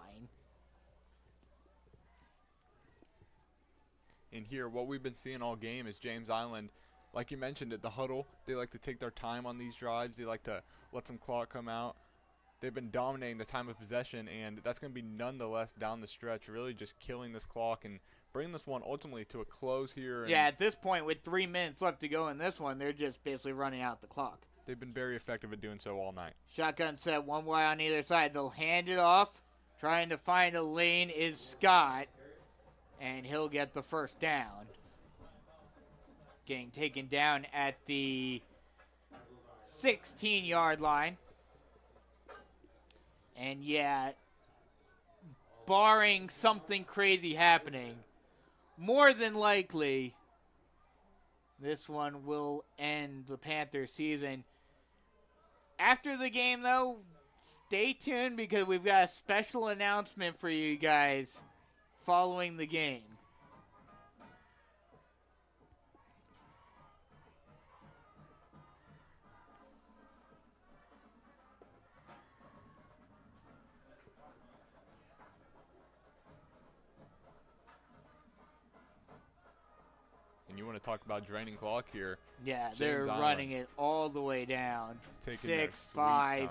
And here, what we've been seeing all game is James Island, like you mentioned at the huddle, they like to take their time on these drives. They like to let some clock come out. They've been dominating the time of possession, and that's going to be nonetheless down the stretch, really just killing this clock and bringing this one ultimately to a close here. Yeah, at this point, with 3 minutes left to go in this one, they're just basically running out the clock. They've been very effective at doing so all night. Shotgun set, 1 wide on either side. They'll hand it off. Trying to find a lane is Scott, and he'll get the first down. Getting taken down at the 16-yard line. And yeah, barring something crazy happening, more than likely, this one will end the Panthers season. After the game, though, stay tuned because we've got a special announcement for you guys following the game. And you want to talk about draining clock here. Yeah, they're running it all the way down. Taking 6, 5,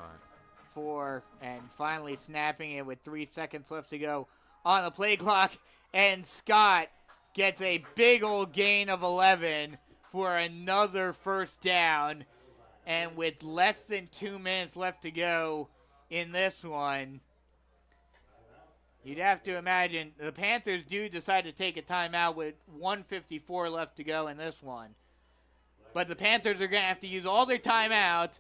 4, and finally snapping it with 3 seconds left to go on the play clock. And Scott gets a big old gain of 11 for another first down. And with less than 2 minutes left to go in this one, you'd have to imagine the Panthers do decide to take a timeout with 1:54 left to go in this one. But the Panthers are going to have to use all their timeouts,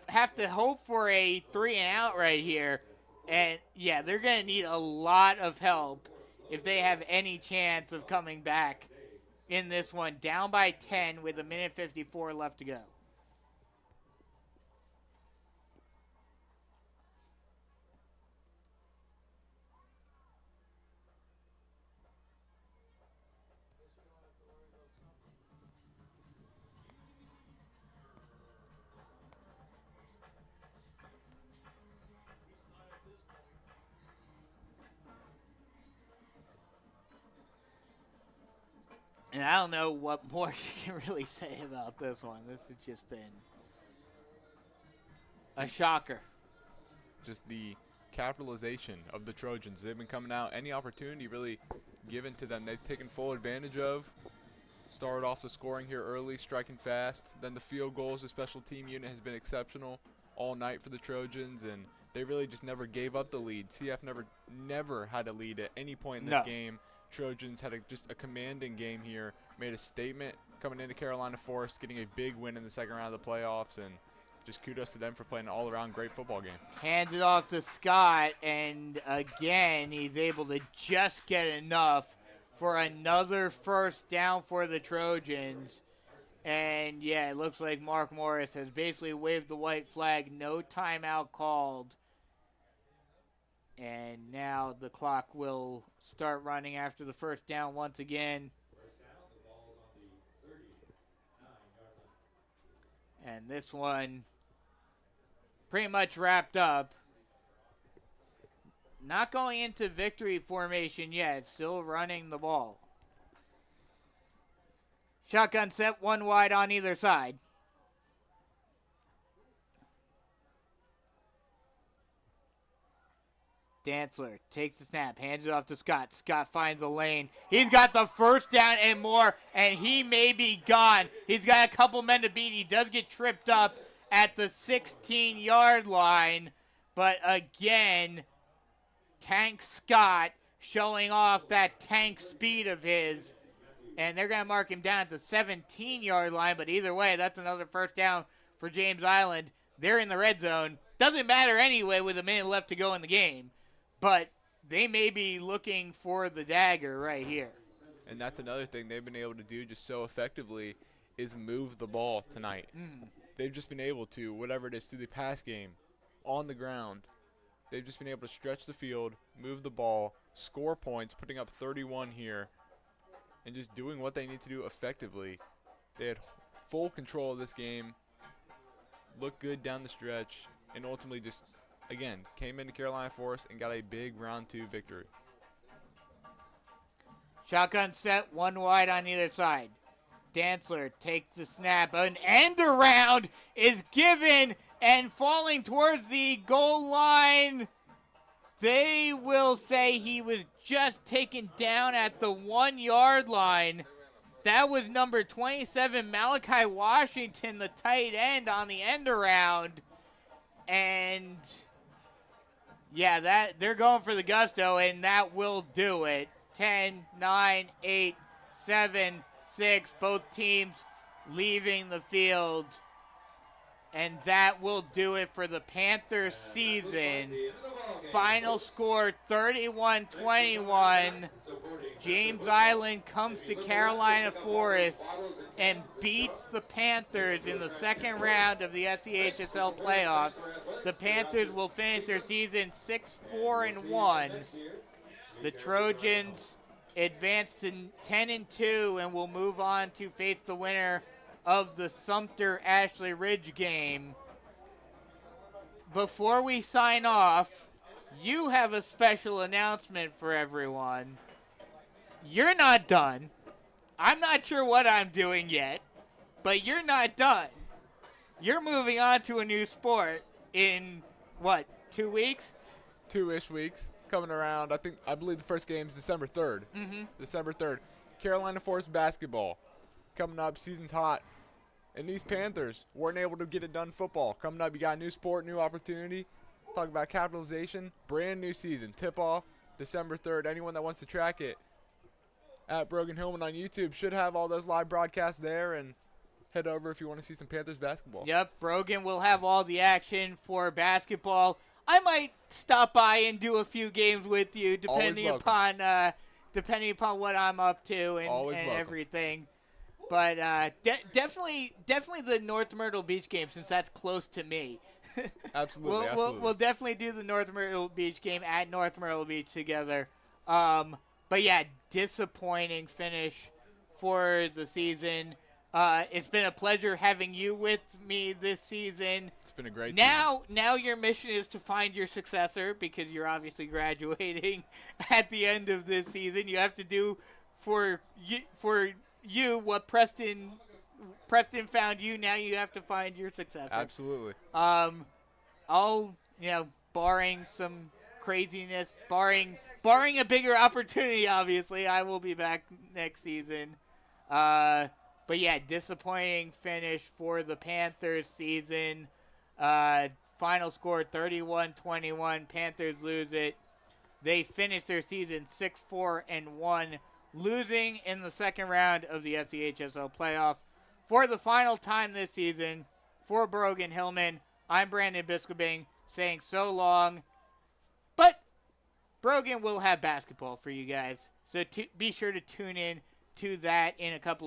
have to hope for a 3-and-out right here. And, yeah, they're going to need a lot of help if they have any chance of coming back in this one. Down by 10 with 1:54 left to go. And I don't know what more you can really say about this one. This has just been a shocker. Just the capitalization of the Trojans. They've been coming out, any opportunity really given to them, they've taken full advantage of. Started off the scoring here early, striking fast. Then the field goals, the special team unit has been exceptional all night for the Trojans, and they really just never gave up the lead. CF never had a lead at any point in this game. Trojans had just a commanding game here, made a statement coming into Carolina Forest, getting a big win in the second round of the playoffs, and just kudos to them for playing an all-around great football game. Hands it off to Scott, and again, he's able to just get enough for another first down for the Trojans. And, yeah, it looks like Mark Morris has basically waved the white flag, no timeout called. And now the clock will start running after the first down once again. And this one pretty much wrapped up. Not going into victory formation yet, still running the ball. Shotgun set, one wide on either side. Dantzler takes the snap, hands it off to Scott. Scott finds a lane. He's got the first down and more, and he may be gone. He's got a couple men to beat. He does get tripped up at the 16-yard line, but again, Tank Scott showing off that tank speed of his, and they're going to mark him down at the 17-yard line, but either way, that's another first down for James Island. They're in the red zone. Doesn't matter anyway with a minute left to go in the game. But they may be looking for the dagger right here. And that's another thing they've been able to do just so effectively is move the ball tonight. They've just been able to, whatever it is, through the pass game, on the ground, they've just been able to stretch the field, move the ball, score points, putting up 31 here, and just doing what they need to do effectively. They had full control of this game, looked good down the stretch, and ultimately just, again, came into Carolina Forest and got a big round 2 victory. Shotgun set, one wide on either side. Dantzler takes the snap. An end around is given and falling towards the goal line. They will say he was just taken down at the 1-yard line. That was number 27, Malachi Washington, the tight end, on the end around. And yeah, that they're going for the gusto, and that will do it. 10, 9, 8, 7, 6, both teams leaving the field. And that will do it for the Panthers season. Final score 31-21. James Island comes to Carolina Forest and beats the Panthers in the second round of the SCHSL playoffs. The Panthers will finish their season 6-4-1. The Trojans advance to 10-2 and will move on to face the winner of the Sumter-Ashley Ridge game. Before we sign off, you have a special announcement for everyone. You're not done. I'm not sure what I'm doing yet, but you're not done. You're moving on to a new sport in, 2 weeks? 2-ish weeks coming around. I believe the first game is December 3rd. December 3rd. Carolina Forest basketball coming up. Season's hot. And these Panthers weren't able to get it done football. Coming up, you got a new sport, new opportunity. Talk about capitalization. Brand new season. Tip-off December 3rd. Anyone that wants to track it at Brogan Hillman on YouTube should have all those live broadcasts there, and head over if you want to see some Panthers basketball. Yep, Brogan will have all the action for basketball. I might stop by and do a few games with you, depending upon what I'm up to and everything. But definitely the North Myrtle Beach game, since that's close to me. Absolutely, We'll definitely do the North Myrtle Beach game at North Myrtle Beach together. But yeah, disappointing finish for the season. It's been a pleasure having you with me this season. It's been a great season. Now your mission is to find your successor, because you're obviously graduating at the end of this season. You have to do for you what Preston found you. Now you have to find your successor. Absolutely. Barring some craziness, barring a bigger opportunity, obviously, I will be back next season. But yeah, disappointing finish for the Panthers season. Final score 31-21. Panthers lose it. They finish their season 6-4-1, losing in the second round of the SCHSL playoff. For the final time this season, for Brogan Hillman, I'm Brandon Biskobing saying so long. But Brogan will have basketball for you guys, so be sure to tune in to that in a couple of